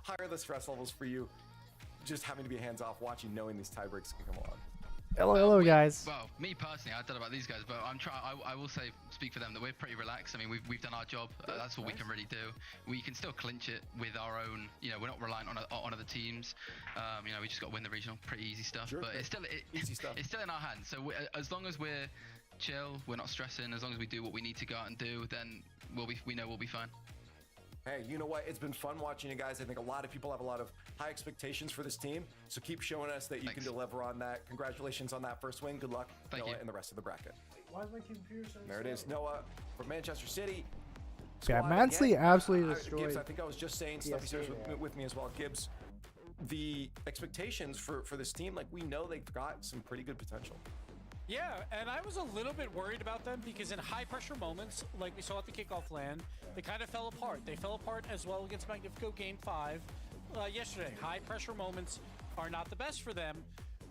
higher the stress levels for you, just having to be hands off, watching, knowing these tie breaks can come along? Hello, guys. Well, me personally, I don't know about these guys, but I will say, speak for them, that we're pretty relaxed. I mean, we've done our job. That's what we can really do. We can still clinch it with our own. You know, we're not reliant on other teams. You know, we just got to win the regional. Pretty easy stuff. Sure, but it's still easy stuff. It's still in our hands. So as long as we're chill, we're not stressing. As long as we do what we need to go out and do, then we know we'll be fine. Hey, you know what? It's been fun watching you guys. I think a lot of people have a lot of high expectations for this team. So keep showing us that you can deliver on that. Congratulations on that first win. Good luck, Noah, and the rest of the bracket. Why is my computer so There it is, Noah from Man-Chester City. Yeah, Mansley absolutely destroyed. Gibbs, I think I was just saying, Stuffy shares with me as well. Gibbs, the expectations for this team, like we know they've got some pretty good potential. Yeah, and I was a little bit worried about them because in high pressure moments, like we saw at the kickoff LAN, they kind of fell apart. They fell apart as well against Magnifico Game 5 yesterday. High pressure moments are not the best for them,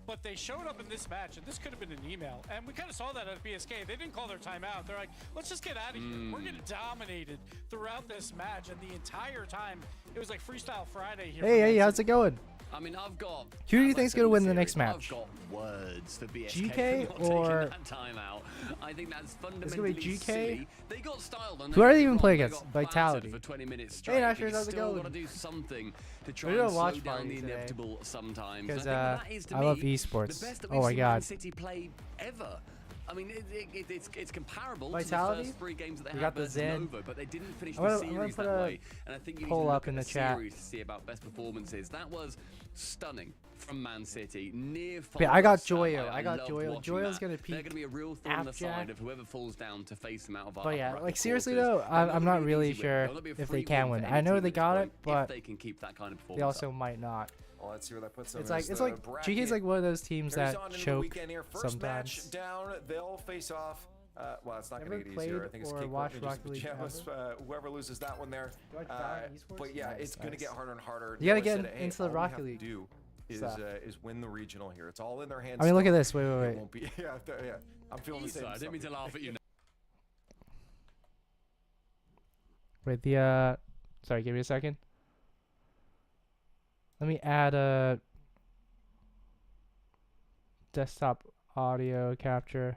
but they showed up in this match, and this could have been an email. And we kind of saw that at BSK. They didn't call their timeout. They're like, let's just get out of here. We're getting dominated throughout this match, and the entire time, it was like Freestyle Friday here. Hey, how's it going? I mean, I've got. Who do you think's gonna win the next match? I've got words for BSK GK for not or taking that timeout. I think that's gonna fundamentally be GK? silly. They got styled on. Who are they even playing They against? got Vitality. battered for 20 minutes straight. Hey, Asher, how's it Still going? got to do something to try We're doing and a slow watch down party the today. inevitable sometimes. Because I think that is, to I love me, esports. the best that Oh we've my seen God. Man City play ever. I mean, it's comparable Vitality? to the first 3 games that they We had got the versus Zen. Nova, but they didn't finish I'm the gonna series put that a way. And I think you need poll to up look in at the chat. series to see about best performances. That was stunning from Man City. Near Yeah, I got final. Joyo. I got loved Joyo. watching Joyo's that. gonna They're peak going to be a real thorn in the Appjack. side of whoever falls down to face them out of our But yeah, upper like seriously quarters. though, They're not I'm gonna not be an really easy win. sure They'll not be a if free they can win win. for I any know team they at this got it, point, but if they can keep that kind of performance they also up. might not. Well, let's see where that puts them. It's like bracket GK's like one of those teams carries that on into the choke weekend here. First sometimes. match down, they'll face off. Well, it's not Ever going to get easier. I played think it's or Cake watched Ninjas Rocket League Pajamas. Whoever loses that one there. But yeah, it's going to get harder and harder. You gotta Noah get said, hey, into the all we Rocket have to League do stuff. is win the regional here. It's all in their hands. I mean, look at still. this. Wait. It won't be. Yeah. I'm feeling the same. I didn't mean to laugh at you. Wait, sorry, give me a second. Let me add a desktop audio capture.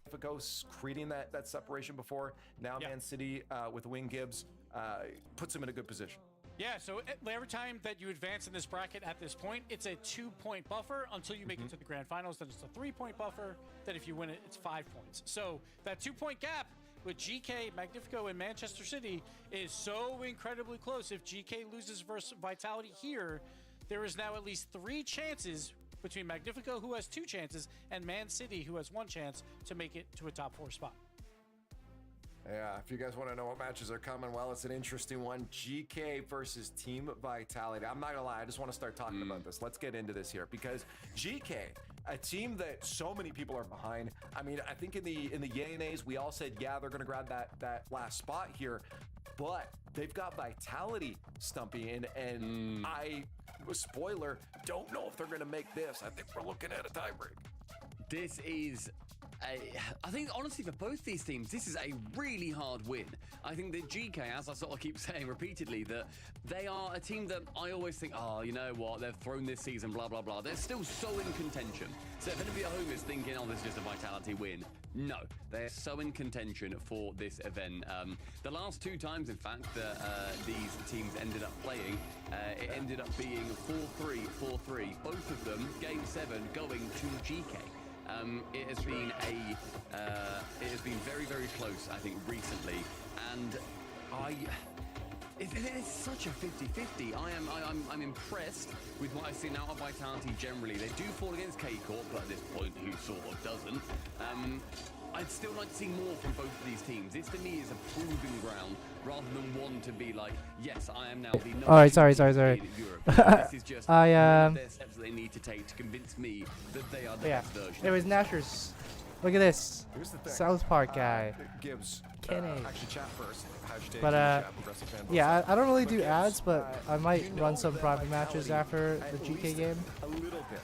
If it goes creating that separation before, now Man City with Wing Gibbs puts him in a good position. Yeah, so every time that you advance in this bracket at this point, it's a 2-point buffer until you make it to the grand finals. Then it's a 3-point buffer. Then if you win it, it's 5 points. So that 2-point gap with GK, Magnifico, and Manchester City is so incredibly close. If GK loses versus Vitality here, there is now at least 3 chances between Magnifico, who has 2 chances, and Man City, who has 1 chance to make it to a top 4 spot. Yeah, if you guys want to know what matches are coming, well, it's an interesting one. GK versus Team Vitality. I'm not gonna lie, I just want to start talking about this. Let's get into this here because GK, a team that so many people are behind. I mean, I think in the yay and nays, we all said, yeah, they're gonna grab that last spot here, but they've got Vitality, Stumpy, and I, spoiler, don't know if they're gonna make this. I think we're looking at a tiebreak. This is I think, honestly, for both these teams, this is a really hard win. I think that GK, as I sort of keep saying repeatedly, that they are a team that I always think, oh, you know what, they've thrown this season, blah, blah, blah. They're still so in contention. So if anybody at home is thinking, oh, this is just a Vitality win, no, they're so in contention for this event. The last 2 times, in fact, that these teams ended up playing, it ended up being 4-3, 4-3. Both of them, Game 7, going to GK. It has been very, very close, I think, recently, and it's such a 50-50. I'm impressed with what I've seen out of Vitality generally. They do fall against K-Corp, but at this point, who sort of doesn't? I'd still like to see more from both of these teams. This to me is a proving ground rather than one to be like, yes, I am now the number All right, 2 sorry. team in Europe. This is just one of their steps that they need to take to convince me that they are the best version. Anyways, Nashers, look at this. Here's the thing. South Park guy. Gibbs. Kenny. Actually, chat first. Hashtag But chat, Progressive Fan Vote. yeah, I don't really do Gibbs, ads, but I might you know run some that private matches Vitality, after at the GK least game. a little bit,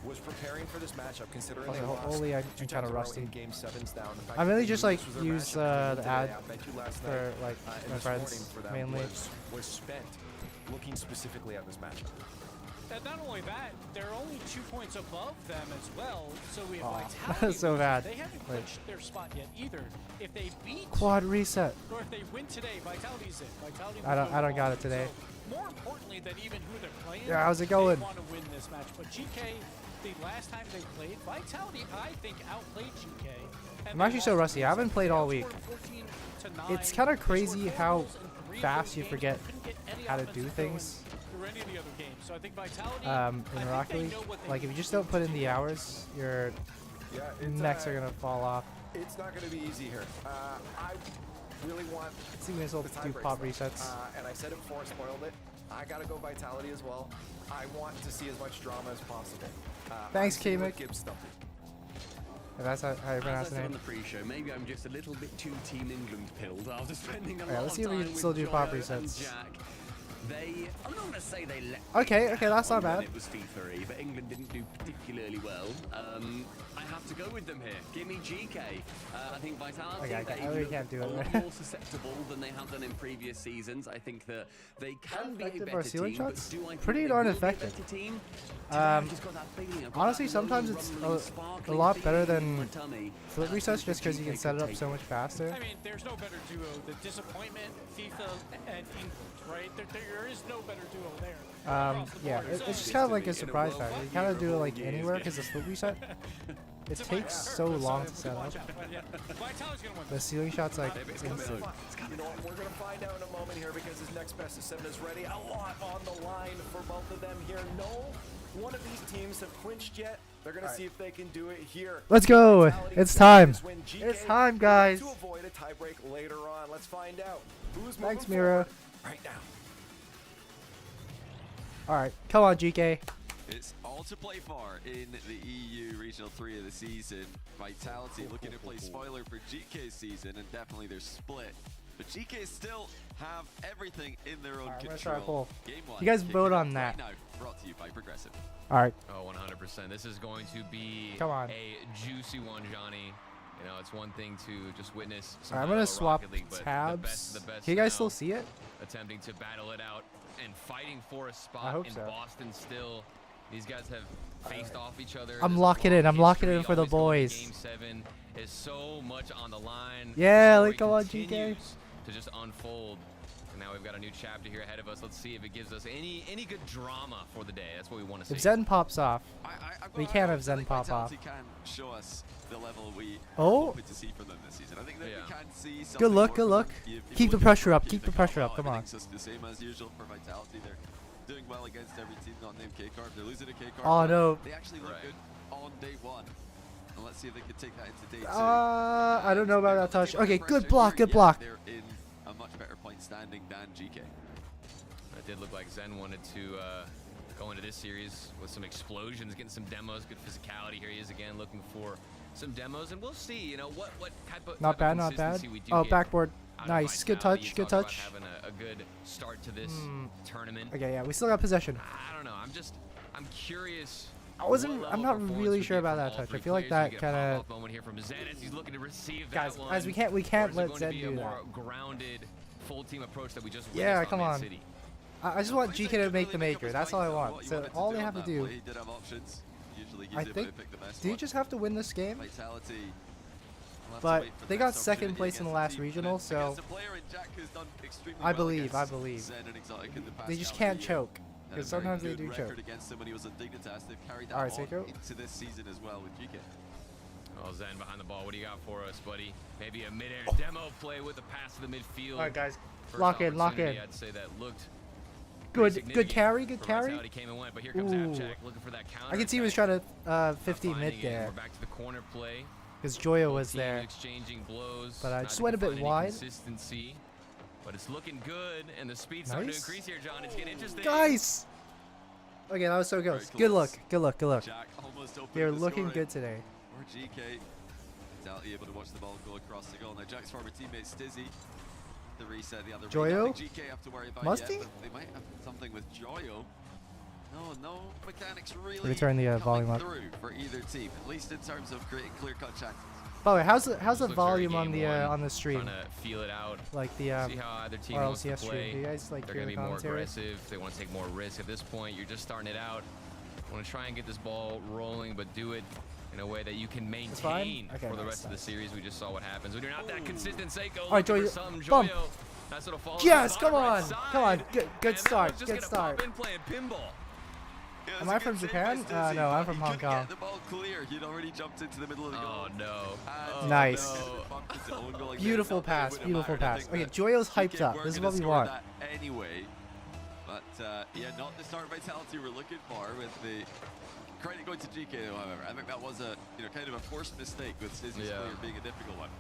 was preparing for this matchup, considering Also, they lost holy, I'm 2 kinda times in a row rusty. in Game 7s down. The fact I that really they just knew like this was their use matchup coming into the today, ad I bet you last for night, like and my this friends morning for them mainly. was spent looking specifically at this matchup. And not only that, they're only 2 points above them as well. So we have Aw, Vitality. that was so bad. They haven't Wait. clinched their spot yet either. If they beat Quad reset. or if they win today, Vitality's in. Vitality I don't- will go I don't got on. it today. So more importantly than even who they're playing, Yeah, how's it going? they want to win this match. But GK, the last time they played, Vitality, I think, outplayed GK. and I'm they actually so lost rusty. I in haven't games. played They all week. outscored 14-9. It's kind of They crazy scored 4 how goals in 3 of fast those you games, forget but couldn't get any how to offensive do going things. through any of the other games. So I think Vitality, In I think Rocket they League. know what they Like if you need just to don't put in do. the hours, your Yeah, it's, necks are gonna fall off. It's not going to be easy here. I really want Let's see when this will the do tie pop breaks, resets. and I said it before I spoiled it. I got to go Vitality as well. I want to see as much drama as possible. Thanks, I'm seeing K-Mick. what Gibbs stumpy. If that's how you As I pronounce the said on name. the pre-show, maybe I'm just a little bit too Team England pilled after spending a Yeah, lot let's of see if we time can with still do pop Joyo and resets. Jack. I'm not going to say they let Okay, me okay, that's down not when bad. It was FIFA-y, but England didn't do particularly well. I have to go with them here. Give me GK. I think Vitality, Okay, they I really look can't do a it. lot more susceptible than they have done in previous seasons. I think that they can be a Effective better are ceiling team, but shots? do I think Pretty they darn will be a effective. better team? Today, I've Um, just got that feeling. I've got honestly, that sometimes low, it's rumbling, a sparkling lot better feeling in than my tummy, flip and I resets think just because you GK can set could it up take so much faster. I mean, there's no better duo than Disappointment, FIFA, and England, right? There is no better duo there. Across the Yeah, board. So it's just kind of like a in a surprise World factor. Cup You kind of year do it of like all years, anywhere yeah. because the flip reset, it takes so long to set up. Vitality's gonna win. The ceiling shots like Maybe it's instant. coming. You know what? We're going to find out in a moment here because his next best of 7 is ready. A lot on the line for both of them here. No one of these teams have clinched yet. They're going to see if they can do it here. Let's go. Vitality It's to time. win. GK It's time, guys. To avoid a tiebreak later on. Let's find out who's Thanks, moving Mira. forward right now. All right, come on, GK. It's all to play for in the EU Regional 3 of the season. Vitality looking to play spoiler for GK's season, and definitely their split. But GK still have everything in their own Alright, I'm control. gonna try a poll. Game one, You guys kicking vote off on that. right now, brought to you by Progressive. All right, Oh, 100%. This is going to be Come on. a juicy one, Johnny. You know, it's one thing to just witness some all right, I'm high gonna level swap Rocket League, but tabs. the best of the best Can you guys now still see it? attempting to battle it out and fighting for a I spot hope in so. Boston still. These guys have faced off each other. I'm There's a locking long in, I'm locking in history, for the always going to boys. Game 7 is so much on the line. Yeah, The like, story come on, GK. continues to just unfold. And now we've got a new chapter here ahead of us. Let's see if it gives us any good drama for the day. That's what we want to see. If Zen pops off, I've got We high can't have hopes. I Zen think pop Vitality can show us the level we Oh. hoping to see from them this season. I think that Yeah. we can see Good something luck, more good from luck. them. If you Keep the look at pressure up, Rocket, keep you the think, pressure oh, up, come on. everything's just the same as usual for Vitality. They're doing well against every team not named K-Carb. They're losing to K-Carb. Oh, but no. They actually look Right. good on day one. And let's see if they can take that into day two. I don't know about They're that touch. relatively Okay, under good pressure block, here, good yet block. They're in a much better point standing than GK. It did look like Zen wanted to go into this series with some explosions, getting some demos, good physicality. Here he is again looking for some demos, and we'll see, you know, what type of Not bad, not bad. consistency we do Oh, get backboard. out of Nice. Good Vitality. touch, You good talk about touch. having a good start to this tournament. Okay, yeah, we still got possession. I don't know. I'm curious. I wasn't- what I'm level not of performance really we sure get about from that all touch. I three feel like players. that We get a kinda- pop-off moment here from Zen as he's looking to receive Guys, that one. guys, we can't Or is let it going to Zen be do a more that. grounded, full team approach that we just Yeah, witnessed come Man on. City. I just want Well, he GK to could make the really up major. his That's all I mind on want. what he So wanted to all do they on have to that do, play. He did have options. Usually he's I able think, to pick the best do you one. just have to win this game? Vitality. We'll have to But wait for they the got next second opportunity place in the against last team, regional, and so against a player in Jack who's done extremely I well believe, I against believe. Zen and Exotic in the past They just calendar can't year. choke. Had a Because very sometimes they good do record choke. against them when he was on Dignitas. They've carried that Alright, on Seiko. into this season as well with GK. Oh, Zen behind the ball. What do you got for us, buddy? Maybe a mid-air demo play with a pass to the midfield. All right, guys, First lock in, lock opportunity, in. I'd say that looked Good, pretty good carry, significant good for carry. Vitality. Came and went, but here comes Ooh. Abjack looking for that counter. I can see he was attack. trying to 50 Not mid finding it. there We're back to the corner play. because Joyo Both was teams there. exchanging blows. But I Not just to went a bit find any wide. Consistency, but it's looking good, and the speed's starting to Nice. increase here, John. It's getting interesting. Guys. Okay, that was so Very close. Good luck, close. good luck, good luck. Jack almost opened They're the looking scoring good today. for GK. Vitality able to watch the ball go across the goal. Now Jack's former teammate Stizzy. The reset the other way. Joyo? Nothing GK have to worry about Must yet, he? but they might have something with Joyo. No mechanics really. Let me turn the coming volume up. through for either team, at least in terms of creating clear-cut chances. By the way, how's the This looks very volume on game the one, stream? Trying to feel it out. Like the See how either team wants to RLCS stream. play. Do you guys like They're hear going the to be more commentary? aggressive. They want to take more risk. At this point, you're just starting it out. Want to try and get this ball rolling, but do it in a way that you can It's fine? maintain Okay, for the nice, rest of the series. We just saw what happens when you're not that consistent. Seiko All right, looking Joy, for some bump. Joyo. Nice little follow. Yes, come Right on, side. come on, good And start, that was just good gonna start. Pop in playing pinball. Yeah, it Am was I a from good save Japan? by Stizzy, No, I'm but from he Hong couldn't Kong. get the ball clear. He'd already jumped into the middle of the goal. Oh no. And Oh, Nice. no. bumped into own goal like that. Beautiful Not that it pass, would have beautiful mattered. I pass. think Okay, that Joyo's GK hyped up. weren't This is gonna what we score want. that anyway. But yeah, not the start vitality we're looking for with the credit going to GK though, however. I think that was a kind of a forced mistake with Stizzy's Yeah. clear being a difficult one.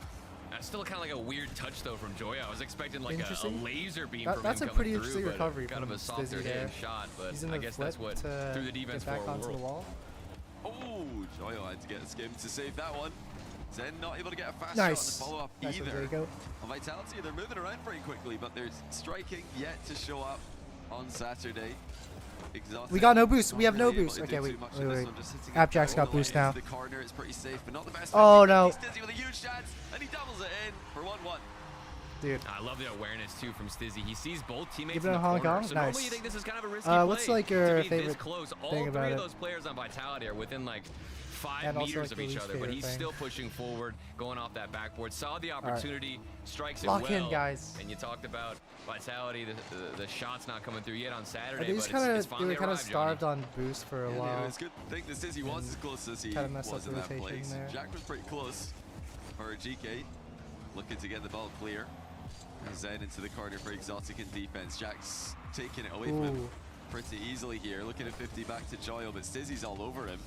That's still kind of like a weird touch though from Joyo. I was expecting like a Interesting. laser beam That- from that's him a pretty coming through, interesting but recovery kind of from a softer Stizzy there. hand shot, but He's in I the guess that's flip what to through the defense get back forward onto the wall. Oh, Joyo had to get a skim to save that one. Zen not able to get a fast Nice. shot on the follow-up Nice one, either. Jacob. On Vitality, they're moving around pretty quickly, but their striking yet to show up on Saturday. Exotic We got no boost. not We have no really able boost. to Okay, do wait, too much wait, in this wait. one, just sitting Appjack's all got the way boost into now. The corner is pretty safe, but not the best. Oh, time. no. Stizzy with a huge chance, and he doubles it in for 1-1. Dude. I love the awareness too from Stizzy. He sees both teammates Give in it the a Hong corner. Kong? So Nice. normally you think this is kind of a risky what's play like your to be this favorite close. All thing three about of it? those players on Vitality are within like 5 And also, meters like, of your each least other, but favorite he's thing. still pushing forward, going off that backboard. Saw the right. opportunity, strikes it Lock well. in, guys. And you talked about Vitality, the shot's not coming through yet on Saturday, They but just it's they finally were kind of arrived, starved Johnny. on boost for a Yeah, while. it was good to think that Stizzy was as close as he kinda messed was up in the that rotation place. there. Jack was pretty close for GK, looking to get the ball clear. And Zen into the corner for Exotic in defense. Jack's taking it away from him Ooh. pretty easily here. Looking at 50 back to Joyo, but Stizzy's all over him.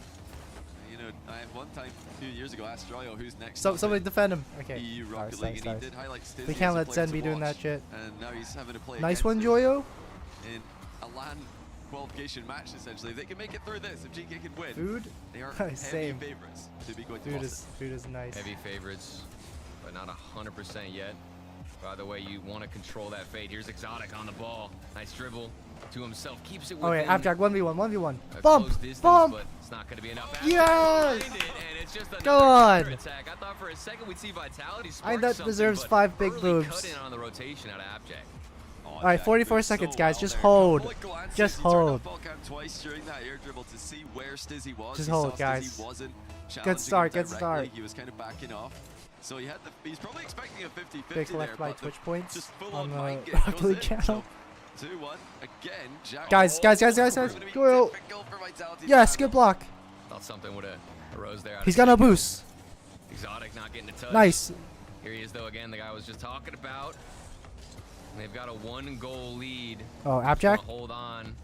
You know, I one time, a few years ago, asked Joyo who's next. So up somebody in defend him. Okay. EU Nice, Rocket League, nice, and he nice. did highlight Stizzy We as can't a let player Zen to be doing that watch. shit. And now he's having to play Nice against one, him Joyo. in a LAN qualification match, essentially. If they can make it through this, if GK can win, Food. they are heavy Same. favorites to be going to Food Boston. is nice. Heavy favorites, but not 100% yet. By the way, you want to control that fade. Here's Exotic on the ball. Nice dribble to himself. Keeps it Oh within yeah, Appjack 1v1, 1v1. a Bump, close distance, bump. but it's not going to be enough. Yes! Appjack behind it, and it's just Go another on. counterattack. I thought for a second we'd see Vitality I spark think that something, deserves but 5 big early boobs. cut in on the rotation out of Appjack. Oh, All right, Jack 44 moved seconds, so guys. well Just there. hold. Couple of glances, Just he turned off hold. ball cam twice during that air dribble to see where Stizzy was. Just He hold, saw guys. Stizzy wasn't Good challenging start, him good start. directly. He was kind of backing off. So he had he's probably expecting a 50-50 Big there, left by but the Twitch points just full on on the mind game Rocket goes League in. channel. So 2-1 again. Jack. Guys, guys. It's gonna be Joyo. difficult for Vitality to Yes, handle. good block. Thought something would have arose there. out He's of got no Chico. boost. Exotic not getting a touch. Nice. Here he is, though, again, the guy I was just talking about. And they've got a 1-goal lead. Oh, Appjack. Hold on.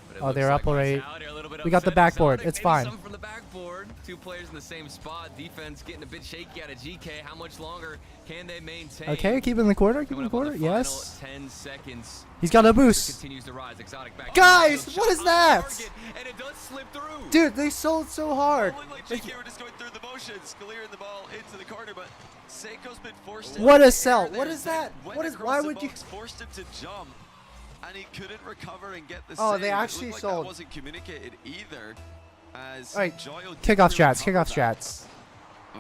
But it Oh, looks they're like up already. Vitality are a little bit We got the upset. backboard. Exotic, It's maybe fine. something from the backboard. 2 players in the same spot. Defense getting a bit shaky out of GK. How much longer can they maintain? Okay, keep in the corner. Keep in Coming the up on corner. the final Yes. 10 seconds. He's got no boost. Continues to rise. Exotic back. Guys, Shot what is on that? target, and it does slip through. Dude, they sold so hard. It looked like GK were just going through the motions, clearing the ball into the corner, but Seiko's been forced What into a the sell. air What there. is that? Went What is- across why the would you- box, forced him to jump, and he couldn't recover and get the Oh, save. they It actually looked like sold. That wasn't communicated either. As All right, Joyo didn't kickoff really strats. recover Kickoff that. strats.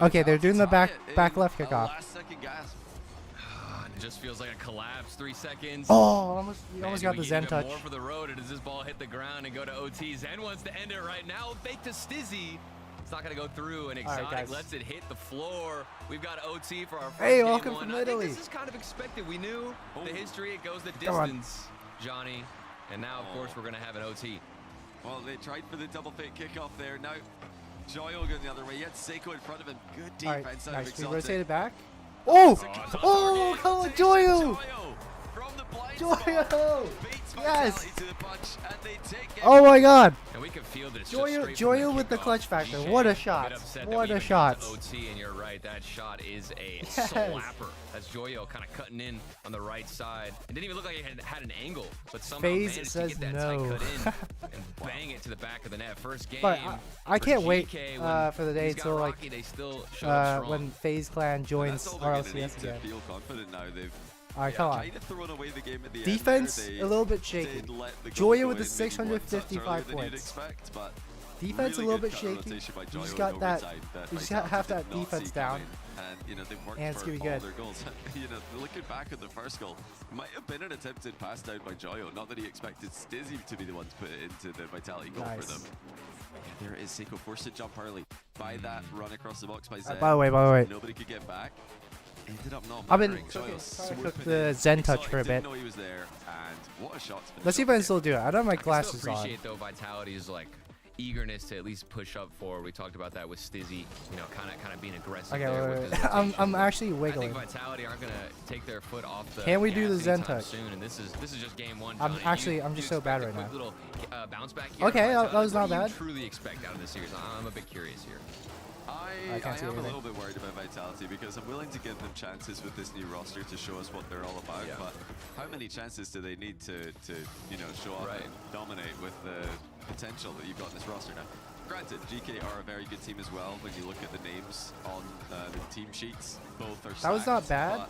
Okay, they're doing the back left A kickoff. last-second gasp. It just feels like a collapse. 3 seconds. Oh, almost we Man, almost do got we the get Zen even touch. More for the road, or does this ball hit the ground and go to OT? Zen wants to end it right now. Fake to Stizzy. It's not going to go through, and All right, Exotic guys. lets it hit the floor. We've got OT for our first Hey, game welcome one. from I think Italy. this is kind of expected. We knew the history. It goes the Come on. distance, Johnny. And now, of course, we're going to have an OT. Well, they tried for the double fake kickoff there. Now, Joyo going the other way. He had Seiko in front of him. Good All right, defense out of nice. We Exotic. rotated back. Oh! it's on Oh, target. come on, Takes Joyo! from the blind Joyo! spot. Beats Yes! Vitality to the punch, and they take it. Oh my God! And we can feel this. Joyo with the clutch factor. What a shot. What a shot. OT, and you're right. That shot is a Yes. slapper. That's Joyo kind of cutting in on the right side. It didn't even look like it had an angle, but somehow FaZe managed says to get that no. tight cut in and bang it to the back of the net. First game. But I for can't wait GK when for the day he's got until Rocky, they still show up strong. when FaZe Clan And joins that's all they're gonna need RLCS to again. feel confident now. They've All right, come on. Kind of throwing away the game at the Defense, end there. a little bit shaky. Did let the goal Joya go with the in maybe one touch 655 earlier than you'd points. expect, but Defense really a little good bit counter shaky. rotation by You Joyo just in got that. overtime that You just Vitality have did that not defense see down. coming. And you know they worked And it's for gonna be all good. their goals. You know, looking back at the first goal, might have been an attempted pass down by Joyo. Not that he expected Stizzy to be the one to put it into the Vitality goal Nice. for them. Yeah, there it is. Seiko forced to jump early by that run across the box by Zen. By the way, Nobody could get back. Ended up not I've been mattering. trying Joyo to cook swooping the in. Zen touch Exotic for a didn't bit. know he was there, and what a shot to finish Let's see if off I can the still do it. I don't have my I still glasses on. appreciate though Vitality's like eagerness to at least push up forward. We talked about that with Stizzy, you know, kind of being aggressive. Okay, there wait, with wait. his I'm rotation. actually I wiggling. think Vitality aren't gonna take their foot off the. Can we do gas the Zen anytime touch? soon? And this is just game one. I'm Johnny. actually- You- I'm you just so bad expect a right quick now. little bounce back here. Okay, from that was Vitality. not What do bad. you truly expect out of this series? I'm a bit curious here. I can't see am a anything. little bit worried about Vitality because I'm willing to give them chances with this new roster to show us what they're all about. Yeah. But how many chances do they need to you know, show up Right. and dominate with the potential that you've got in this roster now? Granted, GK are a very good team as well. When you look at the names on the team sheets, both are That was not stacked, bad.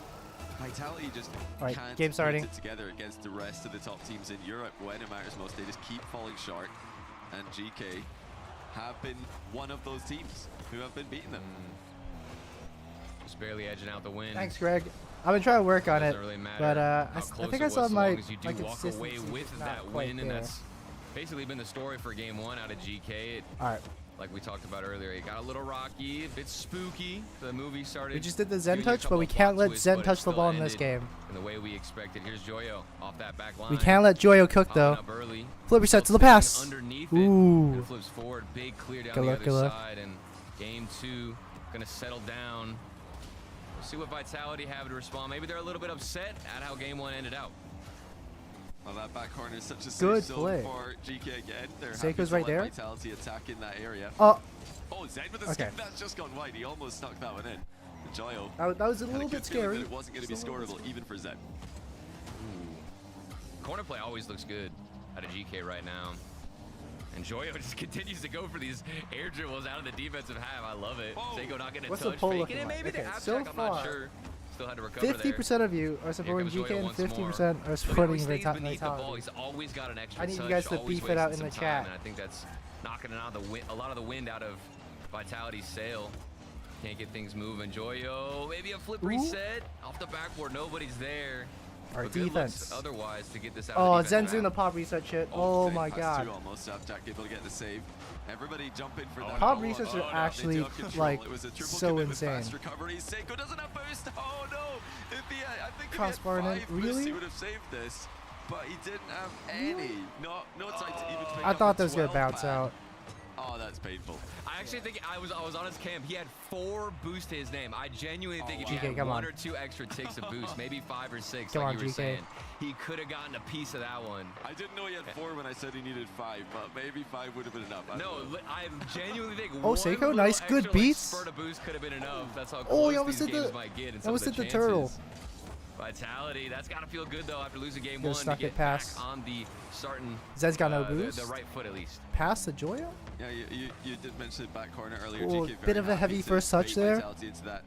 but Vitality just Alright, can't game put starting. it together against the rest of the top teams in Europe when it matters most. They just keep falling short, and GK have been one of those teams who have been beating them. Just barely edging out the win. Thanks, Greg. I've been trying to work on it, Doesn't really matter but how I close think it I was, saw so my long as you do walk away consistency with is not that quite win, and there. that's basically been the story for game one out of GK. All right, Like we talked about earlier, it got a little rocky, a bit spooky. The movie started. we just did the Zen giving you a touch, but couple we of can't plot let twists, Zen but it touch the still ball in this ended game. in the way we expected. Here's Joyo off that back line. We can't let Joyo cook Popping though. up early. Flip reset to the Spinning pass. Underneath it. Ooh. And flips forward. Big clear down Good the luck, other good luck. side. And game two gonna settle down. We'll see what Vitality have to respond. Maybe they're a little bit upset at how game one ended out. Well, that back corner is such a safe Good zone play. for GK again. They're Seiko's happy to right let there. Vitality attack in that area. Oh, Oh, Zen with a Okay. skip. That's just gone wide. He almost snuck that one in. Joyo that was a had little good bit feeling scary. that it wasn't going to be Just a little scoreable, even for Zen. Corner play always looks good out of GK right now. And Joyo just continues to go for these air dribbles out of the defensive half. I love it. Whoa. Seiko not getting a What's the touch. poll Faking looking it, like? maybe the Okay, half so check, I'm not far, sure. Still had to recover 50% of you are supporting Here comes GK Joyo and once 50% more. are Look at how supporting he stays beneath the ball. Vitality. He's always got an extra I need you touch, guys to always beef it out wasting in the some time, chat. And I think that's knocking out a lot of the wind out of Vitality's sail. Can't get things moving. Joyo, maybe a flip Ooh. reset off the backboard. Nobody's there. Our But good defense. looks otherwise to get this out. Oh, of the defensive Zen's doing the half. pop reset shit. Oh Zen my pass god. two almost. Jack able to get the save. Everybody jump in for Oh, that. Pop goal. resets are no, they actually, took control. like, It was a triple so commit with insane. fast recovery. Seiko doesn't have boost. Oh no! I think Crossbar if he in had it. 5 boosts, Really? he would have saved this. But he didn't have any. No time to even pick I up thought the that was gonna 12 bounce man. out. Oh, that's painful. I actually think I was on his camp. He had 4 boosts to his name. I genuinely think if he GK, had come 1 on. or 2 extra ticks of boost, maybe 5 or 6, Come like on, you were GK. saying, he could have gotten a piece of that one. I didn't know he had 4 when I said he needed 5, but maybe 5 would have been enough. I No, don't know. I genuinely think Oh, one Seiko, little nice, good extra, beats. Like, spurt of boost could have been enough. That's how Oh, close he almost these hit the- games might get. And some almost of the hit the turtle. chances. Vitality, that's got to feel good though after losing game Good 1 to stuck get it pass. back on the starting. Zen's got no the boost. right foot at least. Pass to Joyo? Yeah, you did mention the back corner earlier. Oh, GK bit very of a happy heavy to first touch bait there. Vitality into that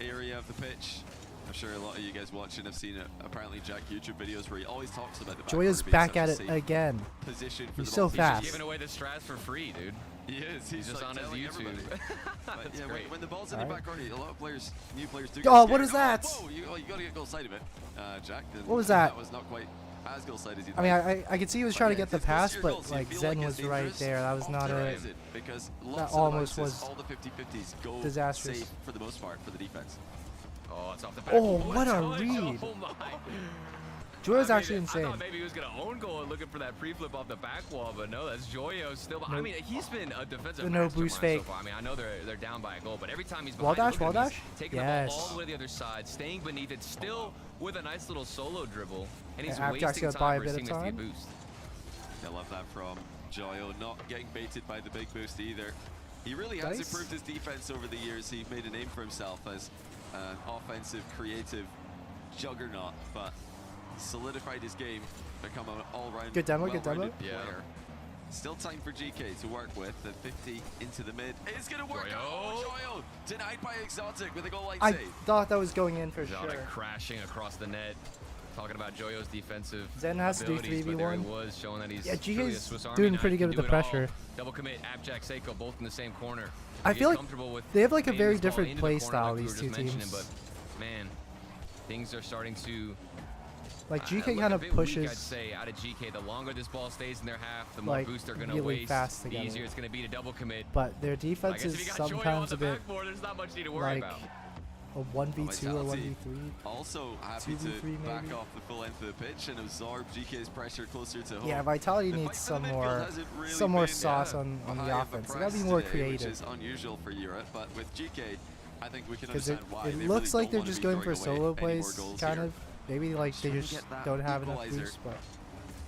area of the pitch. I'm sure a lot of you guys watching have seen apparently Jack YouTube videos where he always talks about the back Joyo's corner being back such at a it safe again. position for He's the so ball. He's fast. just giving away the strats for free, dude. He is. He's Just like on his telling YouTube. everybody. But That's yeah, great. when the ball's in the Alright. back corner, a lot of players, new players do. Oh, get what scared. is that? Whoa, you got to get goal side of it, Jack. And What was that? That was not quite as goal side as you. I mean, I could see he was trying to get the it's close pass, your but goals. You like feel Zen like was it's right dangerous. there. That was not Often a. is it, because lots almost of the bounces, was all the 50-50s go disastrous. safe for the most part for the defense. Oh, it's off the back. Oh, what a touch. read. Oh my. Joyo's I mean, actually I insane. thought maybe he was gonna own goal and looking for that pre-flip off the back wall, but no, that's Joyo still. I Nope. mean, he's been a defensive The no mastermind boost fake. so far. I mean, I know they're down by a goal, but every time he's Wall behind, dash, look at wall him, he's dash? taking the Yes. ball all the way to the other side, staying beneath it, still with a nice little solo dribble, and he's Yeah, after Jack's wasting gonna buy a time bit for of a teammates to time. get boost. I love that from Joyo, not getting baited by the big boost either. He really has Nice. improved his defense over the years. He made a name for himself as an offensive, creative juggernaut, but solidified his game, become an all-round Good demo, good demo. well-rounded Yeah. player. Still time for GK to work with. The 50 into the mid. It's going to work. Joyo. Oh, Joyo denied by Exotic with a goal line I save. thought that was going in for Exotic sure. crashing across the net. Talking about Joyo's defensive Zen has to do abilities, but there he 3v1. was, showing that he's Yeah, truly a GK's Swiss Army doing knife, pretty can good with do the it all. pressure. Double commit, Abjack, Seiko, both in the same corner. I Get feel like comfortable with they have like a getting very this ball different into the play corner style, like we these were two just mentioning, teams. But man, things are starting to Like look GK a kind of bit weak, pushes. I'd say, out of GK. The longer this ball stays in their half, the more Like, boost they're going to really waste. fast The together. easier it's going to be to double commit. But their I defense guess if is you got Joyo on sometimes the a bit backboard, there's not much you need to worry like about. a 1v2 or Vitality 1v3. Also happy 2v3 to back maybe? off the full length of the pitch and absorb GK's pressure closer to home. Yeah, Vitality The needs fight for the some midfield more, hasn't really some more been, sauce on the high of a offense. They gotta be press more today, creative. which is unusual for Europe, but with GK, I think we can Because understand why. it They looks really like they're don't just wanna going be for throwing solo away any more plays, goals kind here. of. Maybe like they Trying to just get that don't have enough equalizer. boost, but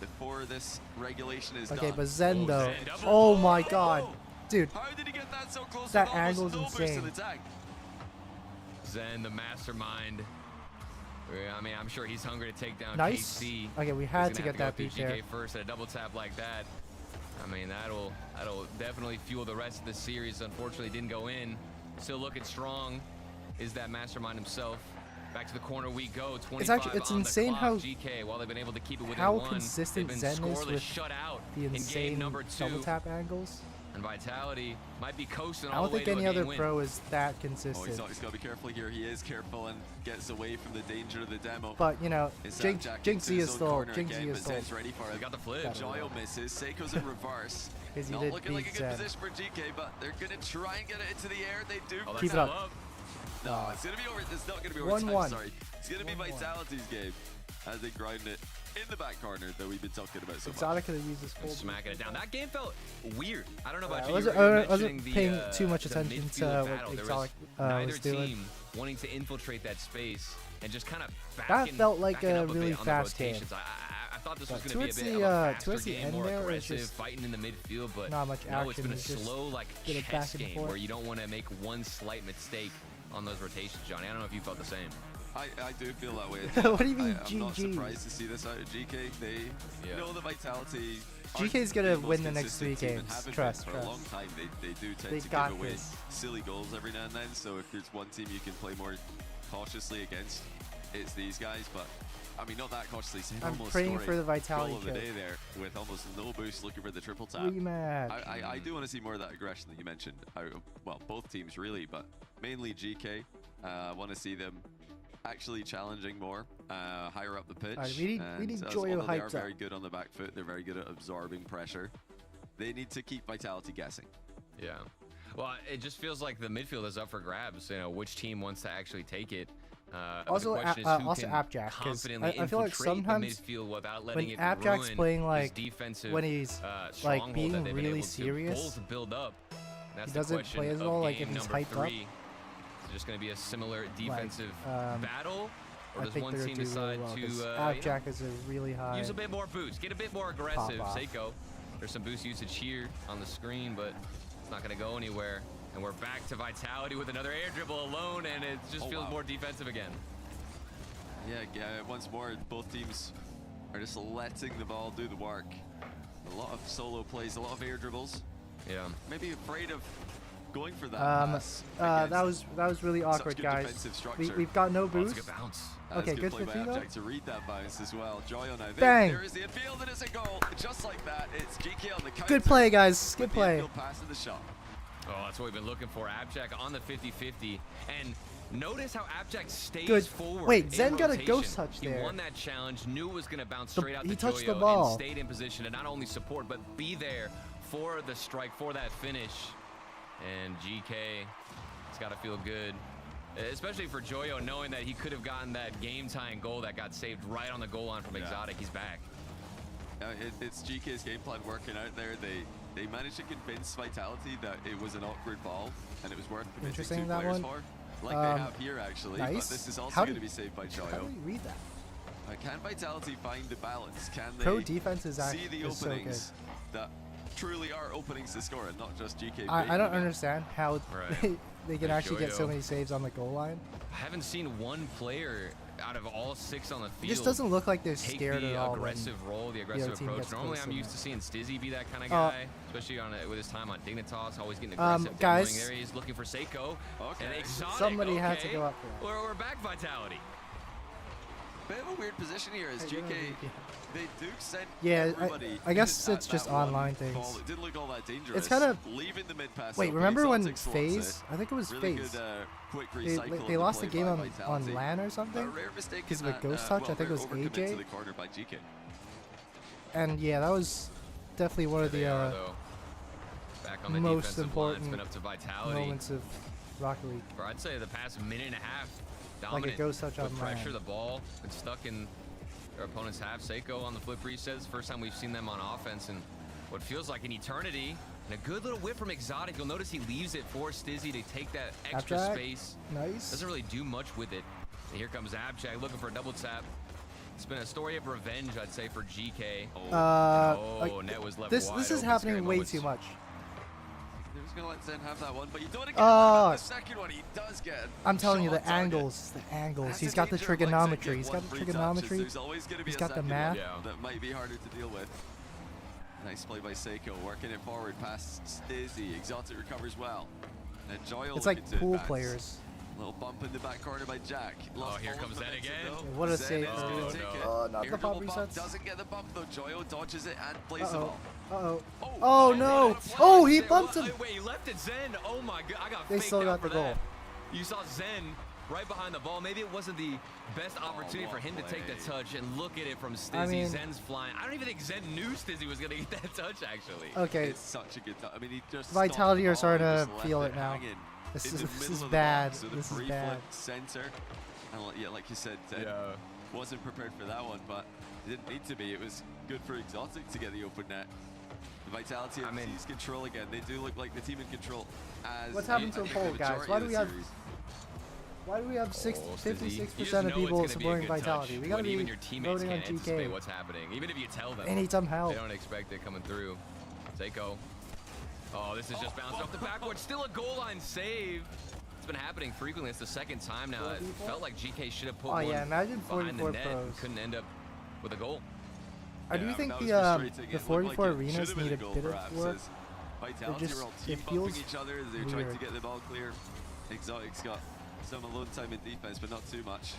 Before this regulation is okay. done. But Zen though, Zen double. oh my God, dude, How did he get that so close? That with almost angle's no boost insane. to the tag? Zen, the mastermind. I mean, I'm sure he's hungry to take down nice. KC. Okay, we He's had gonna to have get go that through beat there. GK first at a double tap like that. I mean, that'll definitely fuel the rest of the series. Unfortunately, didn't go in. Still looking strong. Is that mastermind himself? Back to the corner we go. 25 it's on insane the clock. how- GK, while they've been able to keep it within how one, consistent they've been Zen is scoreless, with shut out the in game insane number double 2. tap angles. And Vitality might be coasting I all don't the way think to any a other game win. pro is that Oh, consistent. he's got to be careful here. He is careful and gets away from the danger of the demo. But you know, It's Jinxie into his is own still corner Jinxie again, is but still Zen's ready for We it. got the flip. Got it. Joyo misses. Seiko's in reverse. 'Cause he Not did looking like a beat good Zen. position for GK, but they're going to try and get it into the air. They do. Oh, that's Keep it still up. No, it's going to be over. It's not going to be over 1-1. time, sorry. It's going to be 1-1. Vitality's game as they grind it in the back corner that we've been talking about so much. Exotic could have used his full. Smacking it down. That game felt weird. I don't know about I you. wasn't- You were I wasn't mentioning paying the, too much the attention midfield to what battle. There Exotic, was neither was doing. team wanting to infiltrate that space and just kind of That felt like backing a up really bit on the fast game. rotations. I thought this was But going to be a towards bit the, of a faster towards the game, end more there, it was aggressive, just fighting in the midfield, but not much no, it's action. been a It's just slow, like, bit of chess back and game forth. where you don't want to make one slight mistake on those rotations, Johnny. I don't know if you felt the same. I do feel that way. What do you mean, I'm not GG? surprised to see this out of GK. They know the Vitality. GK's aren't gonna the win most the next 3 consistent team and games. haven't been Trust, for trust. a long time. They do tend They to got give away this. silly goals every now and then. So if there's one team you can play more cautiously against, it's these guys. But I mean, not that cautiously. Zen I'm almost praying scoring for the Vitality goal of the kill. day there with almost no boost, looking for the triple tap. Rematch. I do want to see more of that aggression that you mentioned. Well, both teams really, but mainly GK. I want to see them actually challenging more, higher up the pitch. Alright, we need And Joyo although they are hyped very up. good on the back foot, they're very good at absorbing pressure. They need to keep Vitality guessing. Yeah. Well, it just feels like the midfield is up for grabs. You know, which team wants to actually take it. Also, the question is who also can Abjack, 'cause confidently I feel like infiltrate sometimes the midfield without letting when it Abjack's ruin playing his like defensive when he's stronghold being that they've been really able serious, to build up. That's he the doesn't question play as of well, like, game if he's number hyped up. 3. Is it just going to be a similar defensive um, battle, or I does think one they're team doing really decide well. to 'Cause you know, Abjack is a really high. use a bit more boost, get a bit more aggressive? off. Seiko, there's some boost usage here on the screen, but it's not going to go anywhere. And we're back to Vitality with another air dribble alone, and it just feels more defensive again. Yeah, once more, both teams are just letting the ball do the work. A lot of solo plays, a lot of air dribbles. Yeah. Maybe afraid of going for that pass. that was really awkward, good guys. defensive structure. We've got no Oh, that's boost. a good bounce. Okay, good play for by Figo. Abjack to read that bounce as well. Joyo now. Bang. There is the infield and it's a goal. Just like that, it's GK on the counter. Good play, guys. with Good the play. infield pass and the shot. Oh, that's what we've been looking for. Abjack on the 50-50. And notice how Abjack stays Good. forward. Wait, in Zen got a rotation. ghost touch He there. won that challenge, knew it was going to bounce straight out he to touched the Joyo ball. and stayed in position to not only support, but be there for the strike, for that finish. And GK, it's got to feel good. Especially for Joyo, knowing that he could have gotten that game-tying goal that got saved right on the goal line from Exotic. He's back. It's GK's game plan working out there. They managed to convince Vitality that it was an awkward ball and it was worth committing Interesting, 2 that players one. for. Like they have here, actually. Nice. But this is also How going do- to be saved by How Joyo. do we read that? Can Vitality find the balance? Can they Pro defense is see actually the so good. openings that truly are openings to score and not just GK? I baking don't it? understand how Right. they can actually get so Joyo. many saves on the goal line. I haven't seen one player out of all 6 on the It field, just doesn't look like they're take scared the at all. when- aggressive role, the aggressive team approach. gets Normally, close I'm in used to there. seeing Stizzy be that kind of guy, especially with his time on Dignitas, always getting aggressive. guys. There he is looking for Seiko. Okay. And Exotic, Somebody had to okay. go up for that. We're back, Vitality. Bit of a weird position here as Hey, GK, yeah. they do send Yeah, everybody I guess at it's just that one online things. ball. It didn't look all that dangerous. It's kinda- leaving the mid pass. Wait, open. remember when Exotic slots FaZe? I think it was it. Really FaZe. good, quick They, recycle of they the lost the play game by on Vitality. LAN or A something. rare mistake Because in of a that, ghost touch, I think it was overcommit AJ. to the corner by GK. And yeah, that was definitely one of There the they are, though. Back on the most defensive line, it's important been up to Vitality moments of Rocket League. for I'd say the past minute and a half. Like a Dominant ghost touch with on pressure. LAN. The ball been stuck in their opponent's half. Seiko on the flip resets. First time we've seen them on offense in what feels like an eternity. And a good little whip from Exotic. You'll notice he leaves it for Stizzy to take that extra Abjack. space. Nice. Doesn't really do much with it. And here comes Abjack looking for a double tap. It's been a story of revenge, I'd say, for GK. Like, Net was left this wide is open. Scary happening way moments. too much. He was going to let Zen have that one, but you don't want to get Oh. the second one. He does get. I'm telling you, shot the on target. angles, the angles. That's He's the got the danger of, like, trigonometry. taking He's got one the free touch, is trigonometry. There's always going to be He's a got the second math. one that might be harder to deal with. Nice play by Seiko, working it forward past Stizzy. Exotic recovers well. And Joyo It's looking like to pool advance. players. Little bump in the back corner by Jack. Lost here all comes of Zen momentum, again. though. What a Zen save. is gonna Oh, take no. it. Oh, not Air the pop double bump, resets. doesn't get the bump though. Joyo dodges it and plays the Uh-oh. ball. Uh-oh. Oh, Oh, no. What? Oh, he Wait, bumped what? him. Wait, he left it Zen. Oh my god, I got They faked still out got for the goal. that. You saw Zen right behind the ball. Maybe it wasn't the best opportunity for what him to take the play. touch, and look at it from Stizzy. I mean- Zen's flying. I don't even think Zen knew Stizzy was gonna get that touch actually. Okay, It's such a good touch. I mean, he just Vitality stopped are the starting ball, to he just feel left it now. hanging This in is- the this middle is of the bad. box, so the This is free bad. flip center. And yeah, like you said, Zen wasn't prepared for that one, but it didn't need to be. It was good for Exotic to get the open net. The Vitality I mean- sees control again. They do look like the team in control. As What's happened to I the think poll, guys? majority Why of do the we have- series. why do we have Oh, Stizzy. You 56% just of know it's people gonna be a supporting good Vitality? touch We gotta when be even your teammates voting on can't anticipate GK. what's happening. Even if you tell them, They need some they help. don't expect it coming through. Seiko. Oh, this is just bounced off the backboard. Still a goal line save. It's been happening frequently. It's the second time now. It 4v4? felt like GK should have put Oh one yeah, imagine behind the 44 net and pros. couldn't end up with a goal. I do Yeah, think that was the frustrating. It looked 44 like it arenas should've been need a goal, bit of perhaps, work. as Vitality just- were all it team bumping feels each other as they were trying to weird. get the ball clear. Exotic's got some alone time in defense, but not too much.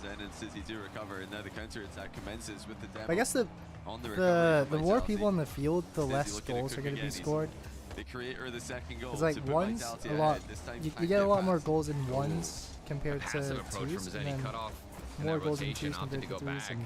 Zen and City do recover, and now the counter attack commences with the demo. I guess the on the recovery the from more Vitality. people on the field, the Stizzy less looking to goals are cook going to be again. He's scored. The creator of the second goal. It's like to put ones Vitality a lot. ahead. This time You can't get a lot past. more goals in ones compared to Passive approach twos, from Zen. and He then cut off in more that goals in rotation, twos opted compared to to go threes back. and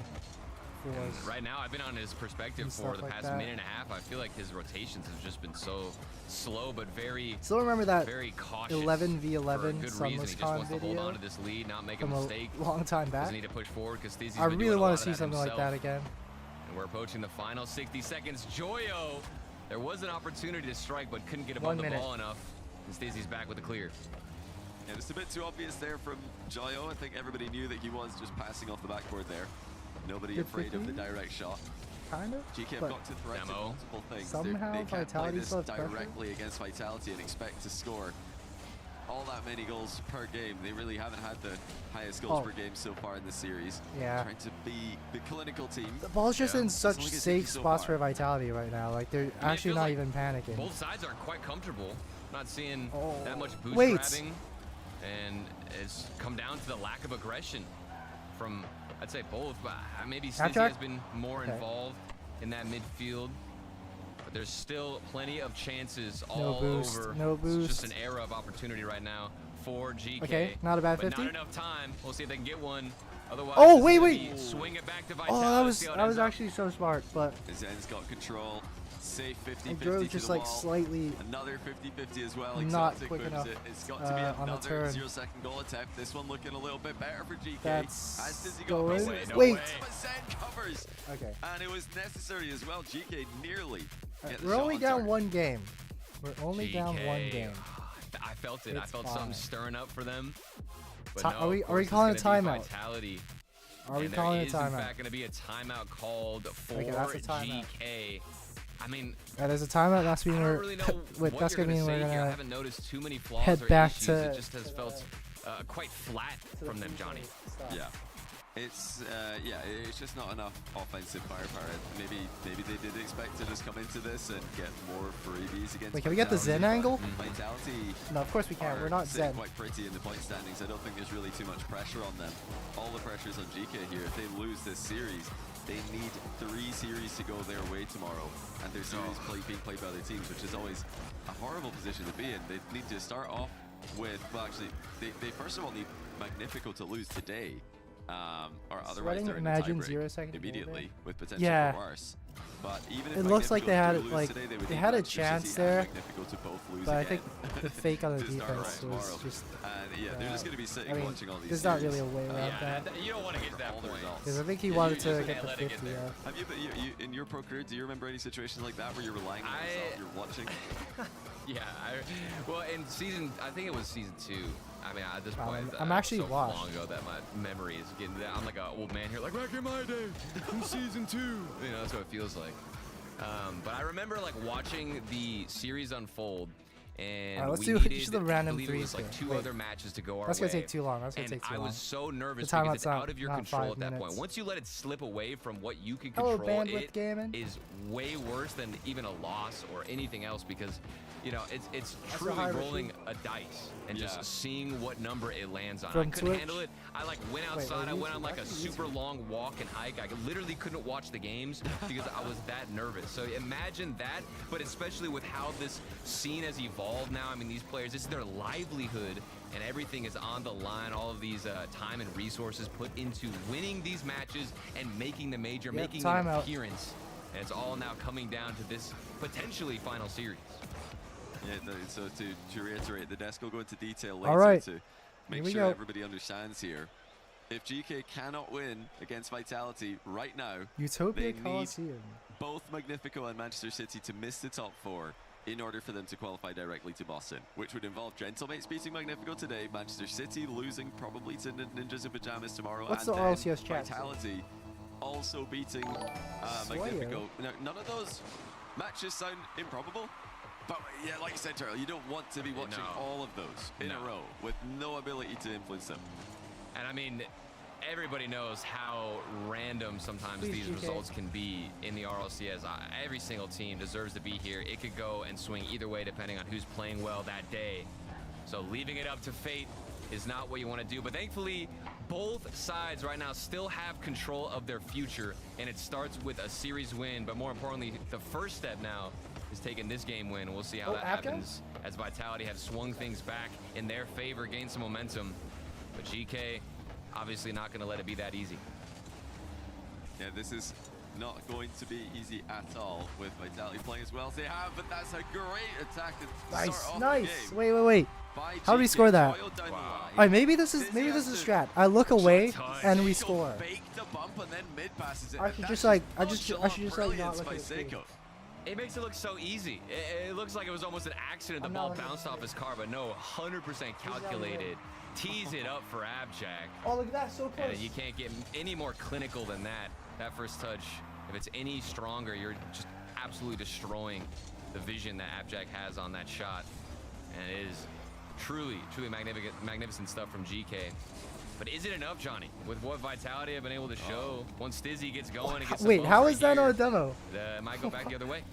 And fours. right now, I've been on his perspective and for stuff the like past that. minute and a half. I feel like his rotations have just been so slow, but very, Still remember that very cautious. 11v11 for a good Sun reason. He just wants to hold video on to this lead, not make a from mistake. a long time back. Doesn't need to push forward because Stizzy's I been really doing a want lot to see of that something like that himself. again. And we're approaching the final 60 seconds. Joyo, there was an opportunity to strike, but couldn't get above 1 the minute. ball enough. And Stizzy's back with the clear. And it's a bit too obvious there from Joyo. I think everybody knew that he was just passing off the backboard there. Nobody Good afraid of the 15? direct shot. Kind of. GK have but got to threaten Demo. multiple things. Somehow they can't play Vitality this still have pressure. directly against Vitality and expect to score all that many goals per game. They really haven't had the highest goals Oh. per game so far in the series. Yeah. Trying to be the clinical team. The ball's just Yeah. in Doesn't such look as safe easy so spots far. for Vitality right now. Like they're it actually feels not like even panicking. Both sides are quite comfortable. Not seeing Oh. that much boost Wait. grabbing. And it's come down to the lack of aggression from, I'd say both, but maybe Stizzy Abjack? has been more Okay. involved in that midfield. But there's still plenty of chances No all boost, over. no It's just boost. an era of opportunity right now for GK. Okay, not a bad but 50. not enough time. We'll see if they can get one. Otherwise, Oh, it's wait, gonna wait. be swing it back to Vitality. Oh, that was see how it ends up. actually so smart, but Zen's got control. Safe I 50-50 drove to just the like wall. slightly. Another 50-50 as well. Not Exotic quick moves enough, it. It's got to be on the another turn. 0-second goal attempt. This one looking a little bit better for GK. That's As Dizzy got going. pieces. No Wait. way. But Zen covers. Okay. And it was necessary as well. GK nearly. get the We're shot only on down target. one game. We're only down one GK. game. I felt it. I It's felt fine. something stirring up for them. But Ti- no, are we- of are we course calling it's a gonna be timeout? Vitality. Are we And calling there a is, in timeout? fact, going to be a timeout called for Okay, that's a timeout. GK. I mean, There's a timeout. That's I mean don't we're. really know Wait, what that's you're gonna mean say we're here. I gonna haven't noticed too many flaws head or back issues. to- It just has felt quite flat from them, Johnny. Yeah. It's yeah, it's just not enough offensive firepower. Maybe they did expect to just come into this and get more freebies against. Wait, can we get the Vitality, Zen but angle? Vitality. No, of course we can't. are We're not sitting Zen. quite pretty in the point standings. I don't think there's really too much pressure on them. All the pressure's on GK here. If they lose this series, they need 3 series to go their way tomorrow, and their series being played by other teams, which is always a horrible position to be in. They need to start off with, well, actually, they first of all need Magnifico to lose today, or otherwise they're in a Imagine tiebreak 0 second immediately delay. with potential Yeah. for worse. But even if It looks like they had Magnifico do like lose today, would they need had a Manchester chance City and there, Magnifico to both lose but I again think the fake on the to start defense right was tomorrow. just. And yeah, they're just going to be sitting I mean, watching all these there's not series. really a way around that. You don't want to get to that all the point. results. Because I think he You wanted just to can't get the let it get 50. there. Yeah. Have you in your pro career, do you remember any situations like that where you're relying on yourself, you're watching? Yeah, well, in season, I think it was season 2. I mean, at this Wow, point, I'm actually so washed. long ago that my memory is getting. I'm like an old man here, like back in my day, in season 2. You know, that's what it feels like. But I remember like watching the series unfold, and Alright, let's we do needed, just the I random believe it was threes like here. 2 Wait. other matches to go our That's way. gonna take too long. That's gonna And take too I long. was so nervous The timeout's because it's not- out of your not control 5 at that point. minutes. Once you let it slip away from what you can Hello, control, Bandwidth it Gaming. is way worse than even a loss or anything else, because you know it's That's truly a high rolling machine. a dice and Yeah. just seeing what number it lands on. From I couldn't Twitch? handle it. I like went Wait, outside. I YouTube? went on like a Actually, super YouTube. long walk and hike. I literally couldn't watch the games because I was that nervous. So imagine that, but especially with how this scene has evolved now. I mean, these players, this is their livelihood, and everything is on the line. All of these time and resources put into winning these matches and making the major, Yep, making an timeout. appearance. And it's all now coming down to this potentially final series. Yeah, so to reiterate, the desk will go into detail All later right. to make Here we sure go. everybody understands here. If GK cannot win against Vitality right now, Utopia they need Coliseum. both Magnifico and Manchester City to miss the top 4 in order for them to qualify directly to Boston, which would involve Gentlemates beating Magnifico today, Manchester City losing probably to Ninjas in Pajamas tomorrow, What's and the then RLCS chat say? Vitality also beating Slayer. Magnifico. Now, none of those matches sound improbable, but yeah, like you said, Turtle, you don't want to be watching No. all of those in a No. row with no ability to influence them. And I mean, everybody knows how random sometimes Please, these GK. results can be in the RLCS. Every single team deserves to be here. It could go and swing either way depending on who's playing well that day. So leaving it up to fate is not what you want to do. But thankfully, both sides right now still have control of their future, and it starts with a series win. But more importantly, the first step now is taking this game win. We'll see how Oh, that Abga? happens as Vitality have swung things back in their favor, gained some momentum. But GK obviously not going to let it be that easy. Yeah, this is not going to be easy at all with Vitality playing as well as they have, but that's a great attack to start Nice, off nice. the game. Wait. By How did we GK, score that? toiled down the Wow. line. Alright, maybe this is Dizzy has to strat. I look away touch. and we Seiko score. faked the bump and then mid passes it. I should That's just, like- I nonchalant should just, like, brilliance not by look at it. Seiko. It makes it look so easy. It looks like it was almost an accident. The I'm ball not looking bounced at off his car, but no, 100% calculated. Tease it up for Abjack. Oh, look at that, so And you can't get any more clinical than that. That first touch, if it's any stronger, you're just absolutely destroying the vision that Abjack has on that shot. And it is truly magnificent stuff from GK. But is it enough, Johnny? With what Vitality have been able to show, once Stizzy gets going, it gets some Wait, bumps how right is that here. on a demo? It might go back the other way.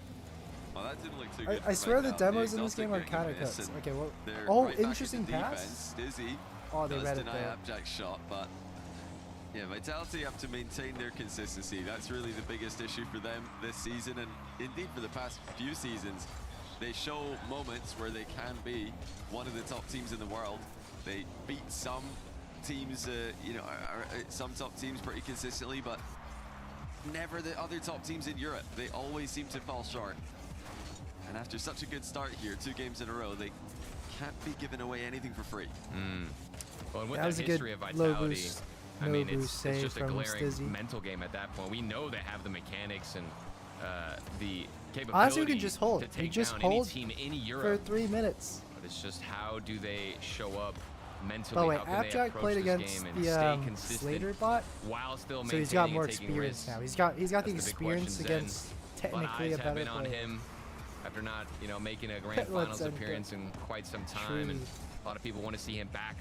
Well, that didn't look too good. I for swear the Vitality. demos in this game are Exotic getting a counter miss, cuts. and Okay, well, they're oh, right back interesting into pass. defense. Dizzy Oh, they does read it deny there. Abjack's shot, but yeah, Vitality have to maintain their consistency. That's really the biggest issue for them this season, and indeed for the past few seasons. They show moments where they can be one of the top teams in the world. They beat some teams, some top teams pretty consistently, but never the other top teams in Europe. They always seem to fall short. And after such a good start here, 2 games in a row, they can't be giving away anything for free. Well, and with That that was a good history of low Vitality, boost- I no mean, boost it's save just a from glaring Stizzy. mental game at that point. We know they have the mechanics and the capability Honestly, we can just hold. to We take just down hold any team in For Europe. 3 minutes. But it's just how do they show up mentally? By the way, how can they Abjack approach played this against game and the stay consistent Slater bot, while still so he's got maintaining more and taking experience risks? now. He's got the That's the big experience question, Zen. against A lot of technically eyes a have better been on player. him after not, making a grand Let's finals end it. appearance in quite some time, Truly. and a lot of people want to see him back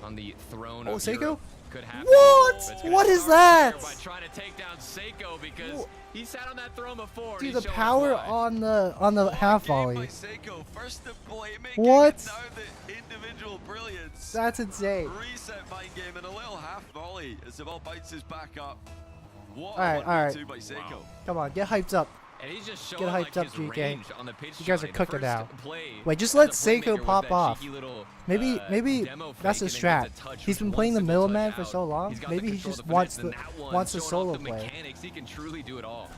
on the throne Oh, of Seiko? Europe could happen. What? But it's gonna What is start that? here By trying to take down Seiko because he sat on that throne before. Dude, and the he's showing us power why. on the half Game by volley. Seiko. First the playmaking, What? and now the individual brilliance. That's insane. Reset mind game and a little half volley as the ball bounces back up. What All right, a all right. 1v2 by Seiko. Come on, get hyped up. And he's just Get showing hyped like up, his GK. range on the pitch. You guys are shot. cooking First now. play Wait, just as let a Seiko playmaker was pop that off. cheeky little, Maybe demo that's fake the and then strat. gets a touch He's with been one playing the single middleman tap for out. so long. He's got Maybe the he control, just the wants finesse, the and that one, wants the showing off solo the play. mechanics. He can truly do it all.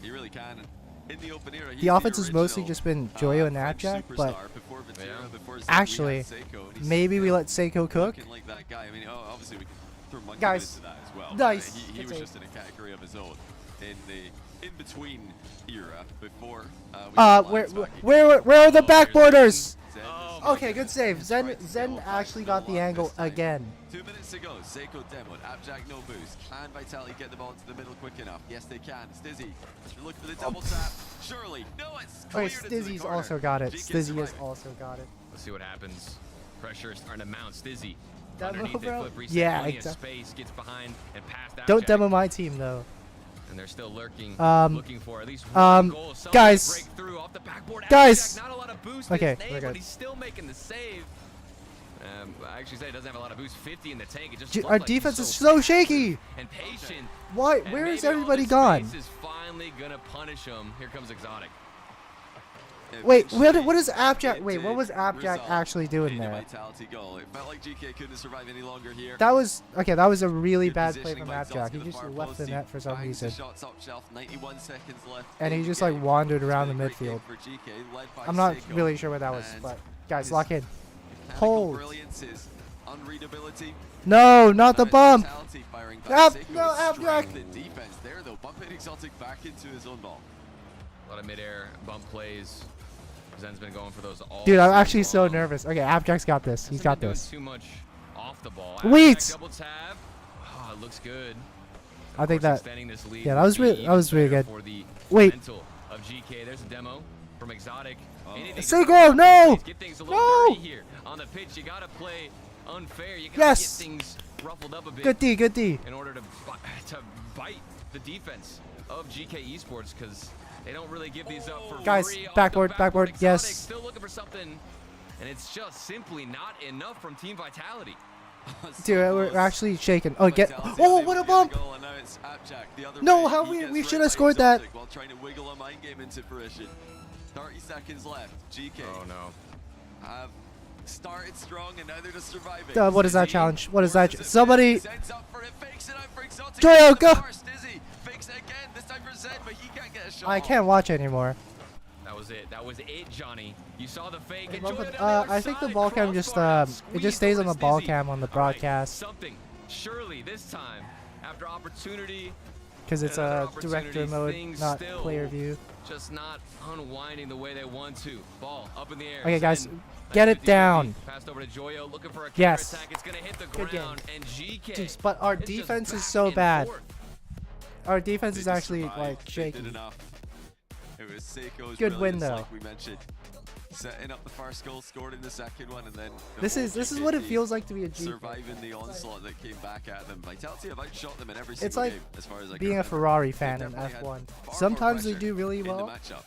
He really can. In the open era, he's The offense has mostly original, just been Joyo and French Abjack, but superstar. Before Viterra, Yeah. before Zed, actually, we had Seiko, and he's maybe we still let Seiko cook. looking like that guy. I mean, obviously we can throw Monkey Guys, into that as well. nice. He It's was a- just in a category of his own in the in-between era before. Where are the backboarders? Zed Oh, is- Okay, good save. Zen actually got the angle again. 2 minutes to go. Seiko demoed. Abjack no boost. Can Vitality get the ball into the middle quick enough? Yes, they can. Stizzy looking for the double tap. Surely. No, it's Okay, cleared into the Stizzy's corner. also got it. GK Stizzy has surviving. also got it. Let's see what happens. Pressure is starting to mount. Stizzy. Demo, Underneath it, bro? flip reset, Yeah, plenty of exactly. space, gets behind and past Don't Abjack. demo my team though. And they're still lurking, looking for at least one goal. Somebody guys. break through off the backboard. Guys. Abjack, not a lot of boost Okay, in his name, we're good. but he's still making the save. I actually say it doesn't have a lot of boost. 50 in the tank. It just Dude, looked our like he's defense is so shaky. and patient. Why? And Where is maybe all everybody this gone? space is finally gonna punish him. Here comes Exotic. Wait, what Eventually, is Abjack? it Wait, what did was Abjack result actually doing in a there? Vitality goal. It felt like GK couldn't survive any longer here. That was okay. That was a really Good bad play positioning from by Abjack. He Exotic in just far left the post. net for some He bangs the reason, shots up shelf. 91 seconds left and in he the just like game. wandered It's around been the a great game midfield. for GK, led by I'm not Seiko. really sure what that was, And but guys, his lock in. mechanical Hold. brilliance, his unreadability. No, not the Now it's bump. Vitality firing back. Ab- Seiko no, is Abjack. strength in defense there though, bumping Exotic back into his own ball. A lot of midair bump plays. Zen's been going for those all Dude, I'm season actually so long. nervous. Okay, Abjack's got this. He's Hasn't got been doing this. Too much off the ball. Wait. Abjack double tap. Oh, it looks good. I think Of course, that. extending this lead yeah, that would was be really- that was even really better good. For the Wait. mental of GK. There's a demo from Exotic. Anything to Seiko, stop no! things, get things a little No! dirty here on the pitch. You gotta play unfair. You gotta Yes! get things ruffled up a bit Good D, good D. in order to bite the defense of GK Esports, because they don't really give these up for Guys, free. Off the backboard, backboard, Exotic yes. Still looking for something, and it's just simply not enough from Team Vitality. Dude, we're actually shaking. Oh, get. Oh, what a bump! No, how we should have scored that. While trying to wiggle a mind game into fruition. 30 seconds left. GK Oh no. have started strong and now they're just surviving. What is that Stizzy? challenge? What is Or that? is it Somebody. Zed's up for it, fakes it out for Exotic. Joyo, go! Stizzy fakes it again, this time for Zed, but he can't get a shot. I can't watch anymore. That was it. That was it, Johnny. You saw the fake. Hey, Enjoy but, it on the other I think the side. ball cam just Crossbar out, it squeeze just stays on over the ball Stizzy. cam on the All right, broadcast something. Surely this time, after opportunity, because it's another a director opportunity, mode, things not still player view. just not unwinding the way they want to. Ball up in the air. Okay, guys, Zen, get it 50-50. down. Passed over to Joyo, looking for a Yes. counter attack. It's gonna hit the Good game. ground, and GK. Jeez, but our is just defense is back so and bad. forth. Our defense They is just actually survived. like They shaky. did enough. It was Seiko's Good win, brilliance, though. like we mentioned. Setting up the first goal, scored in the second one, and then the This whole is what it GK feels like to be a G. surviving the onslaught that came back at them. Vitality have outshot them in every It's single like game, as far as I can being a remember. Ferrari They fan in definitely had F1. far more Sometimes they pressure do really in the well, matchup,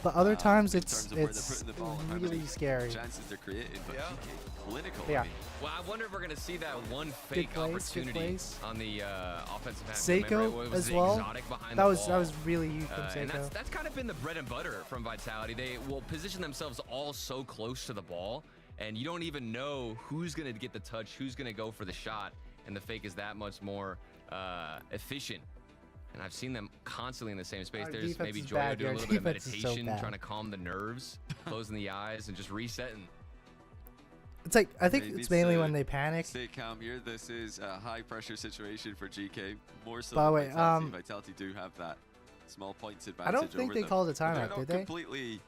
but other times in it's terms of where they're putting the ball and how really many scary. chances they're creating, but GK clinical. Yeah. I mean, Well, I wonder if we're gonna see that one fake plays, good opportunity plays. on the offensive half. Seiko Remember, it was as the well. Exotic behind That the was ball. really huge from And Seiko. that's kind of been the bread and butter from Vitality. They will position themselves all so close to the ball, and you don't even know who's going to get the touch, who's going to go for the shot, and the fake is that much more efficient. And I've seen them constantly in the same space. Our There's defense maybe is Joyo bad, doing a our little bit of defense is so meditation, bad. trying to calm the nerves, closing the eyes, and just resetting. It's like I think They it's need mainly to when they panic. Stay calm here. This is a high pressure situation for GK. More so By the than way, Vitality. Vitality do have that small points advantage. I don't think over they them. called a But they're timeout, not did they? completely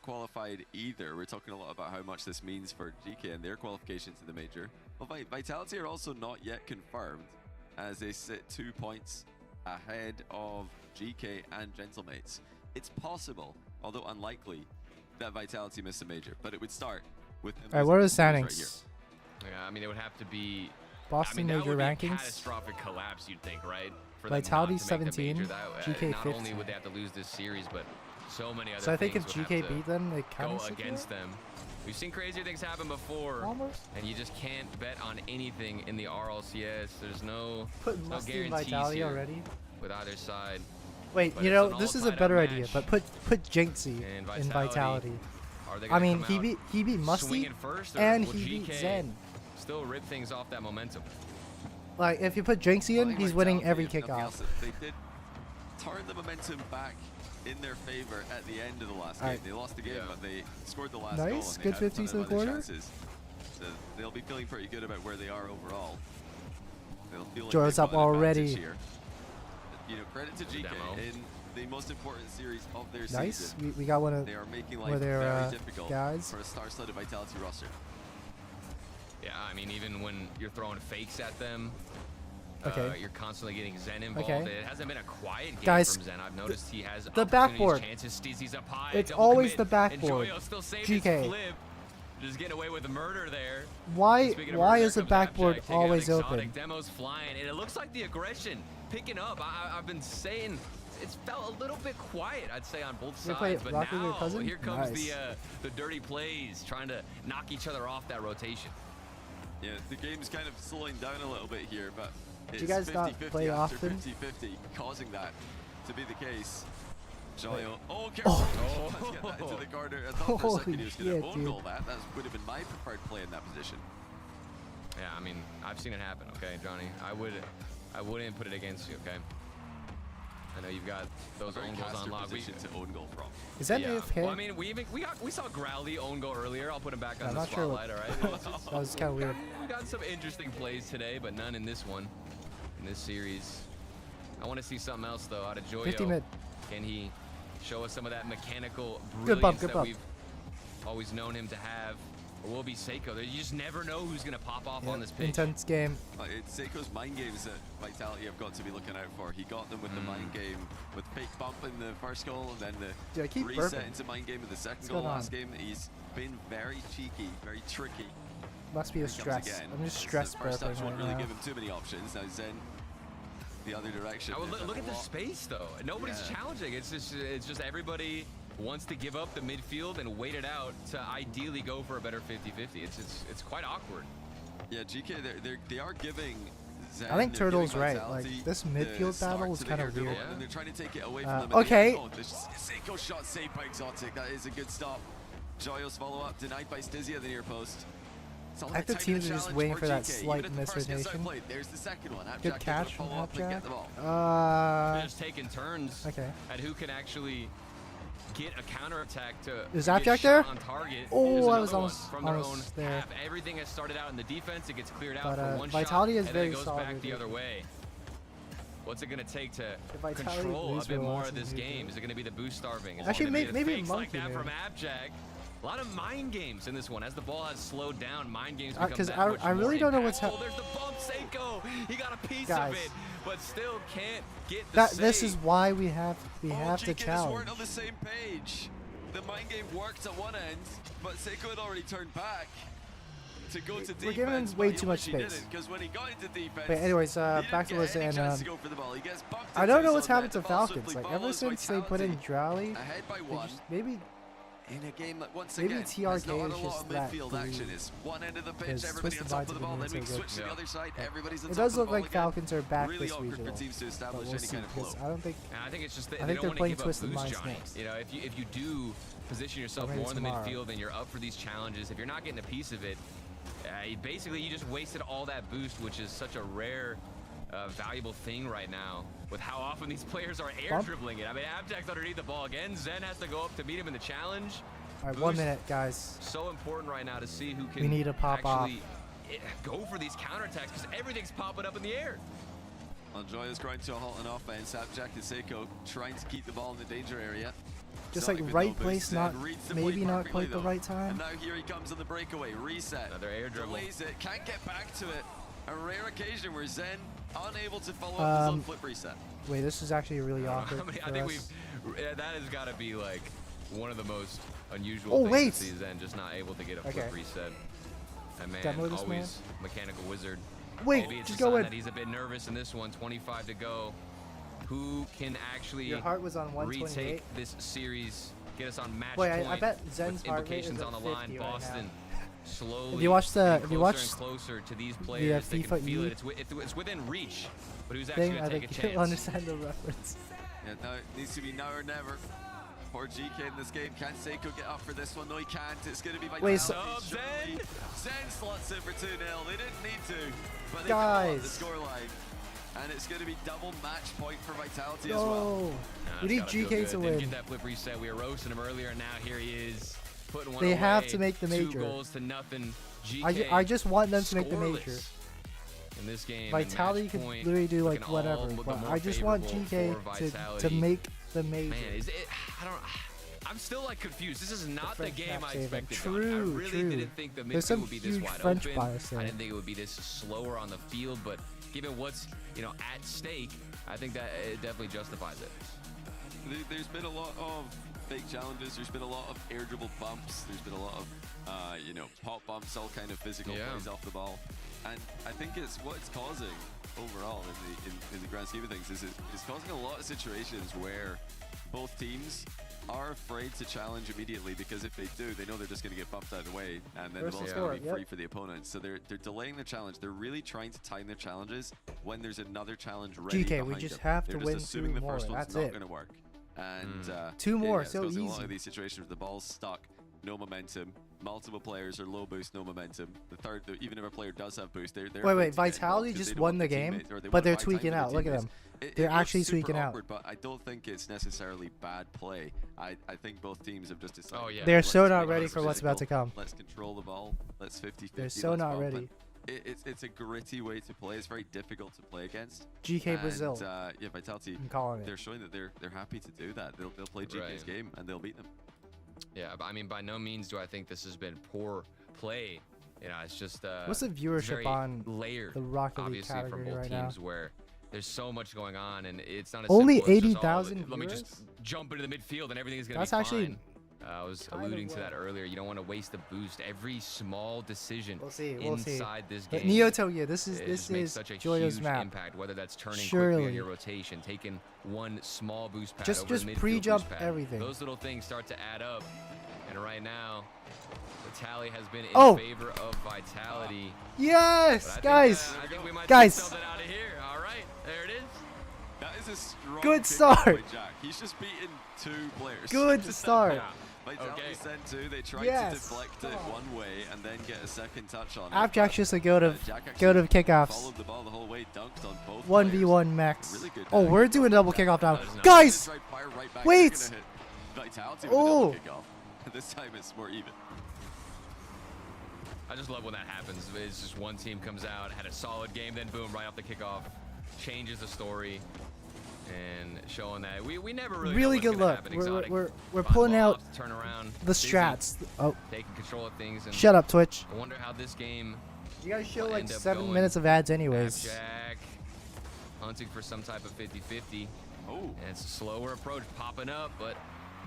qualified either. We're talking a lot about how much this means for GK and their qualification to the major. Well, Vitality are also not yet confirmed, as they sit 2 points ahead of GK and Gentlemates. It's possible, although unlikely, that Vitality miss a major, but it would start with them. All right, what are the losing games right here. standings? Yeah, I mean, it would have to be. Boston I mean, that major would be a rankings. catastrophic collapse, you'd think, right? For Vitality them not to make the 17, major. That, GK not only 15. would they have to lose this series, but so many other So I think things if would GK have to beat them, they kind go of against them. We've seen crazier things happen before, Almost. and you just can't bet on anything in the RLCS. There's no Put no Musty guarantees Vitality here already. with either side. Wait, But you it's know, an this is a all-tied-up better idea. match. But put Jinxie And in Vitality. Are they I gonna mean, come he out beat Musty swinging first, or and will he beat GK Zen. still rip things off that momentum? Like if you put Jinxie in, he's winning every kickoff. They did turn the momentum back in their favor at the end of the last game. Alright. They lost the game, Yeah. but they scored the last Nice. goal. And Good they had a ton 50s to the of other quarter. chances. So they'll be feeling pretty good about where they are overall. They'll feel like Jordan's they've up got an advantage already. here. You know, credit to GK Demo. in the most important series of their Nice. season. We got one of They are making one life of their very difficult guys. for a star-studded Vitality roster. Yeah, I mean, even when you're throwing fakes at them, Okay. you're constantly getting Zen involved. Okay. It hasn't been a quiet game Guys, from Zen. I've noticed he has the opportunities, backboard. chances. Stizzy's up high. It's double always commit, the backboard. And Joyo still saved GK. his flip. Just getting away with the murder there. Why Speaking of why murder, is the comes backboard Abjack, taking out always Exotic. open? Demo's flying, and it looks like the aggression picking up. I've been saying it's felt a little bit quiet, I'd say, on both You play sides. But Rocket League now Cousin? here comes Nice. the dirty plays, trying to knock each other off that rotation. Yeah, the game's kind of slowing down a little bit here, but it's you guys not 50-50 play after often? 50-50, causing that to be the case. Joyo. Oh, Oh. careful. Let's get that into the corner. I thought for a Holy second he was going shit, to own dude. goal that. That would have been my preferred play in that position. Yeah, I mean, I've seen it happen. Okay, Johnny, I wouldn't put it against you. Okay. I know you've got those Very own goals caster on lock. position to own goal from. Is that Yeah. AFK? Well, I mean, we saw Growly own goal earlier. I'll put him back on I'm the not sure what- spotlight. All right. that was kind of weird. We got some interesting plays today, but none in this one, in this series. I want to see something else though out of Joyo. 50 mid. Can he show us some of that mechanical Good brilliance bump, good that bump. we've always known him to have? Or will it be Seiko? You just never know who's gonna pop off on this pitch. Intense game. It's Seiko's mind games that Vitality have got to be looking out for. He got them with the mind game, with fake bump in the first goal, and then the Dude, I keep reset burping. into mind game in the second What's goal going last on? game. He's been very cheeky, very tricky. Must be a Here he comes stress. again. I'm just It's stress the first touch burping won't right really now. give him too many options. Now Zen, the other direction. I would There's look a at the lot. space though. Nobody's Yeah. challenging. It's just everybody wants to give up the midfield and wait it out to ideally go for a better 50-50. It's quite awkward. Yeah, GK, they are giving Zen, I think they're giving Turtle's right, like, Vitality this the midfield start battle is to the kinda air duel, weird. And they're trying to take it away from them. at the okay. end. Oh, the Seiko shot saved by Exotic. That is a good stop. Joyo's follow-up denied by Stizzy at the near post. It's all I think the about timing teams the are just challenge waiting for for that GK. slight Even if the first gets misrotation. outplayed, there's the second one. Good Abjack catch from follow up and get the Abjack. ball. They're just taking turns Okay. at who can actually get a counterattack to Is get Abjack shot there? on target. Oh, There's I another was one almost- from their own almost there. half. Everything has started out in the defense. It gets cleared out But, for one Vitality shot, is and very then it goes solid back with the it. other way. What's it going to take to Vitality control a lose bit for more last of this season, game? Is it going to be the boost starving? Is Actually, it gonna be the maybe fakes like Monkey, that from maybe. Abjack? A lot of mind games in this one. As the ball has slowed down, mind games become 'cause that I much really more don't know what's impactful. There's the bump, Seiko. He got a piece Guys. of it, but still can't get the That save. this is why we have to GK just challenge. weren't on the same page. The mind game worked at one end, but Seiko had already turned back to go to defense. We're giving him but way he too much actually space. didn't, because when he got into defense, But anyways, he didn't back to get this any and chance to go for the ball. He gets bumped I don't into know what's his own happened net. to The ball Falcons. swiftly Like ever follows since they put in Vitality Drowley, ahead by they one. just, maybe In a game that once Maybe again TRK has not had a is lot just of that midfield blue, action. It's one end of the pitch, because everybody on Twisted top Vines of the have ball, been then we so good. switch to the other side, everybody's on it top does of the look ball like again. Falcons are back Really this awkward regional. for teams to But establish we'll any see, kind of because flow. I don't think And I think it's just that I they think don't they're want to playing give up Twisted boost, Minds Johnny. next. You know, if you do position yourself maybe more in the tomorrow. midfield and you're up for these challenges, if you're not getting a piece of it, basically you just wasted all that boost, which is such a rare, valuable thing right now with how often these players are air Bump. dribbling it. I mean, Abjack's underneath the ball again. Zen has to go up to meet him in the challenge. All right, 1 Boost. minute, guys. So important right now to see who can We need to pop off. actually go for these counterattacks because everything's popping up in the air. Joyo's grind to a halt on offense. Abjack and Seiko trying to keep the ball in the danger area. Just Exotic like with right no place, boost. not Zen reads the play maybe not perfectly, quite the though. right time. And now here he comes on the breakaway. Reset. Another air dribble. Delays it. Can't get back to it. A rare occasion where Zen unable to follow up his own flip reset. Wait, this is actually really awkward I mean, for I think us. that has got to be like one of the most unusual Oh, things wait. to see Zen just not able to get a Okay. flip reset. That man, Demo this man. always mechanical wizard. Wait, Maybe it's just a sign go in. that he's a bit nervous in this one. 25 to go. Who can actually Your heart was on 128. retake this series, get us on match Wait, point? I bet Zen's with heart rate is implications at on the 50 line. right now. Boston slowly If you watch the- getting if you closer watch and closer to these players, they FIFA can feel E it. It's within reach, but who's actually Thing, going I to take think a you'll chance? understand the reference. Yeah, no, it needs to be now or never. For GK in this game, can Seiko get up for this one? No, he can't. It's going to be Vitality. Wait, so- surely. Zen slots in for 2-0. They didn't need to, but they Guys. got the scoreline. And it's going to be double match point for Vitality as well. No. Nah, We need it's gotta feel GK good. to Didn't win. get that flip reset. We were roasting him earlier, and now here he is putting one They away. have to make the 2 major. goals to nothing. GK I just want them to make the major. scoreless in this game. Vitality and could match point, literally do like looking all whatever, looking but more I just want favorable GK for to Vitality. make the major. Man, is it? I don't. I'm still like confused. This is not the French game map I saving. expected. True, I really true. didn't think the There's midfield some would be this huge wide French open. bias I there. didn't think it would be this slower on the field, but given what's at stake, I think that it definitely justifies it. There's been a lot of fake challenges. There's been a lot of air dribble bumps. There's been a lot of, pop bumps, all kind of physical plays off the ball. And I think it's what it's causing overall in the grand scheme of things is it's causing a lot of situations where both teams are afraid to challenge immediately, because if they do, they know they're just going to get bumped out of the way, and then the ball's going to be free for the opponent. So they're delaying the challenge. They're really trying to time their challenges when there's another challenge ready GK, we behind just them. have to They're win just assuming 2 the more. first one's That's not it. going to work. And 2 more, it's so causing a lot easy. of these situations where the ball's stuck, no momentum, multiple players are low boost, no momentum. Even if a player does have boost, they're Wait, afraid to get Vitality involved 'cause just they don't won want the their game, teammates- or they but want they're to buy time tweaking for their out. Look at teammates. them. It They're looks actually super tweaking out. awkward, but I don't think it's necessarily bad play. I think both teams have just decided. Oh, yeah. They're let's so just not make ready this for what's about to physical. come. Let's control the ball. Let's 50-50. They're so let's not bump. ready. And it's a gritty way to play. It's very difficult to play against. GK And, Brazil. yeah, Vitality. I'm calling They're it. showing that they're happy to do that. They'll play GK's Right. game and they'll beat them. Yeah, but I mean, by no means do I think this has been poor play. It's just What's the it's viewership very on layered, the Rocket League obviously, from category both right now? teams where there's so much going on, and it's not as Only simple as just, 80,000 let me viewers? just jump into the midfield and everything is going to That's be actually fine. I was kind of alluding to that low. earlier. You don't want to waste the boost. Every small decision We'll see. We'll see. inside this But game Neotogia, this it is just makes such a Joyo's huge map. impact, whether that's turning quickly Surely. on your rotation, taking one small boost pad Just- over just the midfield pre-jump boost pad. everything. Those little things start to add up, and right now, the tally has been in Oh! favor of Vitality. But Yes, I guys. think, I think we might Guys. see something out of here. All right, there it is. That is a strong Good kickoff start. by Jack. He's just beaten 2 players. Good Just start. Yeah. Vitality Okay. sent 2. They tried Yes. to deflect it one way and then get a second touch on it. Abjack's just a goat of Jack goat of actually kickoffs. followed the ball the whole way, dunked on both 1v1 max. Really good Oh, back. we're doing double kickoff now. That is nice. Guys, Try fire right back. wait. They're gonna hit Vitality with Oh. a double kickoff. This time it's more even. I just love when that happens. It's just one team comes out, had a solid game, then boom, right off the kickoff, changes the story, and showing that we never really know really what's good gonna look. happen. We're Exotic, we're fun pulling ball out ups, turn around, the busy, strats. Oh, taking control of things. And shut up, Twitch. I wonder how this game You guys show will like end up 7 going. minutes of ads anyways. Jack hunting for some type of 50-50. Oh. And it's a slower approach popping up, but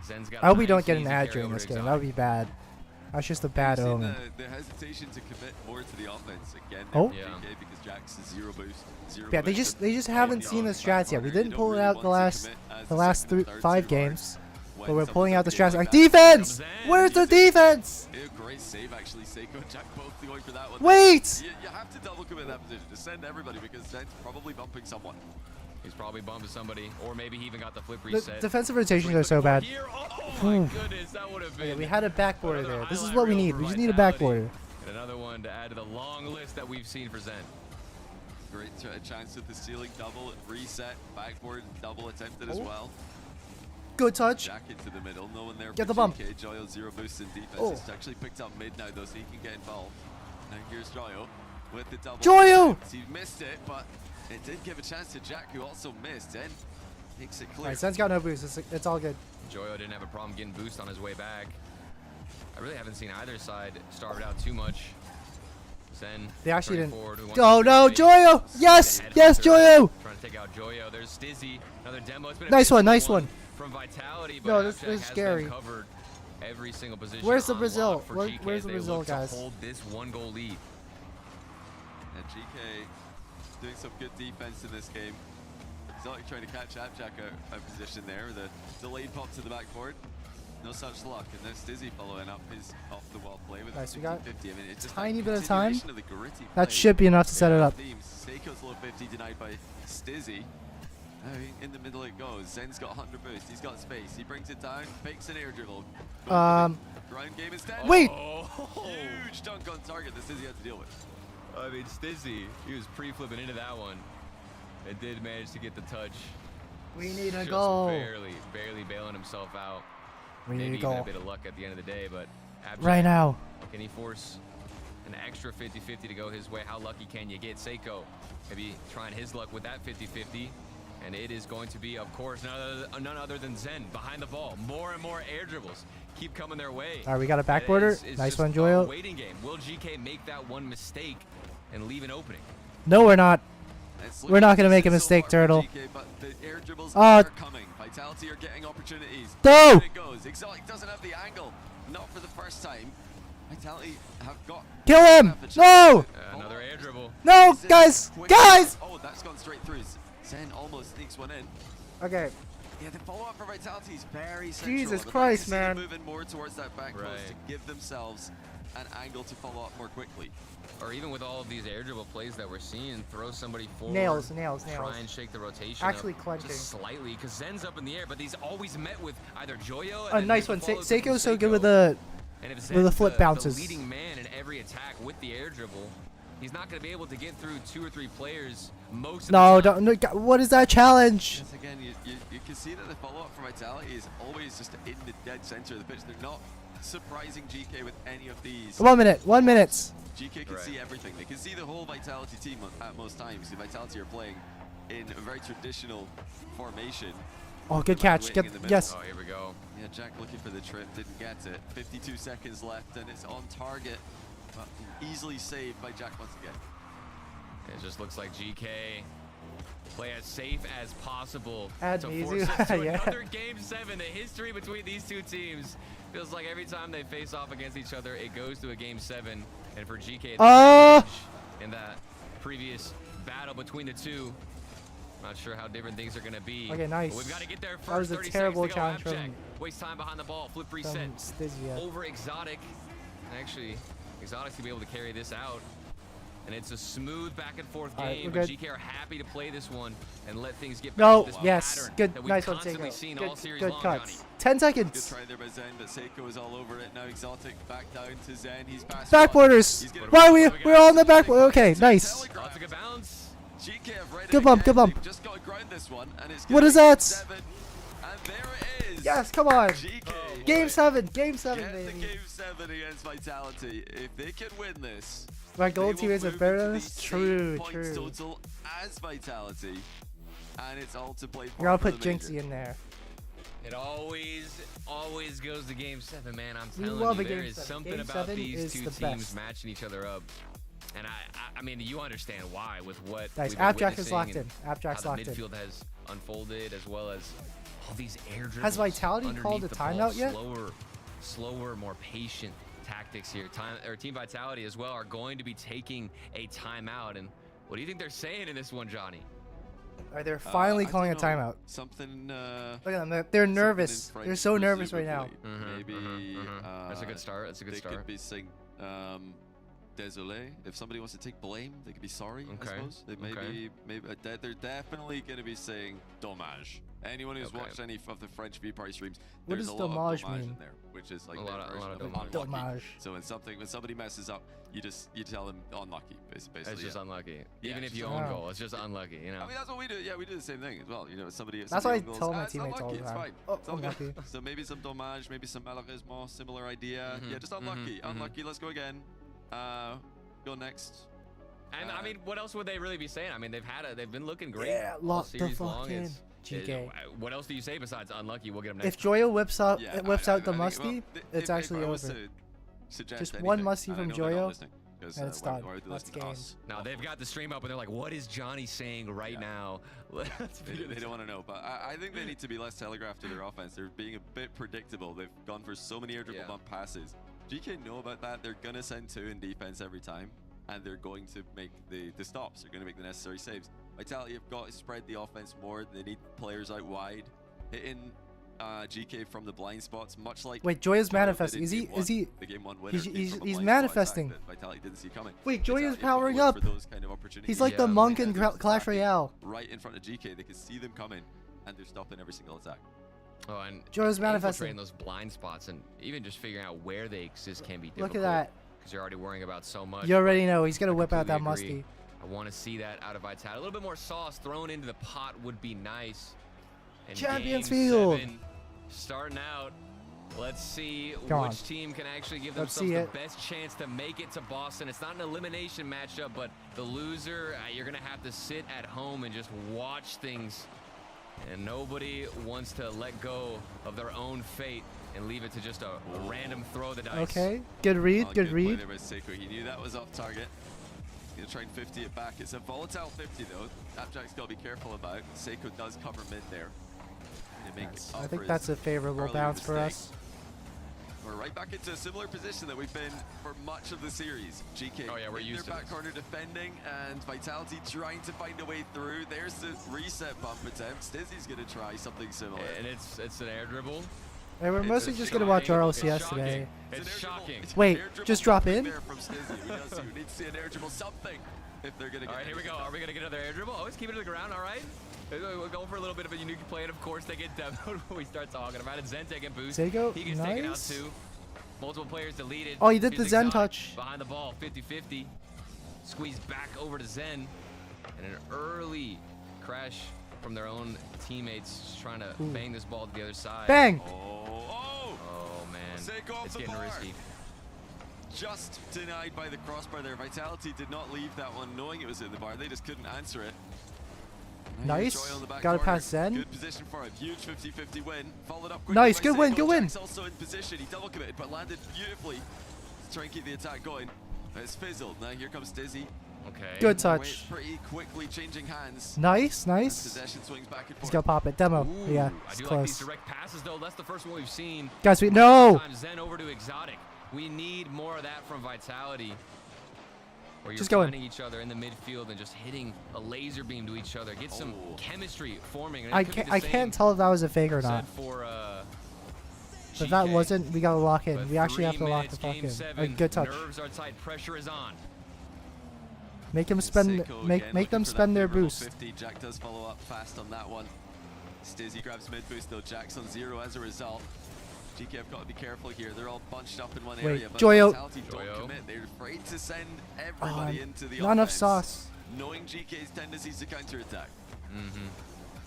Zen's got I hope we nice, don't get an easy ad carry during over this to game. That Exotic. would be bad. That's just a bad You've seen omen. the hesitation to commit more to the offense again. Oh. There for Yeah. GK because Jack's 0 boost, 0 Yeah, they momentum. just haven't And seen the back strats yet. We corner, you didn't don't pull it really out want the to last commit as the last second and third 5 too hard games, when but we're something's pulling out the up to strats. you Like like that. defense. Zen. Where's the You see- defense? A great save actually. Seiko and Jack both going for that one. Wait. You have to double commit that position to send everybody because Zen's probably bumping someone. He's probably bumped to somebody, or maybe he even got the flip The reset. defensive rotations are so bad. Here. Oh my Oof. goodness, that would have Okay, been. we had a backboarder another there. This is highlight what we reel need. for We just need a Vitality. backboarder. And another one to add to the long list that we've seen for Zen. Great chance with the ceiling double, reset, backboard, double attempted as Oh. well. Good touch. Jack into the middle, no one there Get for the bump. GK. Joyo 0 boost in defense. Oh. He's actually picked up mid now though, so he can get involved. Now here's Joyo with the double. Joyo! He missed it, but it did give a chance to Jack, who also missed. Then makes it clear. Alright, Zen's got no boost. It's all good. Joyo didn't have a problem getting boost on his way back. I really haven't seen either side starve it out too much. Zen. They actually turning didn't. forward, who wants Oh to no, create Joyo! Yes, space. yes, Headhunter Joyo! Trying to take out Joyo. There's Stizzy. Another demo. It's been a Nice one, physical nice one. from Vitality. But No, this Abjack is has been scary. covered. every single position. Where's the on Brazil? lock for Where- GK where's as the they Brazil, look to guys? hold this 1-goal lead. And GK doing some good defense in this game. Exotic trying to catch Abjack out of position there with a delayed pop to the backboard. No such luck, and then Stizzy following up his off-the-wall play with Nice, a we got 50-50. I mean, it's just tiny that bit of time. continuation of the gritty That play. should be enough to set it up. Themes. Seiko's low 50 denied by Stizzy. In the middle it goes. Zen's got 100 boost. He's got space. He brings it down, fakes an air dribble. Ground game instead. Wait. Oh. Huge dunk on target that Stizzy had to deal with. I mean, Stizzy, he was pre-flipping into that one. It did manage to get the touch. We need a Just goal. barely bailing himself out. We need Maybe a even a goal. bit of luck at the end of the day, but Abjack, Right now. can he force an extra 50-50 to go his way? How lucky can you get? Seiko maybe trying his luck with that 50-50. And it is going to be, of course, none other than Zen behind the ball. More and more air dribbles keep coming their way. All right, we got a backboarder. It's Nice just one, a Joyo. waiting game. Will GK make that one mistake and leave an opening? No, we're not. It's We're not gonna looking make a so mistake, far for Turtle. GK, but the air dribbles Oh. are coming. Vitality are getting opportunities. No! There it goes. Exotic doesn't have the angle. Not for the first time. Vitality have got. Kill him! No! Another air dribble. No, guys! Guys! Oh, that's gone straight through. Zen almost sneaks one in. Okay. Yeah, the follow-up for Vitality is very central. Jesus I would Christ, like to see them man. moving more towards that back post Right. to give themselves an angle to follow up more quickly. Or even with all of these air dribble plays that we're seeing, throw somebody forward. Nails. Try and shake the rotation Actually up clenching. just slightly, because Zen's up in the air, but he's always met with either Joyo. A nice one. Seiko's so good with the And if with the Zen's flip bounces. the leading man in every attack with the air dribble, he's not going to be able to get through 2 or 3 players most of No, the time. don't. No, what is that challenge? Yes, again, you can see that the follow-up for Vitality is always just in the dead center of the pitch. They're not surprising GK with any of these. 1 minute. 1 minute. GK can Right. see everything. They can see the whole Vitality team at most times. The Vitality are playing in a very traditional formation. Oh, good catch. Waiting Get in the middle. yes. Oh, here we go. Yeah, Jack looking for the trip, didn't get it. 52 seconds left, and it's on target. But easily saved by Jack once again. It just looks like GK play as safe as possible Add to Mizu. force us to Yeah. another Game 7. The history between these two teams feels like every time they face off against each other, it goes to a Game 7. And for GK, in that previous battle between the two, not sure how different things are going to be. Okay, nice. But we've got to get there first. That was a 30 terrible seconds to go. challenge from- Abjack waste time behind the ball. Flip reset From Stizzy. over Exotic. And actually, Exotic's gonna be able to carry this out. And it's a smooth back and forth All right, game. we're But good. GK are happy to play this one and let things get No. back to this Yes. pattern Good. that we've Nice one, constantly Seiko. seen all Good. series Good long, cuts. Johnny. 10 Good seconds. try there by Zen, but Seiko is all over it. Now Exotic back down to Zen. He's passed. Backboarders. He's gonna- Why we're all in the back? Okay, nice. Oh, that's a good bounce. GK have read it Good bump, again. good bump. They've just got to ground this one, and it's What gonna is be that? 7, and there it is. Yes. Come on. GK Game 7. Game 7, get the baby. game 7 against Vitality. If they can win this, My they gold will teammates are move better into than the us. same True. points True. total as Vitality, and it's all to play for. We're gonna for put the major. Jinxie in there. It always goes to Game 7, man. I'm We telling love you, a there Game is 7. something Game about 7 these is two the teams best. matching each other up. And I mean, you understand why with what Nice. we've been Abjack is witnessing locked and in. Abjack's how locked the in. midfield has unfolded, as well as all these air dribbles. Has Vitality called underneath a the ball. timeout yet? Slower, more patient tactics here. Team Vitality as well are going to be taking a timeout. And what do you think they're saying in this one, Johnny? Are they finally I calling a don't know. timeout? Something. Look at them. They're nervous. Something in They're so French, nervous right now. presumably. Maybe. That's a good start. That's a good They start. could be saying, désolé. If somebody wants to take blame, they could be sorry, Okay, I suppose. They may okay. maybe they're definitely going to be saying dommage. Anyone who's Okay. watched any of the French V-Party streams, What there's does a lot of dommage dommage mean? in there, which is like A their lot of version of dommage. unlucky. Dommage. So when somebody messes up, you tell them unlucky, basically. It's just yeah. unlucky. Yeah, Even it's if you just own unlucky. goal, it's just unlucky, you know? I mean, that's what we do. Yeah, we do the same thing as well. You know, somebody. That's what I somebody own goals, tell my it's teammates all unlucky, the it's time. fine. Oh, It's all good. unlucky. So maybe some dommage, maybe some malheureusement, similar idea. Mhm, Yeah, just unlucky. Unlucky. Let's go again. Go next. And I mean, what else would they really be saying? I mean, they've been looking great. Yeah, all lock the series fuck long. in. It's- GK. What else do you say besides unlucky? We'll get them If next. Joyo whips out Yeah, whips out the I think- musty, well, it's if actually I was over. to suggest Just anything, one musty and I from know they're not Joyo. listening, Because And it's done. why would they That's listen to game. us? Now they've got the stream up and they're like, what is Johnny saying right now? Let's They don't want to know, but I think they need to be less telegraphed to their offense. They're being a bit predictable. They've gone for so many air dribble bump passes. GK know about that. They're going to send 2 in defense every time, and they're going to make the stops. They're going to make the necessary saves. Vitality have got to spread the offense more. They need players out wide, hitting GK from the blind spots, much like. Wait, Joy is Joyo did manifesting. in Is he? game Is he? one. The game 1 winner came He's from a blind spot manifesting. attack that Vitality didn't see coming. Wait, Joy is Vitality have to powering look up. for those kind of opportunities. He's like the Yeah, monk in And they're Clash attacking Royale. right in front of GK. They can see them coming, and they're stopping every single attack. Oh, and Joy's manifesting. infiltrating those blind spots and even just figuring out where they exist can be difficult. Look at that. Because you're already worrying about so much. You already know he's gonna I whip out that completely agree. musty. I want to see that out of Vitality. A little bit more sauce thrown into the pot would be nice. And Champions game Field. 7 starting out. Let's see Come on. which team can actually give Let's themselves see the it. best chance to make it to Boston. It's not an elimination matchup, but the loser, you're going to have to sit at home and just watch things. And nobody wants to let go of their own fate and leave it to just a random throw of the dice. Okay, good read. Oh, Good play read. there by Seiko. He knew that was off target. He's going to try and 50 it back. It's a volatile 50 though. Abjack's got to be careful about. Seiko does cover mid there. They make Yes, up I think for that's his a favorable earlier bounce for mistake. us. We're right back into a similar position that we've been for much of the series. GK Oh, yeah, we're in used their to back this. corner defending, and Vitality trying to find a way through. There's the reset bump attempt. Stizzy's going to try something similar. And it's an air dribble. Hey, we're It's mostly a just gonna watch shocking- RLCS it's shocking. today. It's It's an air shocking. dribble. Wait, Air dribble just drop something in? there from Stizzy. We need to see an air dribble something if they're going to get All right, here we go. anything Are we done. going to get another air dribble? Always keep it to the ground, all right? We're going for a little bit of a unique play, and of course they get demoed when we start talking about it. Zen taking boost. Seiko, He gets taken out nice. too. Multiple players deleted. Oh, he did Here's the Zen Exotic touch. Behind the ball, 50-50. Squeeze back over to Zen. And an early crash from their own teammates just trying to bang this ball to the other side. Bang! Oh, man. Seiko off It's the getting bar. risky. Just denied by the crossbar there. Vitality did not leave that one knowing it was in the bar. They just couldn't answer it. Now here's Nice. Joy on the back Gotta corner. pass Zen. Good position for him. Huge 50-50 win. Followed up quickly Nice, by good win, Seiko. good win. Jack's also in position. He double committed, but landed beautifully to try and keep the attack going. It's fizzled. Now here comes Dizzy. Okay. Good Away touch. Pretty quickly changing hands. Nice, nice. Possession swings back and He's forth. gonna pop it. Demo. Ooh, Yeah, I it's do like these close. direct passes, though. That's the first one we've seen. Guys, no! Sometimes Zen over to Exotic. We need more of that from Vitality. Where you're Just going. finding each other in the midfield and just hitting a laser beam to each other. Get some Oh. chemistry forming. And it I could be can't. the I same can't tell if that was a fake or said not. for But if that GK. wasn't, we gotta lock in. But We actually have 3 to lock the minutes, fuck game in. A 7. good touch. Nerves are tight. Pressure is on. Make him spend. Seiko Make again make them looking for that spend their favorable boost. 50. Jack does follow up fast on that one. Stizzy grabs mid boost though. Jack's on 0 as a result. GK have got to be careful here. They're all bunched up in one Wait, area. But Joyo. Vitality don't Joyo. commit. They're afraid to send everybody into the Not enough offense, sauce. knowing GK's tendencies to counterattack.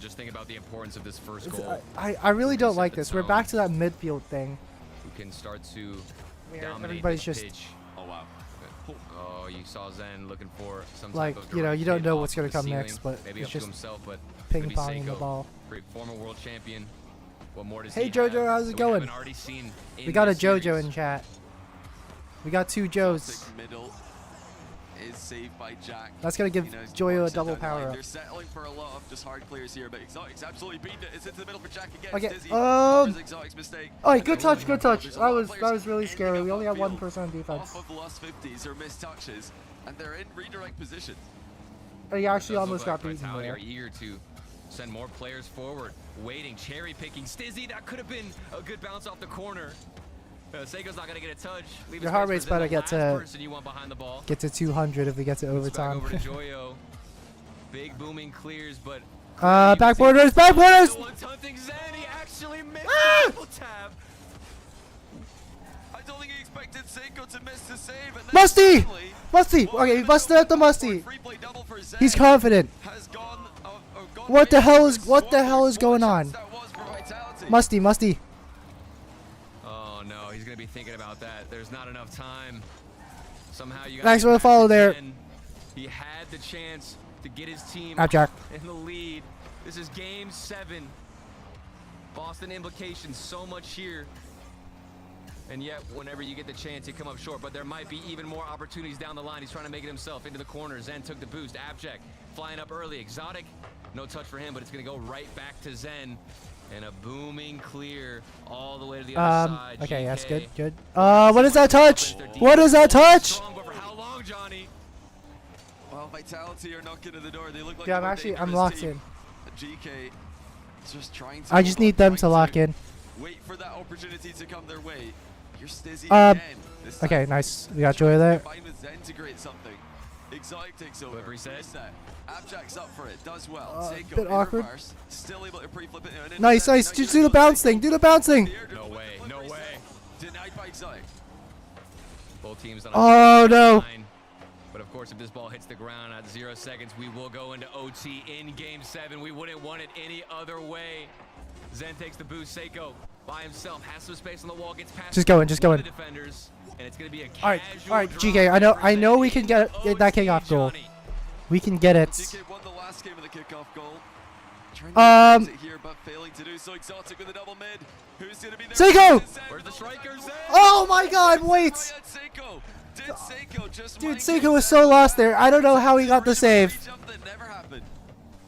Just think about the importance of this first It's- goal. I really don't Set like the this. We're tone. back to that midfield thing. Who can start to Where dominate everybody's this just pitch. Oh wow. Oh, you saw Zen looking for some Like, type of you know, direct you don't hit know off what's gonna the come ceiling. next, but maybe it's up to just himself, but ping-ponging the ball. Great former world champion. What more does Hey, he Jojo, have how's it that we going? haven't already seen in We got a this JoJo series? in chat. We got 2 Joes. Celtic middle is saved by Jack. That's gonna give You know, Joyo a marks it double down the line. power up. They're settling for a lot of just hard clears here, but Exotic's absolutely beaten it. It's into the middle for Jack again. Okay, Stizzy covers Exotic's mistake. Oh, And good then touch, good touch. there's a That lot of was players really ending scary. up We only have upfield 1% defense. Off of the lost 50s or missed touches, and they're in redirect positions. Oh, he actually Does almost look got like beaten Vitality there. are eager to send more players forward, waiting, cherry picking. Stizzy, that could have been a good bounce off the corner. Seiko's not gonna get a touch. Leave Your space heart for rate's Zen, better the get last to- person you want behind the ball. Get to 200 if we get to It's back overtime. over to Joyo. Big booming clears, but Backboarders, backboarders! No one's hunting Zen. He actually missed Ah! the double tap. I don't think he expected Seiko to miss the save. And then Musty! suddenly, Musty! what Okay, he was busted out the Musty. free play double for Zen He's confident. has gone What the way hell over is- his what the squad. hell is What a going chance on? that was for Vitality. Musty. Oh no, he's gonna be thinking about that. There's not enough time. Somehow you got. Thanks for the follow there. He had the chance to get his team Abjack. in the lead. This is game 7. Boston implications so much here. And yet, whenever you get the chance, you come up short. But there might be even more opportunities down the line. He's trying to make it himself into the corner. Zen took the boost. Abject flying up early. Exotic, no touch for him, but it's going to go right back to Zen. And a booming clear all the way to the other side. Okay, GK. that's good, good. What is that touch? What is that touch? Strong, but for how long, Johnny? Well, Vitality are knocking at the door. They look like Yeah, I'm locked in. GK just trying to I just need them to lock in. wait for that opportunity to come their way. You're Stizzy again. This Okay, time, nice. We got Joy there. combined with Zen to create something. Exotic takes over. Flip reset. Abjact's up for it. Does well. Seiko bit in awkward. reverse, still able to pre-flip it. And Nice, nice. Just do the bounce thing. Do the bounce thing. No way, no way. Denied by Exotic. Both teams on a Oh, no. line. But of course, if this ball hits the ground at 0 seconds, we will go into OT in Game 7. We wouldn't want it any other way. Zen takes the boost. Seiko by himself has some space on the wall. Gets past Just going, just one of going. the defenders, and it's gonna be a All right, casual GK. draw I know for we Zen can get into that OT, kickoff goal. Johnny. We can get it. GK won the last game of the kickoff goal. Trying to it here, but failing to do so. Exotic with a double mid. Who's gonna be there? Seiko! Where's the striker, Zen? Oh my God! Wait, Seiko. Did Seiko just dude, might Seiko get was the so lost there. I don't know how he got the original save. jump that never happened.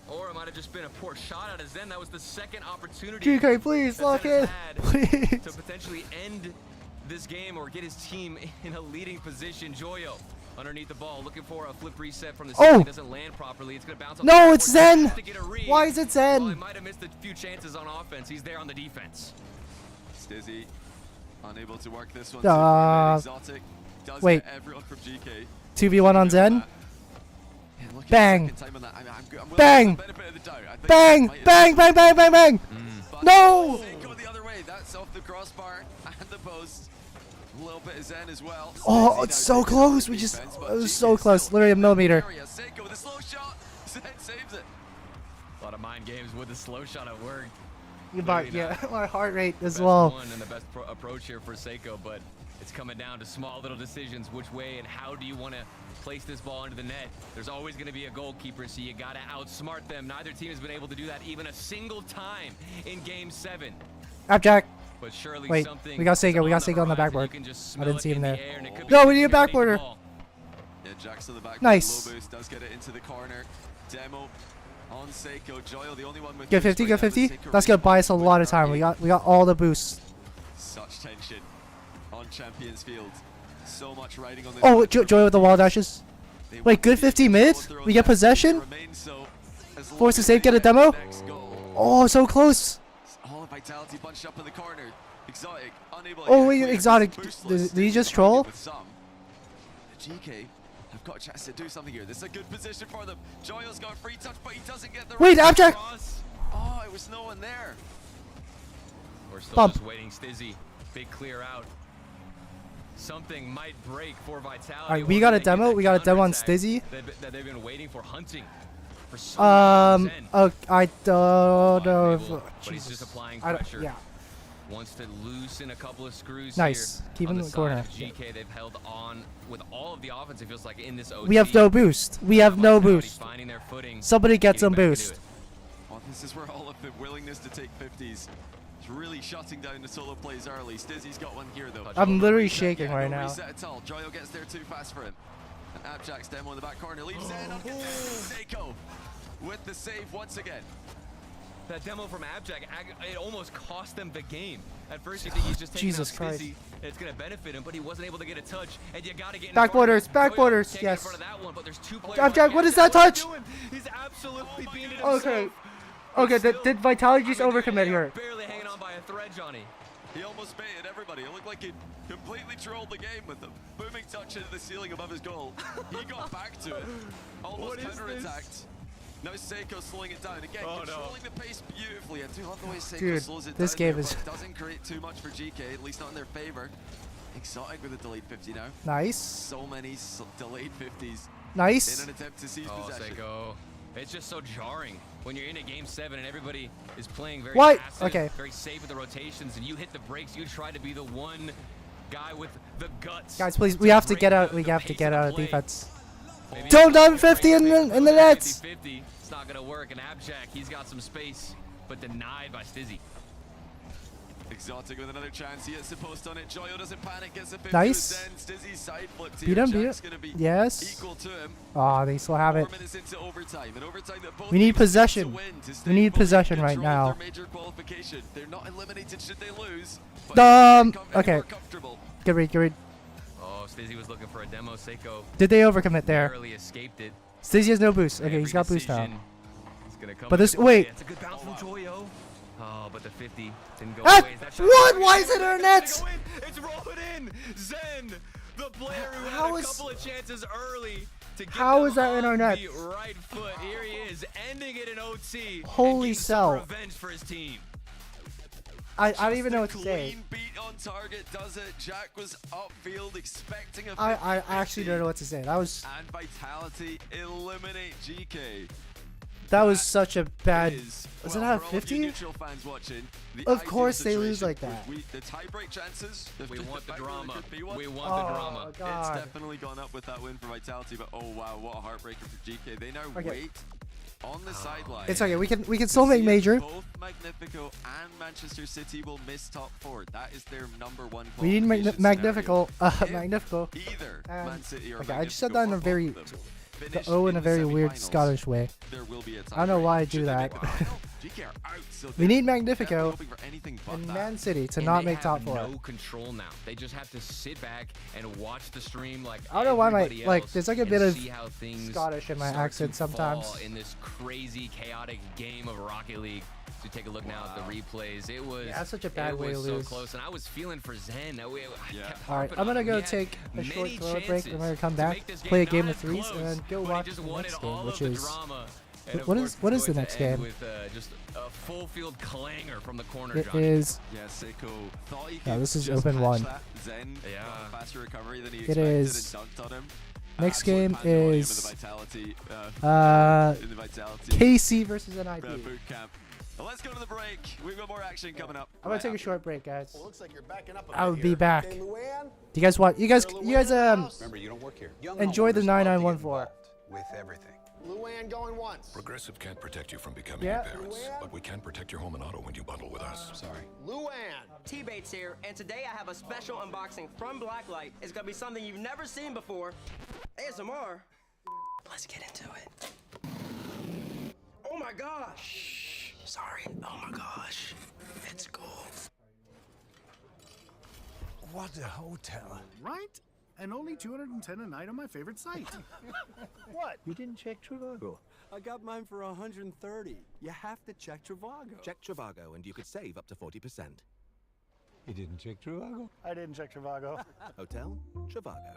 Or it might have just been a poor shot out of Zen. That was the second opportunity. GK, please that lock Zen in. had Please. to potentially end this game or get his team in a leading position. Joyo underneath the ball, looking for a flip reset from the Oh! ceiling. Doesn't land properly. It's gonna bounce off No, the it's backboard. Zen. Has to get a read. Why is it Zen? Well, he might have missed a few chances on offense. He's there on the defense. Stizzy unable to work this one. Exotic does wait. get everyone from GK. 2v1 on Zen. Yeah, look at Bang. the second time on that. I'm willing to Bang. give the benefit of the doubt. I think Bang! that might have Bang! been- Bang! Bang! Bang! Bang! but No! Seiko the other way. That's off the crossbar and the post. A little bit of Zen as well. Oh, Stizzy it's now so takes close. over We the just, defense, it but was GK so close. still Literally a in the millimeter. area. Seiko with a slow shot. Zen saves it. A lot of mind games with the slow shot at work. But yeah, my heart rate as Best well. one and the best approach here for Seiko, but it's coming down to small little decisions. Which way and how do you want to place this ball into the net? There's always going to be a goalkeeper, so you got to outsmart them. Neither team has been able to do that even a single time in Game 7. Abjack. But surely Wait, something we got Seiko. is We got the Seiko on the horizon. backboard. You can just I didn't smell see it him in there. the air, and it could be No, we need a anything underneath the backboarder. ball. Yeah, Jackson the back. Nice. Low boost does get it into the corner. Demo on Seiko. Joyo, the only one with Get 50, boost get right now, 50. but Seiko That's gonna buy us a with lot of time. target. We got all the boosts. Such tension on Champions Field. So much riding on this. Oh, one. Joy with the wall dashes. They Wait, want good to 50 mid? follow through We on get that. possession? Remain so as long Force the as save, they get a the demo? next goal. Oh, so close. All of Vitality bunched up in the corner. Exotic, unable to Oh, get wait, clear. Exotic, Boostless, did he just Stizzy troll? with some. The GK have got a chance to do something here. This is a good position for them. Joyo's got a free touch, but he doesn't get the Wait, right Abjack! cross. Oh, it was no one there. We're still Bump. just waiting. Stizzy, big clear out. Something might break for Vitality. All right, we got a demo. We got a demo on Stizzy. That they've been waiting for, hunting for so Oh, long. I don't know if. But he's just Jesus. applying I don't, pressure. yeah. Wants to loosen a couple of screws Nice. here. Keep on him the in the corner. side of GK, they've held on with all of the offense. It feels like in this OT. We have no boost. We have no Vitality boost. Finding their footing. Somebody get getting some back into boost. it. Well, this is where all of the willingness to take 50s is really shutting down the solo plays early. Stizzy's got one here, though. I'm literally Reset, shaking yeah, right no now. reset at all. Joyo gets there too fast for him. And Abjack's demo in the back corner leaves it in. Seiko with the save once again. That demo from Abjack, it almost cost them the game. At first, you think he's just taking Jesus out Christ. Stizzy, and it's going to benefit him, but he wasn't able to get a touch, and you got to get in Backboarders, front of him. backboarders, Joyo can't get yes. in front of that one, but there's two players Abjack, on what is Abjack. that What's he touch? doing? He's absolutely beating it Okay. himself. Okay, Still- did Vitality just I mean, overcommit they are here? barely hanging on by a thread, Johnny. He almost baited everybody. It looked like he completely trolled the game with a booming touch into the ceiling above his goal. He got back to it. Almost What is counter-attacked. Now Seiko slowing it down. Again, Oh, no. controlling the pace beautifully. I do love the way Seiko Dude, slows it this down game there, is- but doesn't create too much for GK, at least not in their favor. Exotic with a delayed 50 now. Nice. So many delayed 50s in Nice. an attempt to seize Oh, possession. Seiko. It's just so jarring when you're in a game 7 and everybody is playing very What? passive, Okay. very safe with the rotations, and you hit the brakes. You try to be the one guy with the guts. Guys, please, we have to break get out. the We have to pace get of the out of play. defense. Maybe Don't if down you 50 in break the nets. 50-50, it's not gonna work. And Abjack, he's got some space, but denied by Stizzy. Exotic with another chance. He hits the post on it. Joyo doesn't panic. Gets a 50 Nice. Zen. Stizzy side flipped Beat here. him, beat Jack's him. gonna be Yes. equal to him. Oh, they still have 4 it. minutes into overtime. And overtime that both We need teams need to possession. win to stay We need fully in possession right control of now. their major qualification. They're not eliminated should they lose. But they can't come any Okay. more comfortable. Get ready, get ready. Oh, Stizzy was looking for a demo. Seiko Did they overcommit there? barely escaped it. Stizzy has no boost. Okay, Every he's got boost now. decision is gonna come But this- into wait. play. It's a good bounce from Joyo. Oh, but the 50 didn't go Ah, away. That shot- what? Why is it our nets? It's rolling in. Zen, the player who How had a is- couple of chances early to get How them is that in our on nets? the right foot. Here he is, ending it in OT. and Holy getting some cell. revenge for his team. I don't even know what to Clean say. beat on target does it. Jack was upfield expecting a I 50-50. actually don't know what to say. That was And Vitality eliminate GK. such a bad. Is, Was it well, out of for all of you 50? neutral fans watching, the Of ideal course they lose situation like that. was the tie-break chances. We want the fact that there drama. could be one. We want Oh, the drama. It's God. definitely gone up with that win for Vitality, but oh wow, what a heartbreaker for GK. They now Okay. wait on the sideline. It's okay. We can to still make see if major. Both Magnifico and Manchester City will miss top 4. That is their #1 We need qualification Magnifico. scenario. If Magnifico. Either And- Man City or okay, I just said Magnifico that in or a both very of them the finish O in a the very weird semifinals, Scottish way. there will be a I don't know why I tiebreak. do Should they that. make- oh, no, GK are out, so We they're need definitely Magnifico hoping for anything but and that. Man City to And not they make have top 4. no control now. They just have to sit back and watch the stream like I don't know why my- everybody like, else there's like a and bit of see how things Scottish in my start accent to sometimes. fall in this crazy, chaotic game of Rocket League. So take a look now at the replays. It was Yeah, that's such a bad way to so lose. close, and I was feeling for Zen. I Yeah. kept All right, harping I'm on gonna him. go He had take a short many toilet break. I'm gonna chances come to back, make this play a game not of threes, close, and then go but he watch just the wanted next game, all which of the is drama. And of what course, is- what it's is the going next to end game? With just a full field clanger from the corner. it Johnny. is. Yeah, Seiko thought he Yeah, could this is just open patch 1. that. Zen Yeah. got a faster recovery than he It expected is. and dunked on him. Next Absolute game pandemonium in is the Vitality, in the Vitality KC versus NIP. boot camp. Well, let's go to the break. We've got more action coming up. I'm gonna right take a after. short break, guys. Well, looks like you're backing up a I'll bit be here. back. Okay, Luann, You guys want? You guys Remember, you don't work here. Young enjoy the homeowners love to get 9914. involved with everything. Luann going once. Progressive can't protect you from becoming Yeah. your parents, but we can protect your home and auto when you bundle with us. Sorry. Luann. T-Bates here, and today I have a special unboxing from Blacklight. It's gonna be something you've never seen before. ASMR. Let's get into it. Oh my gosh. Sorry. Oh my gosh. It's cool. What a hotel. Right? And only 210 a night on my favorite site. What? You didn't check Trivago. I got mine for 130. You have to check Trivago. Check Trivago and you could save up to 40%. You didn't check Trivago? I didn't check Trivago. Hotel Trivago.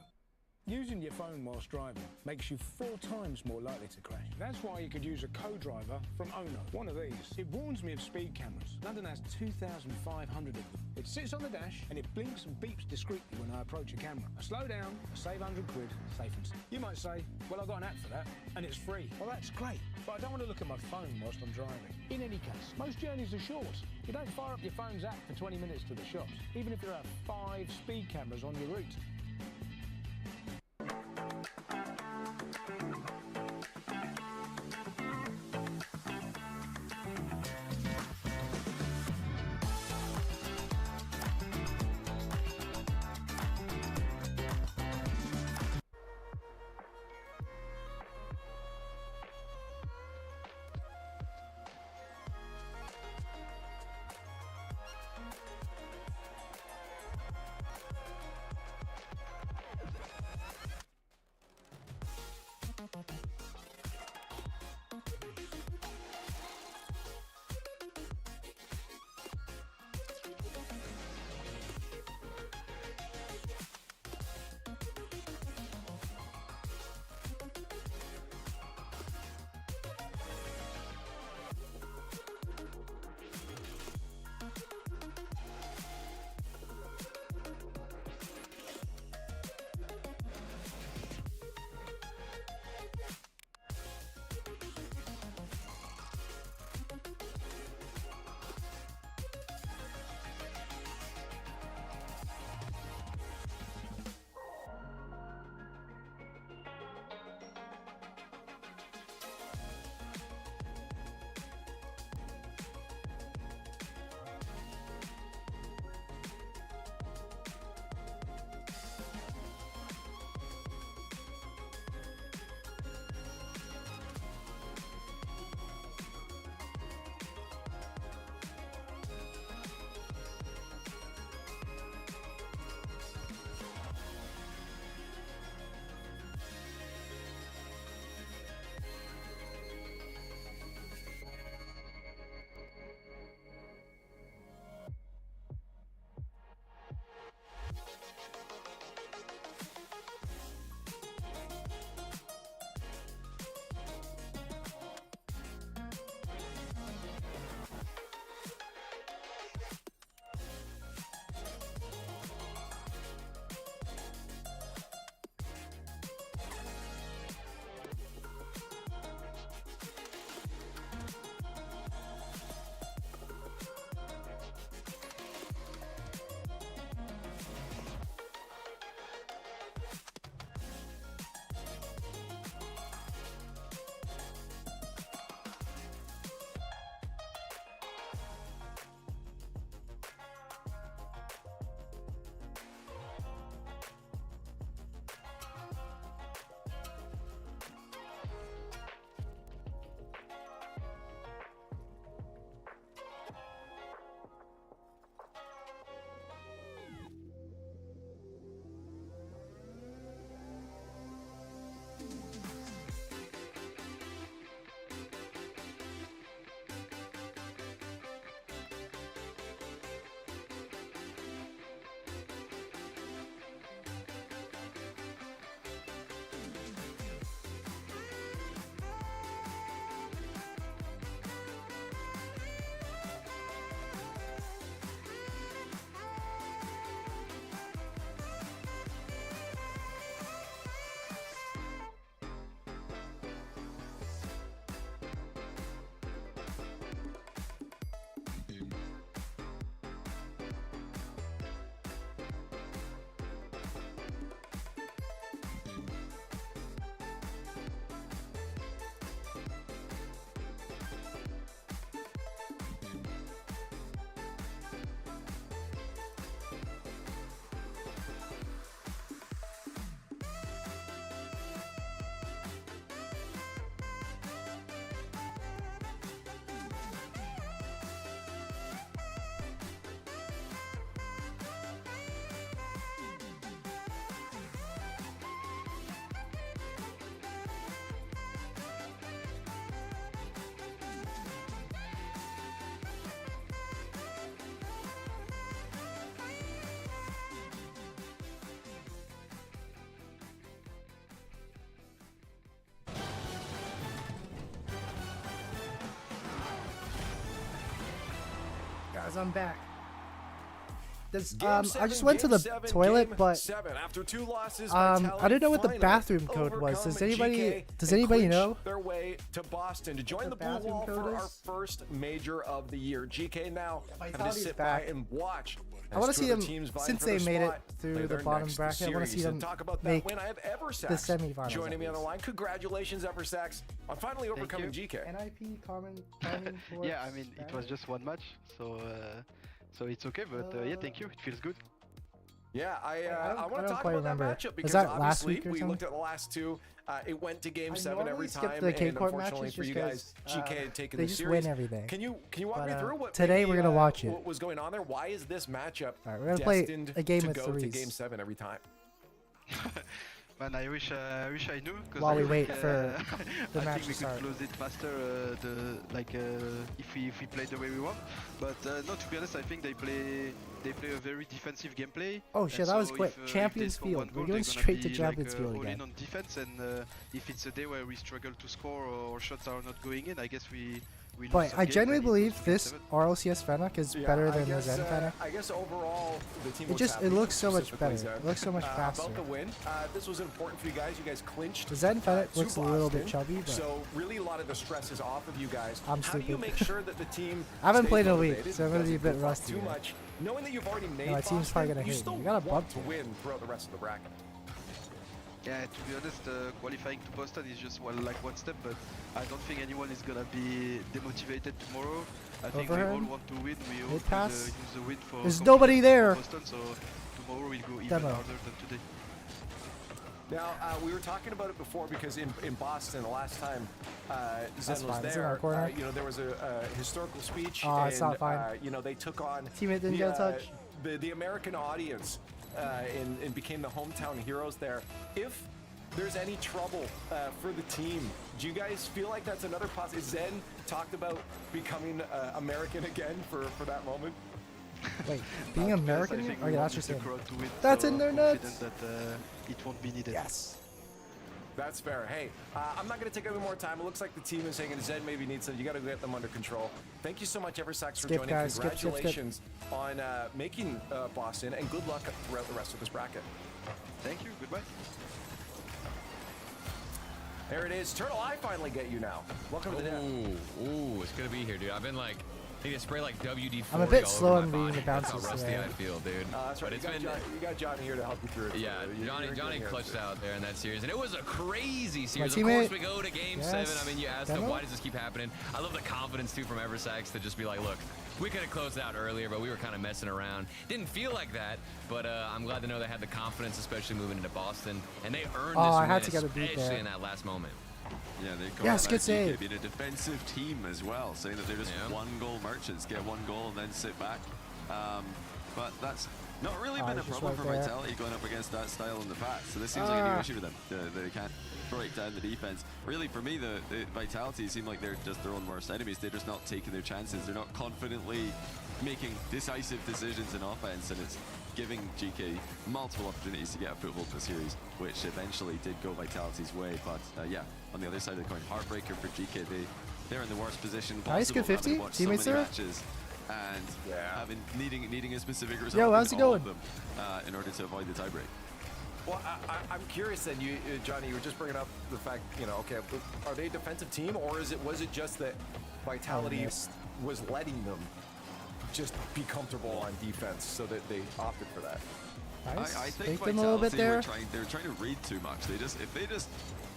Using your phone whilst driving makes you 4 times more likely to crash. That's why you could use a co-driver from Ono. One of these. It warns me of speed cameras. London has 2,500 of them. It sits on the dash and it blinks and beeps discreetly when I approach a camera. I slow down, I save 100 quid, safe and sound. You might say, well, I've got an app for that and it's free. Well, that's great, but I don't want to look at my phone whilst I'm driving. In any case, most journeys are short. You don't fire up your phone's app for 20 minutes to the shops, even if there are 5 speed cameras on your route. Guys, I'm back. This, Game I seven, just went to game the seven, toilet, game but seven. After 2 losses, I Vitality didn't know what the finally bathroom code was. Does overcome anybody GK does and anybody clinch know? their way to Boston to join the the Blue bathroom Wall code for our is? first major of the year. GK now having to Vitality's sit back. by and watch. I want to see them teams vying since for they their made it spot, through play the their bottom next bracket. I want to see series. them And talk about that make win. I have Eversax the semifinals. joining me at on the least. line. Congratulations, Eversax, on finally overcoming GK. NIP common. Yeah, I mean it was just one match, so it's okay. But yeah, thank you. It feels good. Yeah, I don't- want I to don't talk quite about remember. that matchup Was because that last obviously week or we something? looked at the last 2. It went to game 7 normally every skip time, the Cape and Court unfortunately matches for you just guys, 'cause, GK had taken they the just series. win everything. Can you walk But, me through what today maybe, we're gonna watch it. What was going on there? Why is this matchup Alright, we're gonna play destined a game to of go to threes. game 7 every time? Man, I wish I knew. Cause While I we wait think, for the I match think we to start. could close it faster. If we play the way we want. But no, to be honest, I think they play a very defensive gameplay. Oh shit, and that was so quick. if they Champions score Field. one We're goal, going they're gonna straight to be, Champions Field all again. in on defense, and if it's a day where we struggle to score or shots are not going in, I guess we lose But some I games genuinely and it goes believe to game this 7. RLCS Fennec is better than the Zen Fennec. I guess overall the team It was just- happy, it looks so much specifically better. Zen. It looks so much faster. About the win, this was important for you guys. You guys clinched. The Zen Fennec to looks a little bit Boston. chubby, but So really a lot of the stress is off of you guys. I'm How do you stupid. make sure that the team I haven't stays played in a week, motivated, so I'm gonna be a doesn't bit goof off rusty too here. much, knowing that you've already made my team's probably gonna you hate me. still You got a want bump to here. win throughout the rest of the bracket. Yeah, to be honest, qualifying to Boston is just like one step, but I don't think anyone is gonna be demotivated tomorrow. I think we all Overhand. want to win. We all Mid-pass. use the win for There's competition nobody for there. Boston, so tomorrow we'll go even Demo. harder than today. Now, we were talking about it before because in Boston, the last time Zen was fine. It's in our there, corner. there was a historical speech. Oh, and, it's not fine. they took on Teammate didn't get a touch. the American audience and became the hometown heroes there. If there's any trouble for the team, do you guys feel like that's another possibility? Zen talked about becoming American again for that moment? Wait, being American? I think Oh we yeah, want that's just the it. crowd to win, That's so in their I'm nuts. confident that it won't be needed. Yes. That's fair. Hey, I'm not going to take any more time. It looks like the team is saying Zen maybe needs some. You got to get them under control. Thank you so much, Eversax, for Skip, joining. guys. Skip, skip, skip. Congratulations on making Boston, and good luck throughout the rest of this bracket. Thank you. Goodbye. There it is. Turtle, I finally get you now. Welcome to the net. Ooh, it's gonna be here, dude. I've been like, need to spray like WD-40 I'm a bit all slow over on my reading body. the That's bounces how rusty today. I feel, dude. That's right. But it's You been, got Johnny here to help you through it. yeah, So you're Johnny good here, clutched too. out there in that series, and it was a crazy series. Of teammate. course, we go to Game Yes. 7. I mean, you asked them, Demo? why does this keep happening? I love the confidence too from Eversax to just be like, look, we could have closed out earlier, but we were kind of messing around. Didn't feel like that, but I'm glad to know they had the confidence, especially moving into Boston, and they earned Oh, this I win, had to get a beat especially there. in that last moment. Yeah, they call Yes, that good GK save. being a defensive team as well, saying that they're just one-goal merchants, get one goal and then sit back. But that's not really been a just problem right for there. Vitality going up against that style in the past. So this seems like a new issue for them. They can't break down the defense. Really, for me, the Vitality seem like they're just their own worst enemies. They're just not taking their chances. They're not confidently making decisive decisions in offense, and it's giving GK multiple opportunities to get a foothold in the series, which eventually did go Vitality's way. But yeah, on the other side of the coin, heartbreaker for GK. They're in the worst position Nice, possible, good having 50. watched Teammates so many there? matches and having needing a specific result Yo, how's in it all going? of them in order to avoid the tiebreak. Well, I'm curious then, Johnny, you were just bringing up the fact, okay, are they a defensive team, or was it just that Vitality was letting them just be comfortable on defense so that they opted for that? Nice. I think Faked them a little bit Vitality there. they're trying to read too much. If they just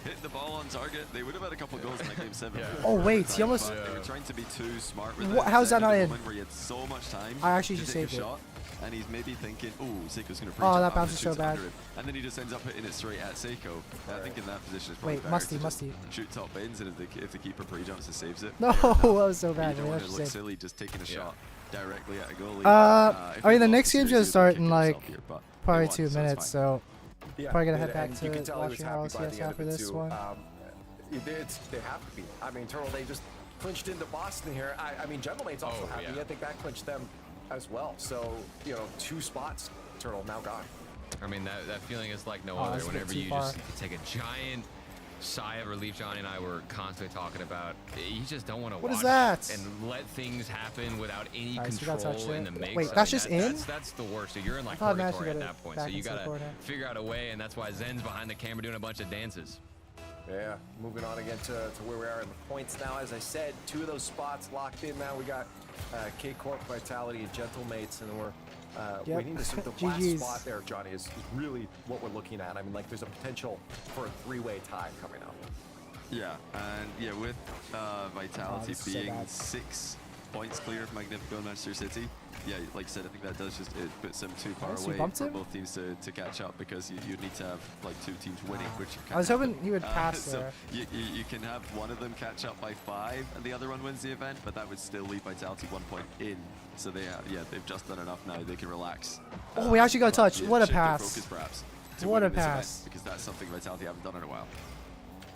hit the ball on target, they would have had a couple of goals in that game 7. Oh, wait, he almost- But they were trying to be too smart with What- it. how's that Instead, not at a in? moment where he had so much time I actually to just take a saved it. shot, and he's maybe thinking, "Oh, Seiko's going to Oh, that bounce is so bad. And then he just ends up hitting it straight at Seiko. I think in that position, it's probably Wait, better musty, to just musty. shoot top bins, and if the keeper pre-jumps and saves it. No, fair enough. that was so But bad. You don't We want have to to look save. silly just taking a shot directly at a goalie. If I he mean, the lost next game's series, gonna he'd be start in kicking like himself here, but they probably won, 2 so minutes, it's so Yeah, probably gonna head back and to you can tell he was watching happy by RLCS the end after of it this too. one. They have to be. I mean, Turtle, they just clinched into Boston here. I mean, Gentlemate's also happy. yeah. I think that clinched them as well. So, 2 spots, Turtle, now gone. I mean, that feeling is like no Oh, other. that's a bit Whenever too you far. just take a giant Saya, Relief, Johnny, and I were constantly talking about. You just don't want to What watch is that? and let things happen without any Alright, so we gotta touch control in it. the mix. Wait, I that's mean, just in? That's the worst. So you're in like thought Max purgatory at got it that point. back So you into the gotta corner. figure out a way, and that's why Zen's behind the camera doing a bunch of dances. Yeah, moving on again to where we are in the points now. As I said, 2 of those spots locked in now. We got K-Corp, Vitality, and Gentlemates, and then we're waiting to see the last GG's. spot there, Johnny, is really what we're looking at. I mean, like, there's a potential for a 3-way tie coming up. Yeah, and yeah, with Vitality this is so being bad. 6 points clear of Magnifico and Manchester City, yeah, like I said, I think that does just, it puts them too far Nice, you away bumped for him? both teams to catch up, because you'd need to have like 2 teams winning, which I was hoping happen. he would pass so there. you can have one of them catch up by 5 and the other one wins the event, but that would still leave Vitality 1 point in. So they've just done enough now. They can relax. Oh, we actually got a touch. Yeah, What a shift their pass. focus perhaps to What a winning this event, pass. because that's something Vitality haven't done in a while.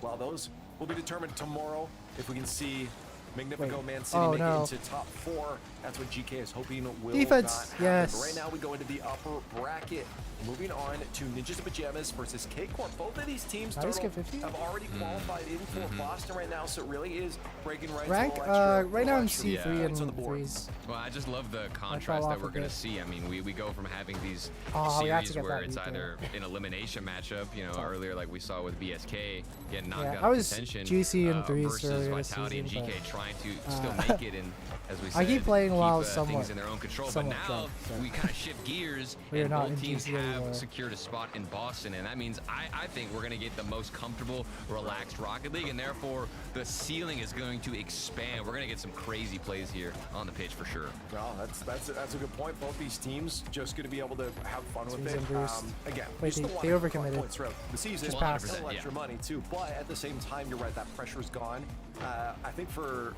Well, those will be determined tomorrow if we can see Magnifico, Wait. Man City Oh, make no. it into top 4. That's what GK is hoping will Defense, not happen. yes. But right now we go into the upper bracket. Moving on to Ninjas in Pajamas versus K-Corp. Both of these teams Did I just Turtle, get 50? have already qualified in for Boston right now, so it really is breaking ranks. Rank? a little extra, Right now I'm extra C3 points on the and board. 3s. Well, I just love the fall contrast off that a we're going to bit. see. I mean, we go from having these Oh, we have to series get where that it's beat either an elimination matchup, you know, Tough. earlier like we saw with BSK getting knocked Yeah, out I of was contention, GC in 3s versus earlier this Vitality and season, GK but, trying to still make it, and as we said, I keep playing WoW things somewhat- in their own control. But somewhat now drunk, so. we kind of shift gears, We are and not both in teams GC have anymore. secured a spot in Boston, and that means I think we're going to get the most comfortable, relaxed Rocket League, and therefore the ceiling is going to expand. We're going to get some crazy plays here on the pitch for sure. Well, that's a good point. Both these teams just going to be able to have fun with Teams it. and Boost. Again, Wait, you still they want to overcommitted. collect points throughout the season. Just pass. Still 100%, extra yeah. money too, but at the same time, you're right. That pressure's gone. I think for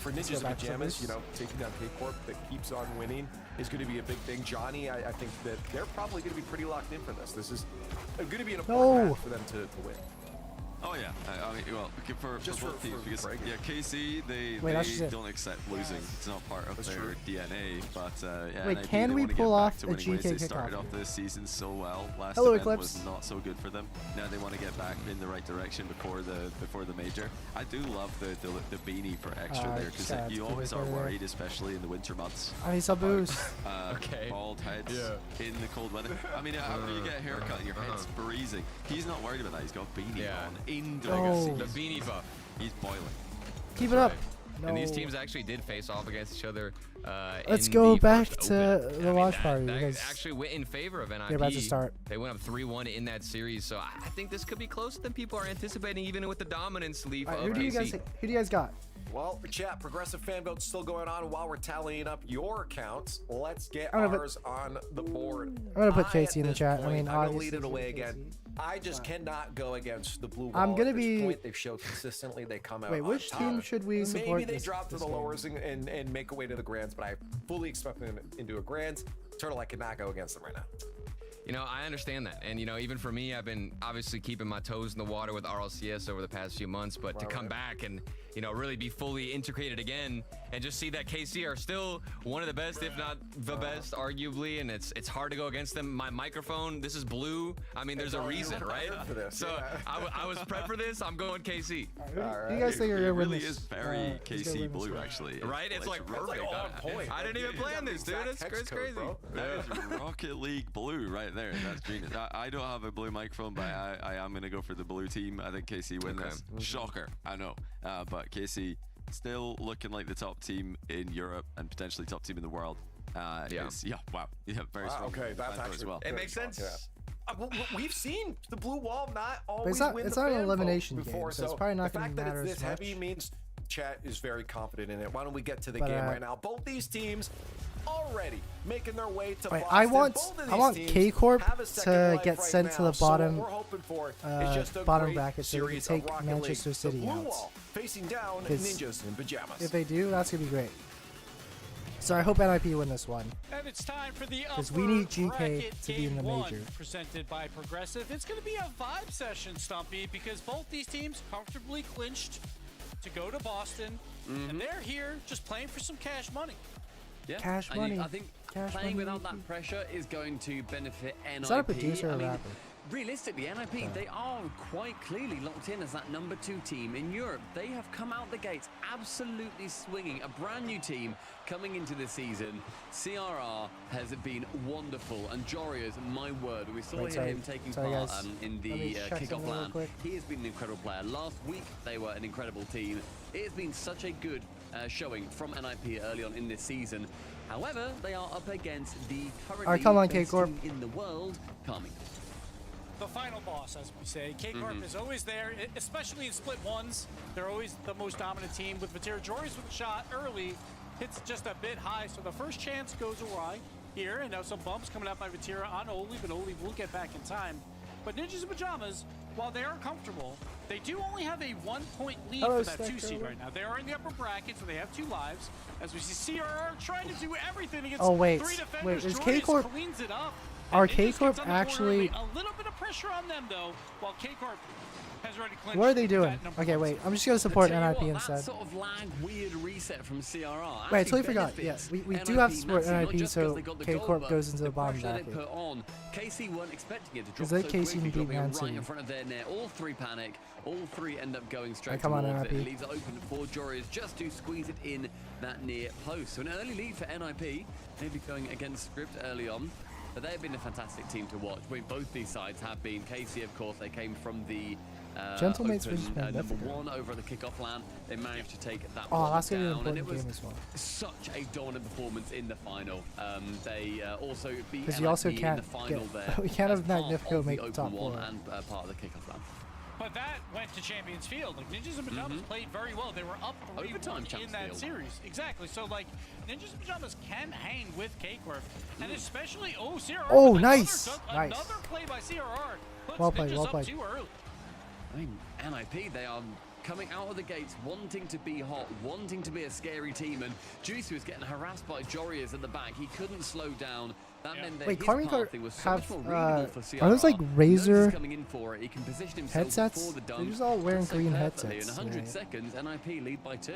Ninjas in back to Pajamas, this. you know, taking down K-Corp that keeps on winning is going to be a big thing. Johnny, I think that they're probably going to be pretty locked in for this. This is going to be an important match for them to win. Oh yeah, I mean, well, for Just both for teams, because Greg. yeah, KC Wait, that's they just it. don't accept losing. It's not part of That's their true. DNA. But yeah, Wait, NIP, can they we wanna get pull back off to a winning ways. GK They started kickoff? off this season so well. Last Hello, event Eclipse. was not so good for them. Now they want to get back in the right direction before the major. I do love the beanie for extra there, because just you keep always it are there. worried, especially in the winter months. I need some boost. Okay. Bald heads Yeah. in the cold weather. I mean, after you get a haircut and your head's freezing, he's not worried about that. He's got a beanie Yeah. on in Oh. The beanie buff. He's boiling. Keep it up. Right. And these No. teams actually did face off against each other. Let's in go the back first to Open. the I mean, watch that- party, that because actually went in favor of NIP. they're about to start. They went up 3-1 in that series, so I think this could be closer than people are anticipating, even with the dominance lead All right, of who do KC. you guys got? Well, chat, progressive fan vote's still going on while we're tallying up your accounts. Let's get I'm gonna ours on the board. I'm gonna put at KC in the this chat. I point, mean, I'm gonna obviously lead it it's away KC. again. I just cannot go against the blue wall. I'm gonna at this be- point. They've showed consistently they come out. Wait, on which top. team should we support Maybe they this- drop to this the game? lowers and make a way to the grands, but I fully expect them into a grands. Turtle, I cannot go against them right now. You know, I understand that. And, you know, even for me, I've been obviously keeping my toes in the water with RLCS over the past few months, but to come back and, you know, really be fully integrated again and just see that KC are still one of the best, if not the best, arguably, and it's hard to go against them. My microphone, this is blue. I mean, there's a reason, right? For this, So yeah. I was prepped for this. I'm going KC. Who do you guys think are It gonna win really this? is very who's gonna KC win this blue, one? actually. Right? It's like perfect. on point. I didn't even plan this, dude. It's crazy. That is Rocket League blue right there. That's genius. I don't have a blue microphone, but I am going to go for the blue team. I think KC win this. Shocker, I know. But KC still looking like the top team in Europe and potentially top team in the world. Yeah. Wow. Yeah, very strong. Okay, that's as actually well. It makes sense. We've seen the blue wall not always not- win it's the not an fan vote elimination game, before, so it's probably not the gonna fact that matter it's as this heavy much. means chat is very confident in it. Why don't we get to the But, game right now? Both these teams already making their way to Wait, Boston. I want Both of I want these teams K-Corp have a second to life get right sent to now. the So bottom what we're hoping for is just a bottom great bracket so we can series take of Rocket Manchester League. City the blue out. wall facing down 'Cause Ninjas in Pajamas. If they do, that's gonna be great. So I hope NIP win this one. And it's time for the 'Cause upper we need GK bracket to be in the game major. one, presented by Progressive. It's going to be a vibe session, Stumpy, because both these teams comfortably clinched to go to Boston, and they're here just playing for some cash money. Yeah. Cash and money. I think Cash playing money. without that pressure is going to benefit NIP. Is that a producer or I a mean, rapper? realistically, NIP, they are quite clearly locked in as that #2 team in Europe. They have come out the gates absolutely swinging. A brand new team coming into the season. CRR has been wonderful. And Jorius, my word, we saw him taking part in the kickoff LAN. He has been an incredible player. Last week, they were an incredible team. It has been such a good showing from NIP early on in this season. However, they are up against the currently best team in the world, Kami. The final boss, as we say. K-Corp is always there, especially in split ones. They're always the most dominant team. With Vatira, Jorius with a shot early, hits just a bit high, so the first chance goes awry here. And now some bumps coming out by Vatira on Oli, but Oli will get back in time. But Ninjas in Pajamas, while they are comfortable, they do only have a 1-point lead for that 2 seed right now. They are in the upper bracket, so they have 2 lives. As we see CRR trying to do everything against 3 defenders. Is K-Corp... Cleans it up. Are K-Corp actually... A little bit of pressure on them, though, while K-Corp has already clinched. What are they doing? Okay, wait. I'm just going to support NIP instead. That sort of lag, weird reset from CRR. Wait, I totally forgot. Yeah, we do have to support NIP, so K-Corp goes into the bottom bracket. KC weren't expecting it to drop so quickly, dropping right in front of their net. All 3 panic. All 3 end up going straight towards it. It leaves it open for Jorius just to squeeze it in that near post. So an early lead for NIP. Maybe going against Script early on. But they've been a fantastic team to watch. Both these sides have been. KC, of course, they came from the open, #1 over at the kickoff LAN. They managed to take that one down, and it was such a dominant performance in the final. They also beat NIP in the final there. We can't have Magnifico make the top 4 and part of the kickoff LAN. But that went to Champions Field. Like, Ninjas in Pajamas played very well. They were up 3-1 in that series. Exactly. So, like, Ninjas in Pajamas can hang with K-Corp. And especially, CRR. Oh, nice. Another play by CRR. Puts well played, Ninjas well played. up too early. I mean, NIP, they are coming out of the gates, wanting to be hot, wanting to be a scary team. And Juicy was getting harassed by Jorius at the back. He couldn't slow down. That meant that his pathing was so much more readable for CRR. Are those like Razer coming in for it. He can position himself headsets? before the dunk. They're just all wearing green headsets. In 100 seconds, NIP lead by 2.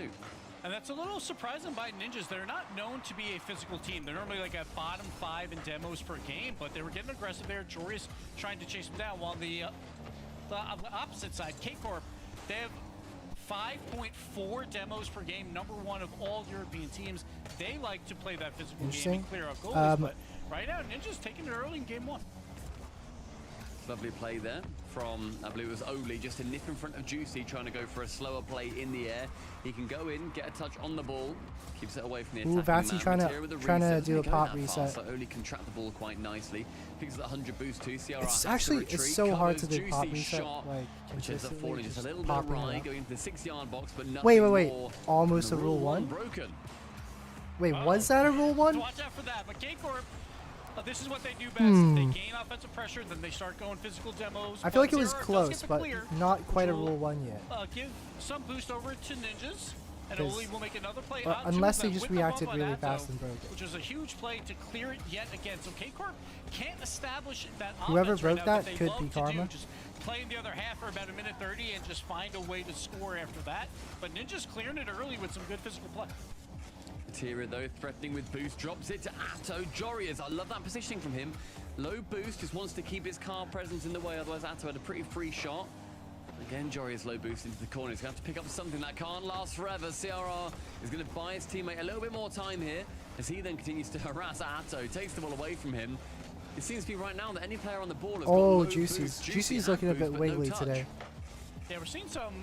And that's a little surprising by Ninjas. They're not known to be a physical team. They're normally like a bottom 5 in demos per game, but they were getting aggressive there. Jorius trying to chase them down, while the opposite side, K-Corp, they have 5.4 demos per game, #1 of all European teams. They like to play that physical game and clear out goals, but right now, Ninja's taking it early in game 1. Lovely play there from, I believe it was Oli, just a nip in front of Juicy, trying to go for a slower play in the air. He can go in, get a touch on the ball, keeps it away from the attacking Vatsy trying to do a pop reset. So Oli can trap the ball quite nicely. Picks up 100 boost too. CRR it's actually so hard to do pop reset, shot, like which ends up falling just a little bit awry, going into the 6-yard box, but nothing wait. more. Almost a rule 1? Broken. Wait, was that a rule 1? Watch out for that, but K-Corp, this is what they do best. They gain offensive pressure, then they start going physical demos. I feel like it was close, but not quite a rule 1 yet. Give some boost over to Ninjas, and Oli will make another play. Unless they just reacted really fast and broke it. Which was a huge play to clear it yet again. So K-Corp can't establish that whoever offense broke that could be Karma. Just play in the other half for about 1:30 and just find a way to score after that. But Ninjas clearing it early with some good physical play. Vatira, though, threatening with boost, drops it to Atto. Jorius, I love that positioning from him. Low boost, just wants to keep his car presence in the way, otherwise Atto had a pretty free shot. Again, Jorius low boost into the corner. He's going to have to pick up something that can't last forever. CRR is going to buy his teammate a little bit more time here, as he then continues to harass Atto, takes the ball away from him. It seems to be right now that any player on the ball has got low boost. Juicy's looking a bit wiggly today. Yeah, we're seeing some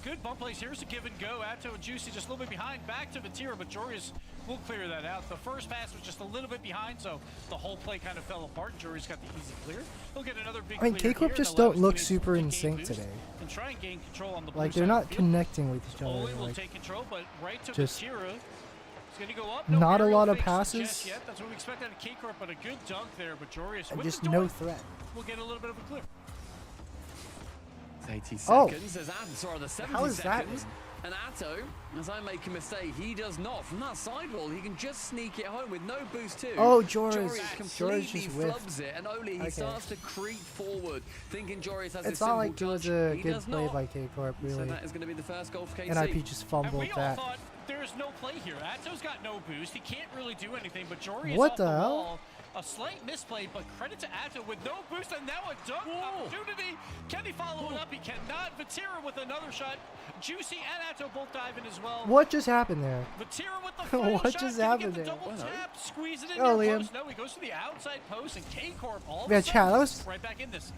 good bump plays. Here's a give and go. Atto and Juicy just a little bit behind. Back to Vatira, but Jorius will clear that out. The first pass was just a little bit behind, so the whole play kind of fell apart. Jorius got the easy clear. He'll get another big clear. K-Corp just don't look super in sync today. And try and gain control on the like they're not connecting with each other. Oli will like, take control, but right to Vatira. He's going to go up. Not a lot of passes. Yet. That's what we expect out of K-Corp, but a good dunk there. But Jorius and with just the door, no threat. We'll get a little bit of a clear. 80 seconds as Atto, the 70 seconds. And Atto, as I make a mistake, he does not. From that sidewall, he can just sneak it home with no boost too. Oh, Jorius completely flubs it, and Oli, he starts to creep forward, thinking Jorius has it's not like it was a good play by K-Corp, really. So that is going to be the first goal for KC. NIP just fumbled that. There's no play here. Atto's got no boost. He can't really do anything, but Jorius what off the the hell? wall A slight misplay, but credit to Atto with no boost and now a dunk opportunity. Can he follow it up? He cannot. Vatira with another shot. Juicy and Atto both diving as well. What just happened there? Vatira with the final What shot. just Can he happened get the there? double tap, squeeze it in Oh, near Liam. post. No, he goes to the outside post, and K-Corp all Yeah, of a Chad, sudden that was- right back in this.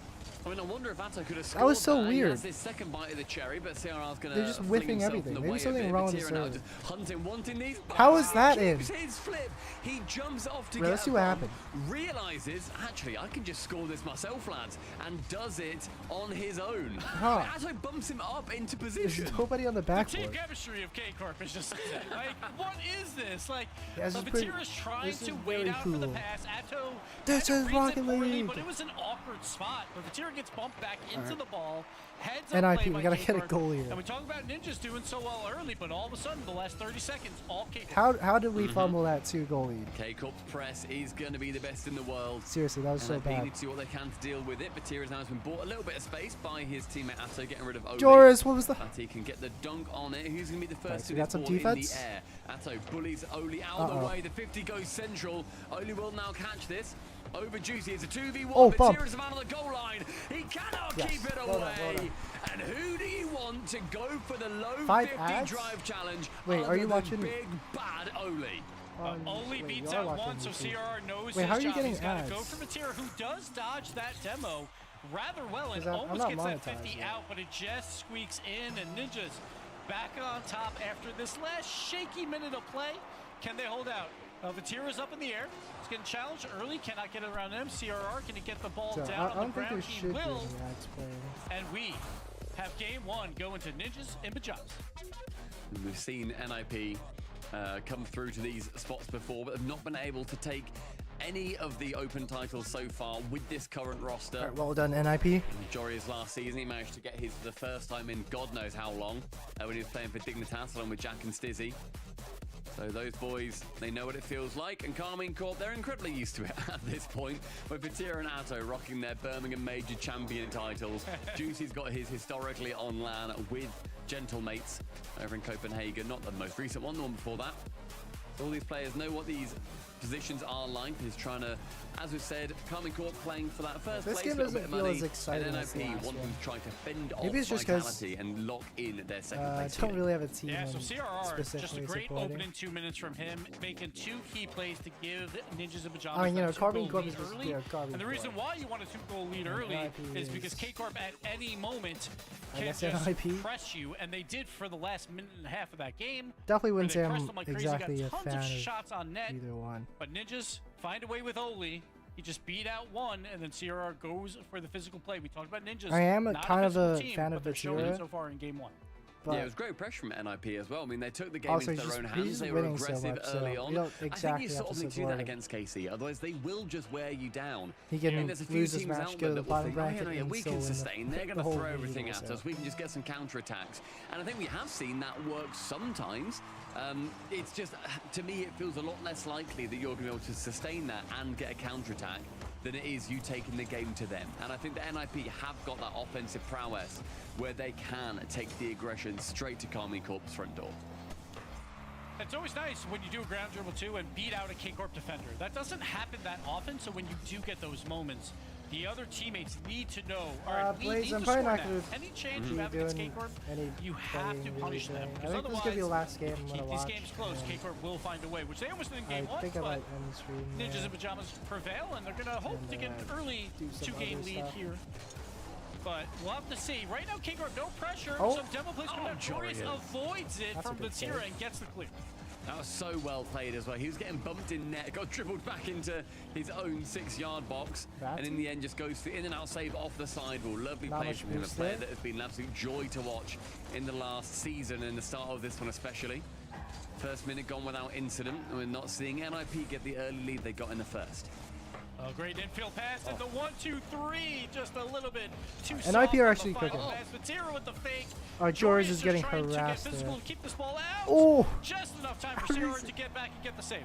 I mean, I wonder if Atto could have scored. That was so He weird. has his second bite of the cherry, but CRR's going to. They're just whiffing everything. Maybe something wrong with the server. Hunting, wanting these. How is that in? Keeps his flip. He jumps off to Bro, get let's see a what bomb, happened. Realizes, actually, I can just score this myself, lads, and does it on his own. Huh. Atto bumps him up into There's position. nobody on the The team backboard. chemistry of K-Corp is just insane. Like, what is this? Like, Yeah, this is pretty- Vatira's trying this to is wait very out for the cool. pass. Atto This Atto is reads it Rocket poorly, League. but it was an awkward spot. But Vatira gets bumped back into Alright. the ball. Heads up NIP, play we by gotta get a K-Corp. goal here. And we talk about Ninjas doing so well early, but all of a sudden, the last 30 seconds, all K-Corp. How did we fumble that 2-goal lead? K-Corp's press is going to be the best in the world. Seriously, that was so NIP bad. need to do what they can to deal with it. Vatira's now has been bought a little bit of space by his teammate Atto, getting rid of Oli. Joris, what was that? Atto can get the dunk on it. Who's going to be the Right, first so to we got this some ball in defense. the air? Atto bullies Oli out of the Uh-oh. way. The 50 goes central. Oli will now catch this. Over Juicy. It's a 2v1. Oh, bump. Vatira's out of the goal line. He cannot Yes. keep it Well done, away. well done. And who do you want to go for the low 5 50 ads? drive challenge? Wait, are other you than watching- Big bad Oli. Only wait, beats you are out watching one, so YouTube. CRR knows Wait, his how are you job. getting He's got to go ads? for Vatira, who does dodge that demo rather well and 'Cause I'm almost not gets that monetized 50 yet. out, but it just squeaks in, and Ninjas back on top after this last shaky minute of play. Can they hold out? Vatira's up in the air. He's getting challenged early. Cannot get it around him. CRR, can he get the ball So, down I on the don't think there ground? He should be will. any ads playing. And we have game one go into Ninjas in pajamas. We've seen NIP come through to these spots before, but have not been able to take any of the open titles so far with this current roster. Alright, well done, NIP. Jory's last season, he managed to get his for the first time in God knows how long when he was playing for Dignitas along with Jack and Stizzy. So those boys, they know what it feels like, and Carmine Corp, they're incredibly used to it at this point, with Vatira and Atto rocking their Birmingham Major Champion titles. Juicy's got his historically on LAN with Gentlemates over in Copenhagen, not the most recent one, the one before that. So all these players know what these positions are like. He's trying to, as we said, Carmine Corp playing for that first This place, game little bit doesn't of feel money, as exciting and as the NIP last want one. to try to fend Maybe off it's just 'cause, Vitality and lock in their second I place. don't unit. really have a team. Yeah, so I'm CRR, just a specifically great supporting. opening 2 minutes from him, making 2 key plays to give Ninjas in Pajamas I mean, you know, that Carbon 2-goal Corp lead is just- early. yeah, Carbon And the reason Corp. why you want a 2-goal lead early NIP is because is- K-Corp at any moment I can guess just NIP. press you, and they did for the last minute and a half of that game. Definitely where wouldn't they say pressed I'm them like crazy, exactly got a tons fan of of shots on net. either one. But Ninjas find a way with Oli. He just beat out one, and then CRR goes for the physical play. We talked about Ninjas. I am not kind of physical a team, fan but of they're showing it Vatira, so far in game one. But Yeah, it was great pressure from NIP as well. I mean, they took the game Also, into he's their own just- hands. he's They were winning so aggressive much, so early you on. don't I think exactly you have sort to of need to do support that him. against KC. Otherwise, they will just wear you down. He can I mean, there's a few lose his teams match, out go there to the that will bottom think, oh, yeah, bracket, no, yeah, and we still can win the- sustain. They're going the to whole throw league everything or at so. us. We can just get some counterattacks. And I think we have seen that work sometimes. It's just, to me, it feels a lot less likely that you're going to be able to sustain that and get a counterattack than it is you taking the game to them. And I think the NIP have got that offensive prowess where they can take the aggression straight to Carmine Corp's front door. It's always nice when you do a ground dribble too and beat out a K-Corp defender. That doesn't happen that often, so when you do get those moments, the other teammates need to know, all right, we Blaze, need I'm to probably score not now. going Any change to you be have against doing K-Corp, any you have to punish them. I Because think this is otherwise, going to be the last game I'm if going to you watch. keep these games close, and K-Corp will find a way, which they almost did in game I one, think I but might end the stream. Ninjas in Pajamas prevail, and they're going to hope to get an early do some 2-game other lead stuff. here. But we'll have to see. Right now, K-Corp, no pressure. Oh. Some demo plays coming out. Joris avoids it That's a from good Vatira save. and gets the clear. That was so well played as well. He was getting bumped in net, got dribbled back into his own 6-yard box, and in the end just goes for the in and out save off the sidewall. Lovely Not play much from him, a boost player there. that has been an absolute joy to watch in the last season and the start of this one especially. First minute gone without incident, and we're not seeing NIP get the early lead they got in the first. A great infield pass and the 1-2-3, just a little bit too soft. NIP are on the actually final cooking. pass. Vatira with the fake. George is just getting trying to harassed get physical there. to keep this ball out. Oh. Just enough time for CR to get back and get the save.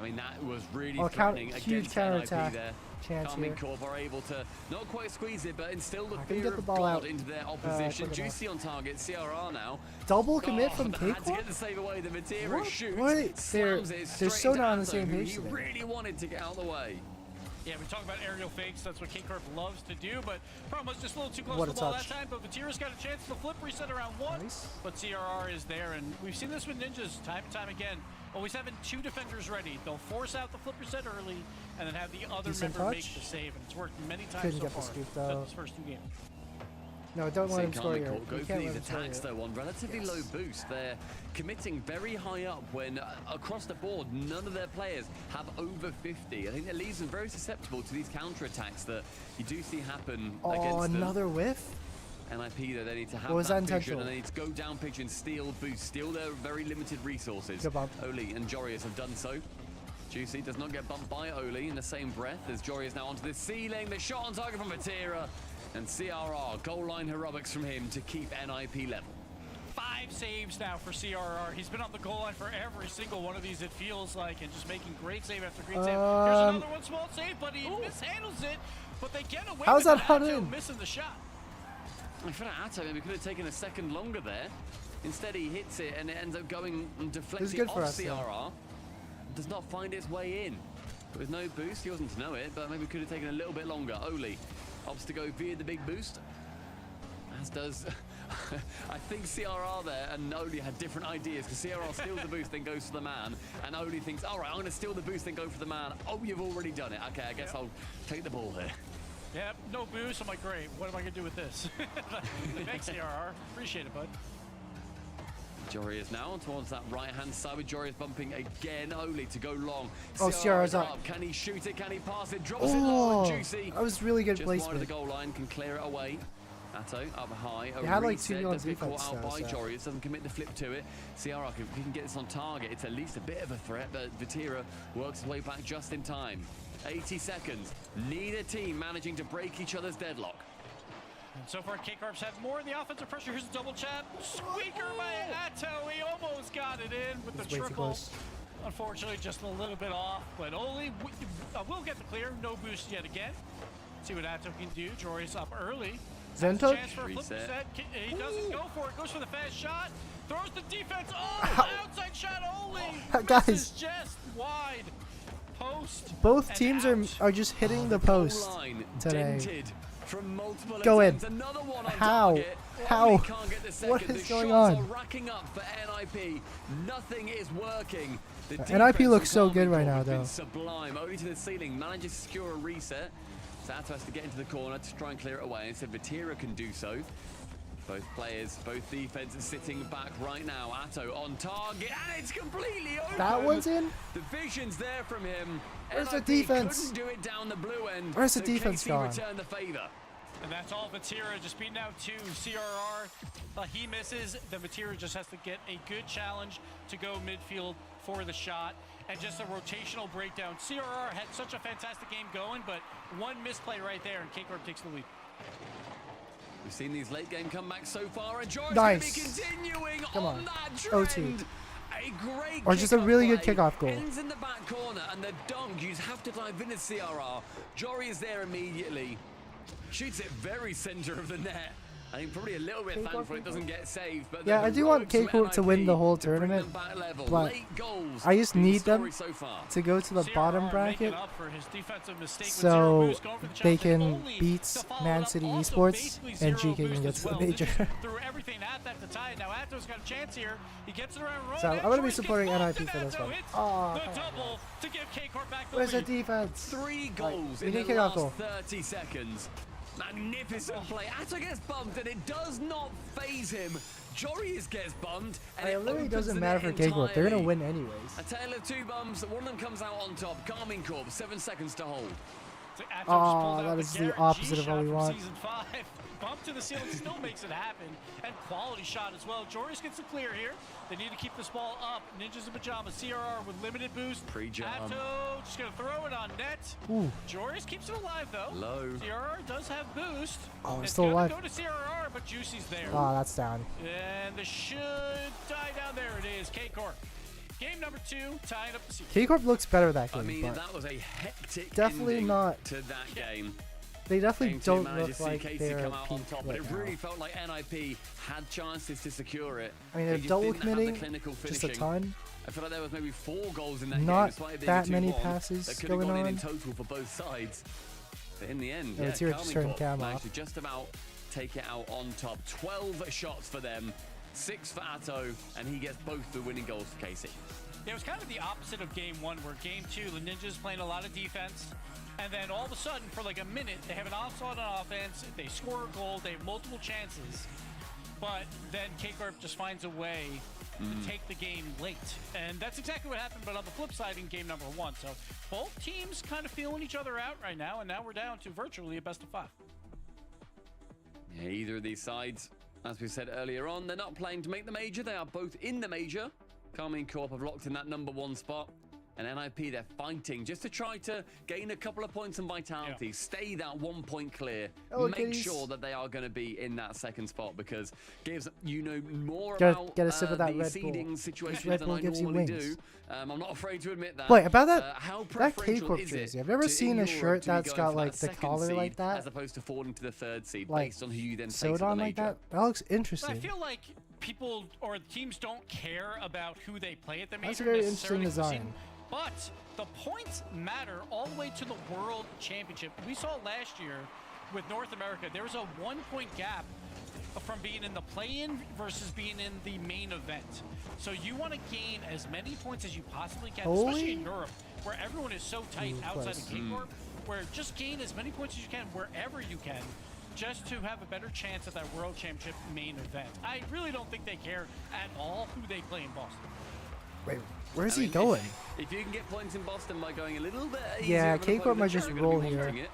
I mean, that was really Oh, threatening huge against counterattack NIP there. chance Carmine here. Corp are able to not quite squeeze it, but instill the I can fear get the of ball God out. into their opposition. quick enough. Juicy on target, CRR now. Double commit from Had to K-Corp? get the save away. The Matera What? shoots, Wait, slams it they're straight so into not on the Atto, same who page he today. really wanted to get out of the way. Yeah, we talk about aerial fakes. That's what K-Corp loves to do, but problem was just a little too close What to a the ball touch. that time. But Vatira's got a chance to flip reset around 1. Nice. But CRR is there, and we've seen this with Ninjas time and time again. Always having 2 defenders ready. They'll force out the flip reset early, and then have the other Decent member make touch. the save. And it's worked many times Couldn't so get the far. scoop, though. This first 2 games. No, don't let him score Carmine here. Corp go You for can't these let him score attacks here. though on relatively Yes. low boost. They're committing very high up when across the board none of their players have over 50. I think that leaves them very susceptible to these counterattacks that you do see happen Oh, against another them. whiff? NIP though, they need to have Was that that vision intentional? and they need to go down pitch and steal boost, steal their very limited resources. Good bump. Oli and Jorius have done so. Juicy does not get bumped by Oli in the same breath as Jorius now onto the ceiling. The shot on target from Vatira. And CRR, goal line heroics from him to keep NIP level. 5 saves now for CRR. He's been on the goal line for every single one of these, it feels like, and just making great save after great save. Here's another one, small save, but he mishandles it. But they get away How's with that not Atto in? missing the shot. I feel like Atto maybe could have taken a second longer there. Instead he hits it and it ends up going and deflecting good off for us, though. CRR. Does not find its way in. With no boost, he wasn't to know it, but maybe could have taken a little bit longer. Oli opts to go via the big boost. As does, I think CRR there and Oli had different ideas because CRR steals the boost, then goes for the man, and Oli thinks, all right, I'm going to steal the boost, then go for the man. Oh, you've already done it. Okay, I guess I'll take the ball here. Yep, no boost. I'm like, great. What am I going to do with this? Thanks, CRR. Appreciate it, bud. Jorius now towards that right-hand side with Jorius bumping again. Oli to go long. Oh, CRR's up. Can he shoot it? Can he pass it? Drops it low and Juicy. That was really good Just wide of placement. the goal line, can clear it away. Atto up high. They had, like, reset, 2 on does get defense caught out though, by so. Jorius, doesn't commit the flip to it. CRR, if he can get this on target, it's at least a bit of a threat, but Vatira works his way back just in time. 80 seconds. Neither team managing to break each other's deadlock. And so far, K-Corps have more of the offensive pressure. Here's a double chap. Squeaker by Atto. He almost got it in with It's the way too triple. close. Unfortunately, just a little bit off. But Oli will get the clear. No boost yet again. See what Atto can do. Jorius up early. Zen Has a touch? chance for a flip Reset. reset. He doesn't go for it. Goes for the fast shot. Throws the defense. Oh, outside shot. Oli Guys. misses just wide. Post. Both and teams out. are just hitting the Goal post line today. dented from multiple Go in. attempts. Another one on How? target. How? Oli can't get the second. What is The going shots on? are racking up for NIP. Nothing is working. The NIP defense looks so from good right Carmine now, Corp has been though. Sublime. Only to the ceiling. Manages to secure a reset. Sato has to get into the corner to try and clear it away. Instead, Vatira can do so. Both players, both defenses sitting back right now. Atto on target, and it's completely open. That one's in? The vision's there from him. Where's the NIP defense? Couldn't do it down the blue end. Where's the so defense KC gone? returned the favor. And that's all Vatira, just beating out 2 CRR. He misses, then Vatira just has to get a good challenge to go midfield for the shot. And just a rotational breakdown. CRR had such a fantastic game going, but one misplay right there, and K-Corp takes the lead. We've seen these late game comebacks so far, and Joy's Nice. going to be continuing Come on on. that OT. trend. A great Or just a kickoff really good play. kickoff goal. Ends in the back corner, and the dunk, you have to dive into CRR. Jory is there immediately. Shoots it very center of the net. I think probably a little bit thankful it doesn't get saved. But Yeah, I do want K-Corp to win the whole tournament, but I just need them to go to the bottom bracket so they can beat Man City Esports and GK can get to the major. Threw everything at that to tie it. Now Atto's got a chance here. He gets it around road. So I'm going to be supporting NIP for this one. Oh, The double to give K-Corp back the where's the lead. defense? 3 goals we in need the kickoff last goal. 30 seconds. Magnificent play. Atto gets bumped, and it does not phase him. Joris gets bumped, and It it literally opens doesn't the matter net for K-Corp. They're going to entirely. win anyways. A tale of 2 bumps. One of them comes out on top. Carmine Corp, 7 seconds to hold. So Atto just Oh, pulled out that the is the Garrett G opposite of shot what we from want. Season 5. Bump to the ceiling still makes it happen. And quality shot as well. Joris gets the clear here. They need to keep this ball up. Ninjas in pajamas. CRR with limited boost. Pre-jump. Atto just going to throw it on net. Ooh. Joris keeps it alive though. Low. CRR does have boost. Oh, it's still gonna alive. go to CRR, but Juicy's there. Oh, that's down. And the should die down there. It is K-Corp. Game number 2, tying up the season. K-Corp looks better that game. I mean, but that was a hectic definitely ending not to that game. They definitely Game 2 don't managed look to see like Casey they're come out on peak top, but right it really now. felt like NIP had chances to secure it. I mean, They they're just double didn't have the committing clinical just a finishing. ton. I feel like there was maybe 4 goals in that game, Not despite it being that a many 2-1. passes That could have going gone in on. total for both sides. But in the end, Yeah, yeah, it's here to Carmine turn Corp cam managed off. to just about take it out on top. 12 shots for them, 6 for Atto, and he gets both the winning goals for Casey. It was kind of the opposite of game 1, where game 2, the Ninjas playing a lot of defense, and then all of a sudden, for like a minute, they have an onslaught on offense, they score a goal, they have multiple chances, but then K-Corp just finds a way to take the game late. And that's exactly what happened, but on the flip side in game number 1. So both teams kind of feeling each other out right now, and now we're down to virtually a best of 5. Yeah, either of these sides, as we said earlier on, they're not playing to make the major. They are both in the major. Carmine Corp have locked in that number 1 spot. And NIP, they're fighting just to try to gain a couple of points in vitality, stay that 1 point clear, make sure that they are going to be in that 2nd spot, because gives more about get a sip of that the Red seeding Bull. situation Red than Bull I gives you normally wings. do. I'm not afraid to admit that. Wait, about that how that preferential K-Corp is it jersey. I've never to, seen in a Europe, shirt to be that's going got for like that the 2nd collar seed like that. as opposed to falling to the 3rd seed, Like based on who you then face sewed at the on major. like that. That looks interesting. I feel like people or teams don't care about who they play at the major. That's a very interesting necessarily. design. But the points matter all the way to the World Championship. We saw last year with North America, there was a 1 point gap from being in the play-in versus being in the main event. So you want to gain as many points as you possibly can, especially in Europe, where everyone is so tight outside of K-Corp, where just gain as many points as you can wherever you can, just to have a better chance at that World Championship main event. I really don't think they care at all who they play in Boston. Wait, where's I he mean, going? If you can get points in Boston by going a little bit easier, Yeah, of an K-Corp might opponent, just you're gonna be roll here. wanting it.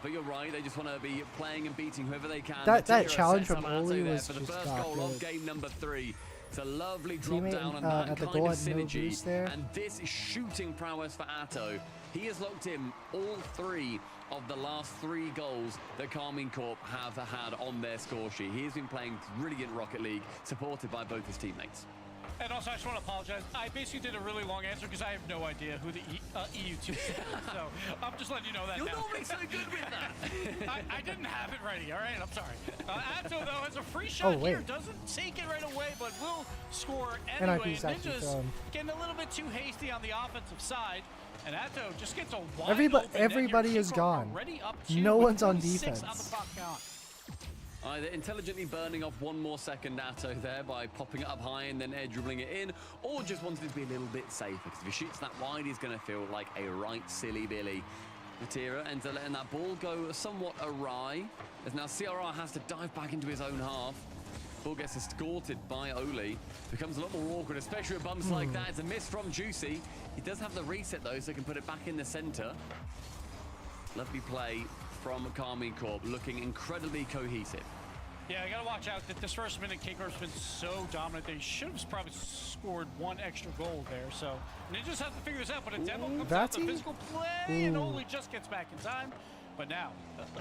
But you're right, they just want to be playing and beating whoever they can. That Matera challenge sets from up Atto Oli there was for the just first not goal of good. game number 3. It's a lovely drop Teammate, down and at that the kind goal of had no synergy. boost there. And this is shooting prowess for Atto. He has locked in all 3 of the last 3 goals that Carmine Corp have had on their score sheet. He has been playing brilliant Rocket League, supported by both his teammates. And also, I just want to apologize. I basically did a really long answer because I have no idea who the EU team is. So I'm just letting you know that You're now. normally so good with that. I didn't have it ready, all right? I'm sorry. Atto, though, has a free shot here. Doesn't take it right away, but will score anyway. Ninjas getting a little bit too hasty on the offensive side. And Atto just gets a wide everybody is gone. No one's on defense. On the clock count. Either intelligently burning off 1 more second Atto there by popping it up high and then air dribbling it in, or just wanted it to be a little bit safer, because if he shoots that wide, he's going to feel like a right silly Billy. Matera ends up letting that ball go somewhat awry, as now CRR has to dive back into his own half. Ball gets escorted by Oli. Becomes a lot more awkward, especially with bumps like that. It's a miss from Juicy. He does have the reset, though, so he can put it back in the center. Lovely play from Carmine Corp, looking incredibly cohesive. Yeah, I gotta watch out that this first minute K-Corp's been so dominant. They should have probably scored 1 extra goal there. So Ninjas have to figure this out, but a demo comes out the physical play, and Oli just gets back in time. But now,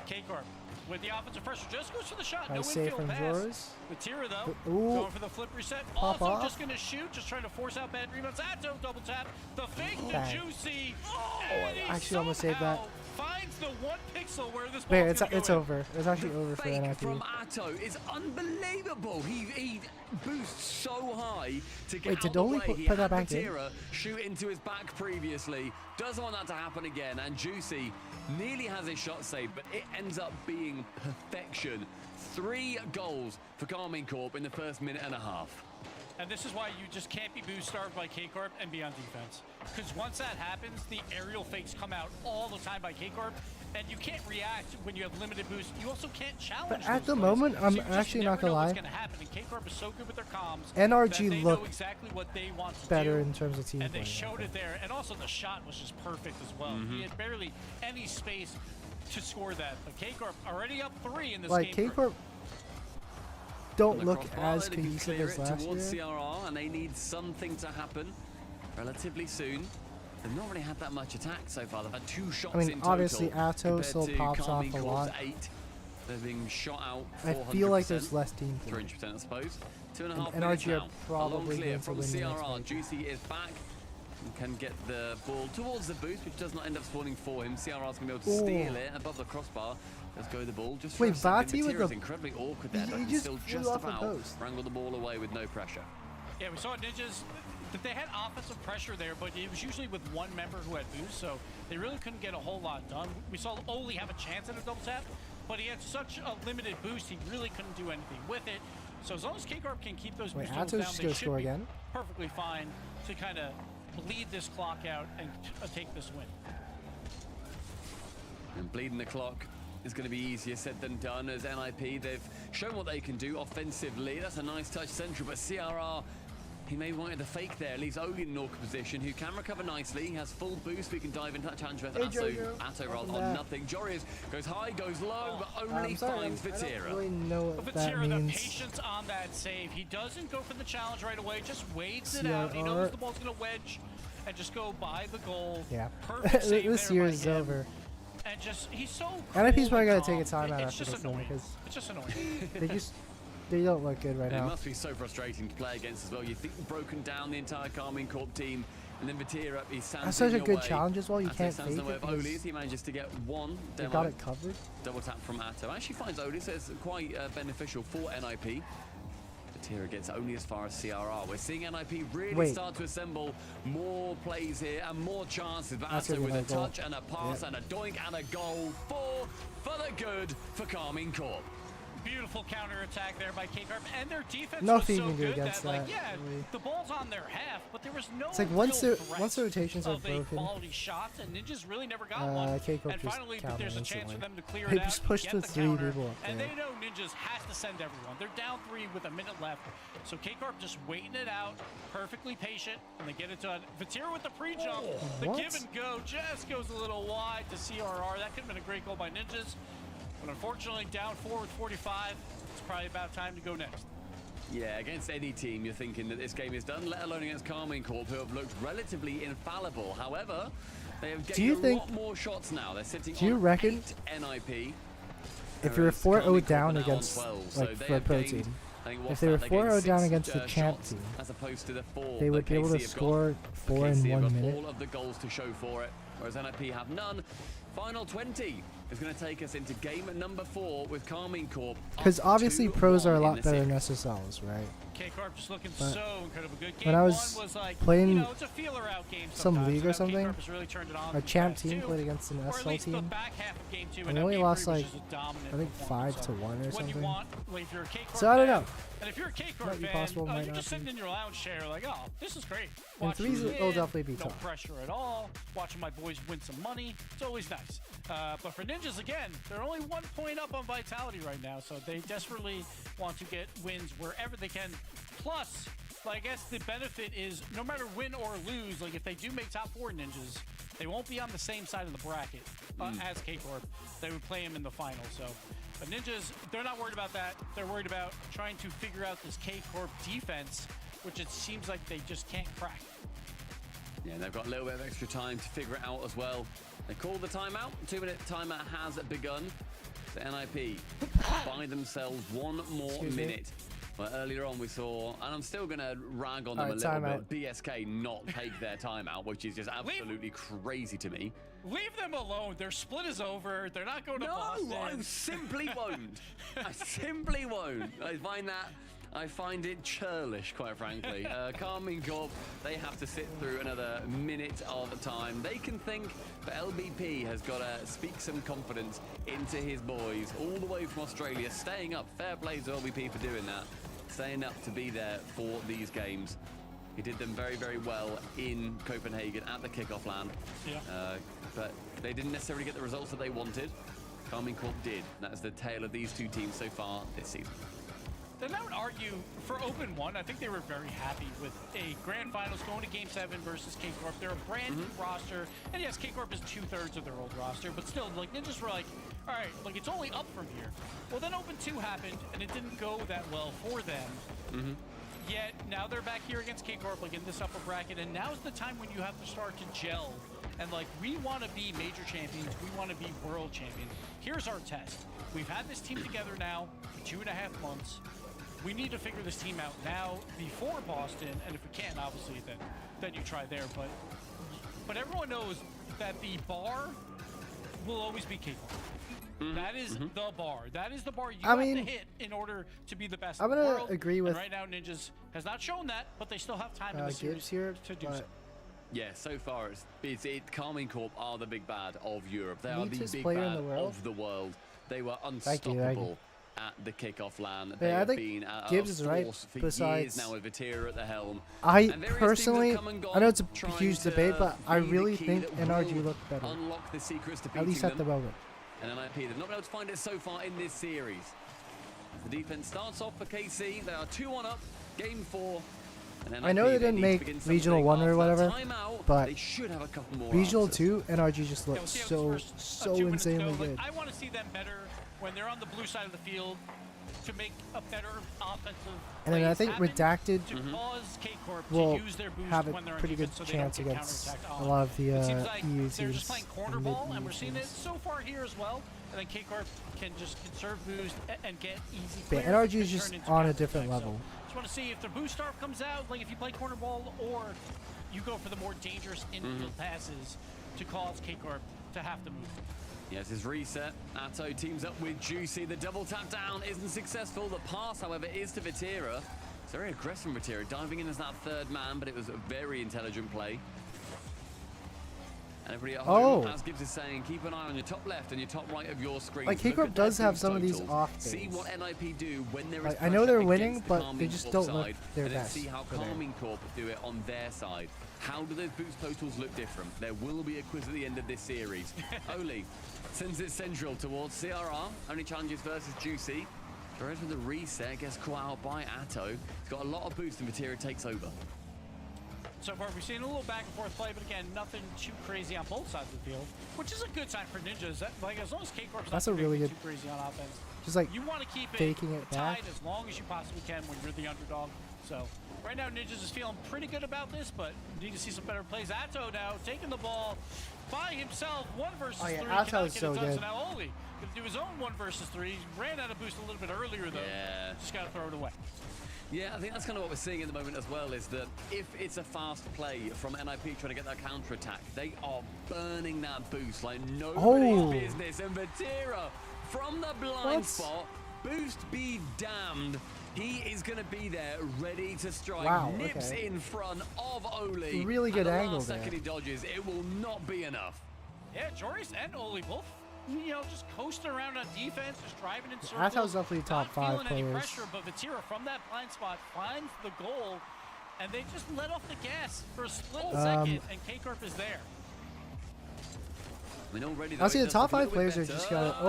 K-Corp with the offensive pressure just goes for the shot. No infield pass. Matera, though, going for the flip reset. Also just going to shoot, just trying to force out bad rebounds. Atto double tap. The fake to Juicy. I actually almost saved that. Finds the 1 pixel where this ball it's over. It's actually over for NIP. From Atto is unbelievable. He boosts so high to get did out Oli the way. put that back in? Matera shoot into his back previously. Doesn't want that to happen again. And Juicy nearly has his shot saved, but it ends up being perfection. 3 goals for Carmine Corp in the first minute and a half. And this is why you just can't be boost starved by K-Corp and be on defense. Because once that happens, the aerial fakes come out all the time by K-Corp, and you can't react when you have limited boost. You also can't challenge. But at the plays. moment, I'm so actually not gonna lie. What's gonna happen. And K-Corp is so good with their comms. NRG they looked know exactly what they want to better do, in terms of team and they play, showed it there. And also the shot was just perfect as well. He had barely any space to score that. But K-Corp already up 3 in this game. Like K-Corp don't look as cohesive as last towards year. CRR, and they need something to happen relatively soon. They've not really had that much attack so far. They've had 2 shots I mean, in total. obviously Atto compared still to pops Carmine off a Corp's lot. 8. They're being shot out. I feel like there's less team to 300%, I suppose. 2.5 and minutes NRG are now. probably Along clear going to from win the next CRR. fight. Juicy is back and can get the ball towards the boost, which does not end up spawning for him. CRR's going to be able to steal it above the crossbar. Let's go the ball. Just wait, for a second. Vati with Vatira's the... incredibly awkward there, but he can just still flew just off a about post. wrangle the ball away with no pressure. Yeah, we saw Ninjas. They had offensive pressure there, but it was usually with one member who had boost, so they really couldn't get a whole lot done. We saw Oli have a chance at a double tap, but he had such a limited boost, he really couldn't do anything with it. So as long as K-Corp can keep those boost totals down, they should be perfectly fine to kind of bleed this clock out and take this win. And bleeding the clock is going to be easier said than done as NIP, they've shown what they can do offensively. That's a nice touch central, but CRR, he may wanted the fake there. Leaves Oli in an awkward position, who can recover nicely. He has full boost. We can dive into that challenge with Atto roll on nothing. Jorius goes high, goes low, but only finds Vatira. I don't really know what that Vatira, means. the patience on that save. He doesn't go for the challenge right away, just waits it out. He knows the ball's going to wedge and just go by the goal. Yeah. Perfect save this there year by is him. over. And just, he's so NIP's cool probably and got to take a calm. timeout It's after just this one annoying. because It's just annoying. they don't look good right It now. must be so frustrating to play against as well. You think you've broken down the entire Carmine Corp team, and then Vatira, he stands That's such in a your good way. challenge as well. You Atto can't stands in fake the way it. of because Olis. He manages to get one they demo. got it covered. Double tap from Atto. Actually finds Olis, so it's quite beneficial for NIP. Vatira gets only as far as CRR. We're seeing NIP really start to assemble more plays here and more chances. But Atto with a touch and a pass and a doink and a goal for the good for Carmine Corp. Beautiful counter attack there by K-Corp, and their defense Nothing was so you can do good against that, like, that, yeah, really. the ball's on their half, but there was no It's like once the rotations are of a broken, quality shots, and Ninjas really never got one. K-Corp And just finally, counter there's a chance instantly. for them to clear They it out. just pushed get the the three counter, people up and there. they know Ninjas has to send everyone. They're down 3 with a minute left, so K-Corp just waiting it out, perfectly patient, and they get it done. Vatira with the pre-jump, the what? give and go just goes a little wide to CRR. That could have been a great goal by Ninjas, but unfortunately, down 4 with 45. It's probably about time to go next. Yeah, against any team, you're thinking that this game is done, let alone against Carmine Corp, who have looked relatively infallible. However, they have gained a lot more shots now. They're sitting on 8 NIP. If you're 4-0 down against, like, for a pro team, if they were 4-0 down against the champ team, as opposed to the 4, they would be able to score 4 in 1 minute. all of the goals to show for it, whereas NIP have none. Final 20 is going to take us into game number 4 with Carmine Corp. Because obviously pros are a lot better than SSLs, right? K-Corp just looking But so incredibly good. When I was like, playing it's a feeler out game some league or something, really our champ team played against an SL team, and we only lost like, I think 5-1 or something. So I don't know. And if you're a K-Corp Might be fan, possible, might you're not just sitting be. in your lounge chair like, oh, this is great. And Watching threes them will win, definitely be no tough. pressure at all. Watching my boys win some money. It's always nice. But for Ninjas, again, they're only 1 point up on Vitality right now, so they desperately want to get wins wherever they can. Plus, I guess the benefit is no matter win or lose, like if they do make top 4 Ninjas, they won't be on the same side of the bracket as K-Corp. They would play them in the final. So, but Ninjas, they're not worried about that. They're worried about trying to figure out this K-Corp defense, which it seems like they just can't crack. Yeah, they've got a little bit of extra time to figure it out as well. They call the timeout. 2-minute timer has begun. So NIP buy themselves 1 more minute. Well, earlier on we saw, and I'm still going to rag on them a little bit, BSK not take their timeout, which is just absolutely crazy to me. Leave them alone. Their split is over. They're not going to Boston. No, I simply won't. I simply won't. I find it churlish, quite frankly. Carmine Corp, they have to sit through another minute of time. They can think, but LBP has got to speak some confidence into his boys all the way from Australia, staying up. Fair play to LBP for doing that. Staying up to be there for these games. He did them very, very well in Copenhagen at the kickoff LAN. Yeah. But they didn't necessarily get the results that they wanted. Carmine Corp did. That's the tale of these 2 teams so far this season. Then I would argue for Open 1, I think they were very happy with a Grand Finals going to Game 7 versus K-Corp. They're a brand new roster, and yes, K-Corp is 2/3 of their old roster, but still, like, Ninjas were like, all right, like, it's only up from here. Well, then Open 2 happened, and it didn't go that well for them. Yet, now they're back here against K-Corp, like, in this upper bracket, and now's the time when you have to start to gel And like, we want to be major champions. We want to be world champions. Here's our test. We've had this team together now for 2.5 months. We need to figure this team out now before Boston. And if we can't, obviously, then you try there. But everyone knows that the bar will always be K-Corp. That is the bar. That is the bar you have to hit in order to be the best in the world. I'm gonna agree with. And right now, Ninjas has not shown that, but they still have time in the series here to do so. Yeah, so far Karmine Corp are the big bad of Europe. They are the big player bad in the world. of the world. They were Thank you. unstoppable at the kickoff LAN. They I have think been a Gibbs is right. force for Besides, years now with Vatira at the helm. I And various personally, teams have come and I know it's a gone huge trying debate, to but I be the really key think that NRG will looked better. Unlock the secrets to At least beating at the them. moment. And NIP, they've not been able to find it so far in this series. The defense starts off for KC. They are 2-1 up, game 4. And I know they didn't make Regional 1 or whatever, but they should have a couple more Regional answers. 2, NRG just looked so insanely good. I want to see them better when they're on the blue side of the field to make a better offensive. And then I think Redacted will use their boost have a when they're on pretty good defense so they don't chance get against counterattacked a on. lot of the It seems like EU they're teams. just playing corner ball, and we're seeing it so far here as well. And then K-Corp can just conserve boost and get easy Yeah, clears. NRG is just on a different level. Just want to see if the boost arc comes out, like if you play corner ball, or you go for the more dangerous infield passes to cause K-Corp to have to move. Yes, his reset. Atto teams up with Juicy. The double tap down isn't successful. The pass, however, is to Vatira. It's very aggressive from Vatira, diving in as that third man, but it was a very intelligent play. And everybody at home, as Gibbs is saying, keep an eye on your top left and your top right of your screen. Like, K-Corp does have some of these off days. See what NIP do when there is I know they're winning, the but Karmine they just Corp don't look side, their and then best. see how Karmine Corp do it on their side. How do those boost totals look different? There will be a quiz at the end of this series. Oli sends it central towards CRR. Only challenges versus Juicy. Torres with the reset gets caught out by Atto. He's got a lot of boost and Vatira takes over. So far, we've seen a little back and forth play, but again, nothing too crazy on both sides of the field, which is a good sign for Ninjas. Like, as long as K-Corp's not really good, too crazy on offense, just like you want to keep faking it tied back as long as you possibly can when you're the underdog. So right now, Ninjas is feeling pretty good about this, but need to see some better plays. Atto now taking the ball by himself, 1 versus 3. Atto's so good. So now Oli gonna do his own 1 versus 3. He ran out of boost a little bit earlier though. Yeah. Just gotta throw it away. Yeah, I think that's kind of what we're seeing at the moment as well, is that if it's a fast play from NIP trying to get that counter-attack, they are burning that boost like nobody's business. And Vatira from the blind spot, boost be damned. He is going to be there, ready to strike. Nips in front of Oli. Really good and the angle last there. second he dodges. It will not be enough. Yeah, Joris and Oli both, you know, just coasting around on defense, just driving in circles. Atto's definitely top 5 feeling any players. pressure, but Vatira from that blind spot finds the goal, and they just let off the gas for a split second, and K-Corp is there. I mean, already I'll see the top 5 players are just got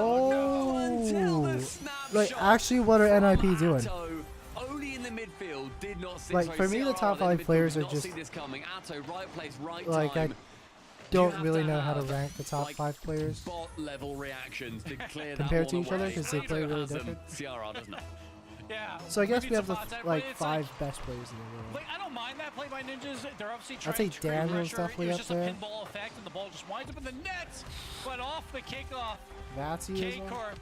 like, actually, what are NIP doing? Oli in the midfield did not see. Like, for me, the top 5 players are just Atto, right place, right like time. I don't really know how to rank the top 5 players Bot level reactions to clear compared that to one each other away. because they play really different. CRR does not. Yeah. So I guess we have the spots, like it's 5 best players in the world. Like, I don't mind that play by Ninjas. They're obviously I'd trying say to create Daniel's pressure. definitely It was up just there. a pinball effect, and the ball just winds up in the net. But off the kickoff, Vatsy is K-Corp.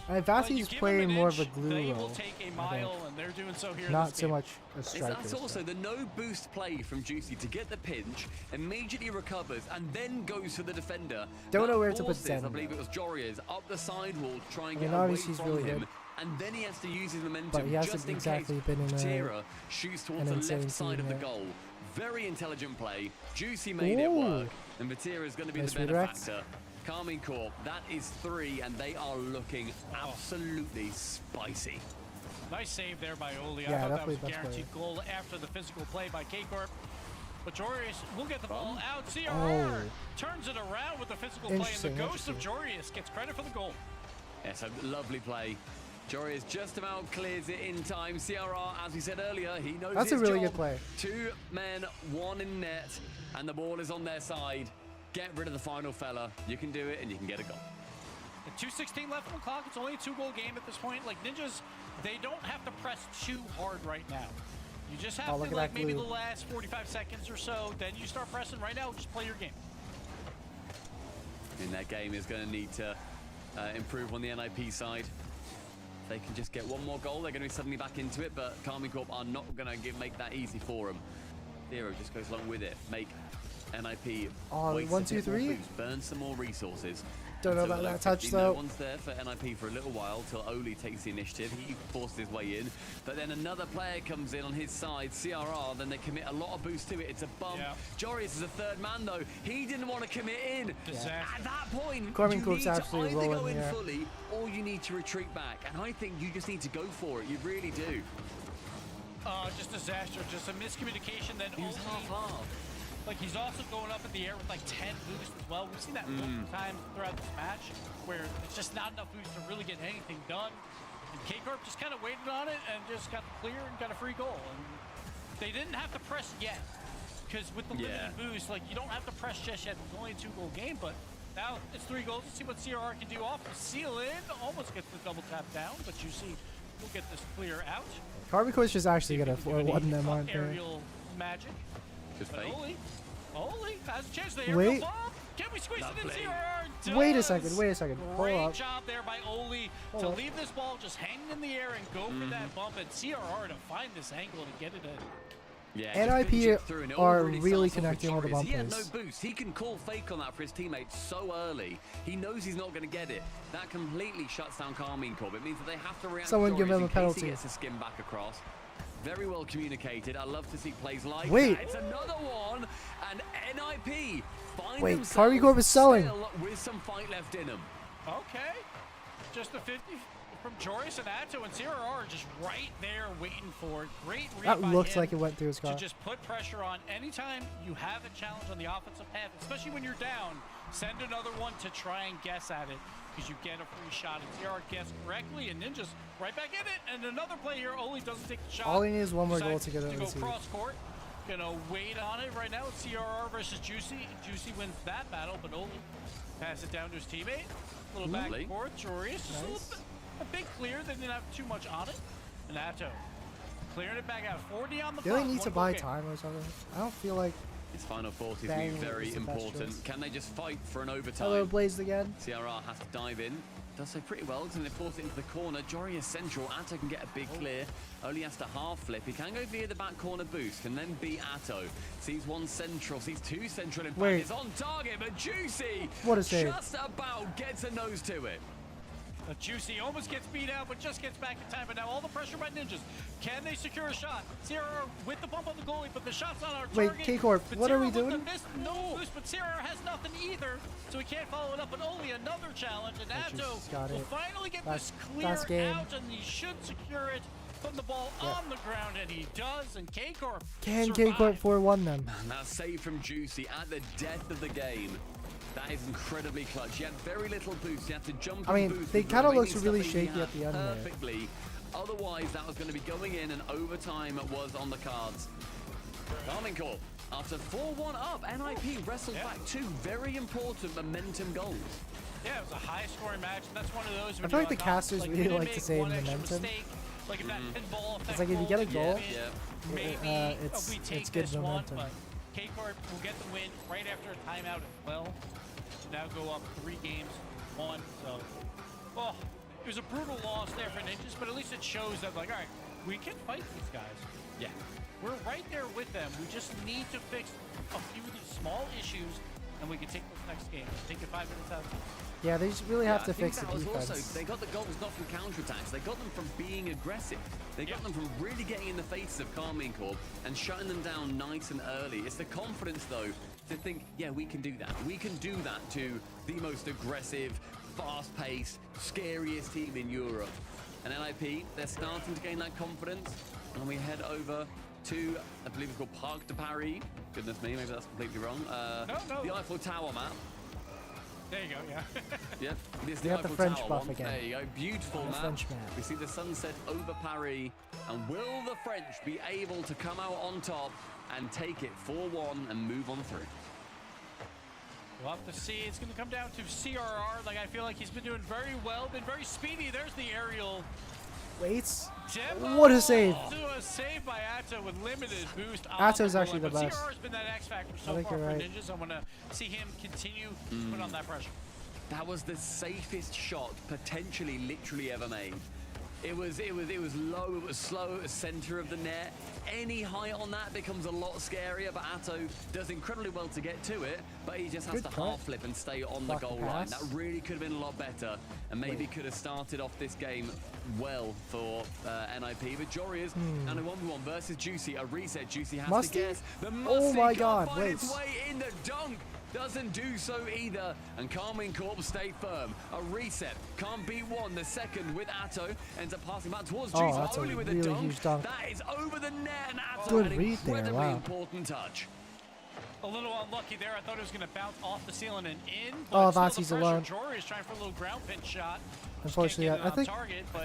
Vatsy's playing more of a glue They role. will take a mile, and they're doing so here. Not in this so game. much a striker. That's also the no boost play from Juicy to get the pinch, immediately recovers, and then goes for the defender. Don't know where to put forces, Zen. I believe it was Jorias up the sidewall, try and I mean, get away obviously he's from really him. good. And then he has to use his momentum But he hasn't just in exactly case been in Vatira shoots towards an the insane left side team of the yet. goal. Very intelligent play. Juicy made it work, and Vatira is going to be Nice the redirect. benefactor. Karmine Corp, that is 3, and they are looking absolutely spicy. Nice save there by Oli. Yeah, I thought that was a definitely best guaranteed goal after the physical play by K-Corp. But Jorius will get the ball out. CRR turns it around with the physical play, and the ghost of Jorius gets credit for the goal. Yes, a lovely play. Jorius just about clears it in time. CRR, as we said earlier, he knows That's his a really job. good play. 2 men, 1 in net, and the ball is on their side. Get rid of the final fella. You can do it, and you can get a goal. And 2:16 left on the clock. It's only a 2-goal game at this point. Like, Ninjas, they don't have to press too hard right now. You just have to, like, maybe the last 45 seconds or so. Then you start pressing right now. Just play your game. in their game is going to need to improve on the NIP side. They can just get one more goal, they're going to be suddenly back into it, but Karmine Corp are not going to make that easy for them. Zero just goes along with it. Make NIP waste 1, 2, 3. Burn some more resources. Don't know about that touch though. No one's there for NIP for a little while till Oli takes the initiative. He forced his way in, but then another player comes in on his side, CRR. Then they commit a lot of boost to it. It's a bump. Yeah. Jorius is a third man though. He didn't want to commit in. Yeah. At that point, Karmine you Corp's need to absolutely either go rolling in here. fully or you need to retreat back. And I think you just need to go for it. You really do. Just disaster, just a miscommunication. Then He was half. like he's also going up in the air with like 10 boosts as well. We've seen that multiple times throughout this match where it's just not enough boost to really get anything done. And K-Corp just kind of waited on it and just got the clear and got a free goal. And they didn't have to press yet because with the limited boost, like you don't have to press just yet. It's only a 2-goal game, but now it's 3 goals. Let's see what CRR can do off the seal in. Almost gets the double tap down, but you see we'll get this clear out. Karmine Corp's just actually gonna 4-1 them, aren't they? Aerial magic. Just But fake. Oli has a chance. The aerial Wait. bomb. Can we squeeze it in? Lovely. CRR Wait a does. second. Hold Great up. job there by Oli Hold to up. leave this ball just hanging in the air and go for that bump, and CRR to find this angle to get it in. Yeah, NIP just pinch it through, and it are already really starts off with connecting all the Jorius. He had no bumpers. boost. He can call fake on that for his teammates so early. He knows he's not going to get it. That completely shuts down Karmine Corp. It means that they have to react. Someone to give Jorius him a in case penalty. He gets a skim back across. Very well communicated. I love to see plays like Wait. that. It's another one, and NIP find Wait, themselves Karmine Corp is selling. still with some fight left in them. Okay. Just a 50 from Jorius and Atto, and CRR are just right there waiting for it. Great read That by looks him like it went through his to car. just put pressure on. Anytime you have a challenge on the offensive path, especially when you're down, send another one to try and guess at it because you get a free shot. And CRR guessed correctly, and Ninja's right back in it. And another play here, Oli doesn't take the shot. All he needs is one more goal Decides to get it to go into. cross court. Gonna wait on it right now. It's CRR versus Juicy. Juicy wins that battle, but Oli pass it down to his teammate. A little back Lovely. and forth. Jorius just a little bit, a big clear. They didn't have too much on it. And Atto clearing it back out. 40 on the Do they clock. need to 1 buy goal game. time or something? I don't feel like. This final 40 is Bang going to be very is the best important. choice. Can they just fight for an overtime? Hello, Blazed again. CRR has to dive in. Does so pretty well, and they force it into the corner. Jory is central. Atto can get a big clear. Only has to half flip. He can go via the back corner boost, can then beat Atto. Sees one central, sees two central. In fact, Wait. it's on target, but Juicy What a save. just about gets a nose to it. Juicy almost gets beat out, but just gets back in time. But now all the pressure by Ninjas. Can they secure a shot? CRR with the bump on the goalie, but the shot's on our Wait, target. K-Corp, But what are we CRR with the doing? miss, no boost, but CRR has nothing either, so he can't follow it up. But only another challenge, and That Atto just got will it. finally get Last- this clear last game. out, and he should secure it. Putting the ball on the ground, and he does. And K-Corp Can survive. K-Corp 4-1 them? And that save from Juicy at the death of the game. That is incredibly clutch. He had very little boost. He had to jump I mean, and boost they with the kinda remaining looks really stuff that he shaky had at the end there. perfectly. Otherwise, that was going to be going in, and overtime was on the cards. Karmine Corp, after 4-1 up, NIP wrestled back two very important momentum goals. Yeah, it was a high-scoring match, and that's one of those. I feel like the casters really like to say momentum. Like if that pinball effect It's like if you get a goal, maybe it's we take good this momentum. one, but K-Corp will get the win right after a timeout as well. To now go up 3 games, 1. So, well, it was a brutal loss there for Ninjas, but at least it shows that, like, all right, we can fight these guys. Yeah. We're right there with them. We just need to fix a few of these small issues, and we can take this next game. Take it 5 minutes out of time. Yeah, they just really have I to think fix the that was defense. Also, they got the goals not from counterattacks. They got them from being aggressive. They got them from really getting in the faces of Karmine Corp and shutting them down nice and early. It's the confidence, though, to think, yeah, we can do that. We can do that to the most aggressive, fast-paced, scariest team in Europe. And NIP, they're starting to gain that confidence. And we head over to, I believe it's called Parc de Paris. Goodness me, maybe that's completely wrong. No. The Eiffel Tower map. There you go, yeah. Yeah, this is You the got the Eiffel French Tower buff one. again. There you go, beautiful The map. French map. We see the sunset over Paris, and will the French be able to come out on top and take it 4-1 and move on through? We'll have to see. It's going to come down to CRR. Like, I feel like he's been doing very well, been very speedy. There's the aerial. Waits. Demo What a save. to a save by Atto with limited boost. Atto's on actually goal the line. best. But CRR's been that X factor I so think far you're for right. Ninjas. I want to see him continue to put on that pressure. That was the safest shot potentially literally ever made. It was low, it was slow, it was center of the net. Any height on that becomes a lot scarier, but Atto does incredibly well to get to it, but he just has to half flip and stay on the goal line. That really could have been a lot better, and maybe could have started off this game well for NIP. But Jory and a 1v1 versus Juicy, a reset. Juicy has to guess. The oh my God, find its way in the dunk. Doesn't do so either, and Carmine Corp stay firm. A reset, can't beat one. The second with Atto ends up passing back towards Juicy. That's only a with really a dunk. huge dunk. That is over the net, and Atto Good an read there, incredibly wow. important touch. A little unlucky there. I thought it was going to bounce off the ceiling and in. Oh, Vansi's alone. Jory is trying for a little ground pinch shot. Unfortunately, I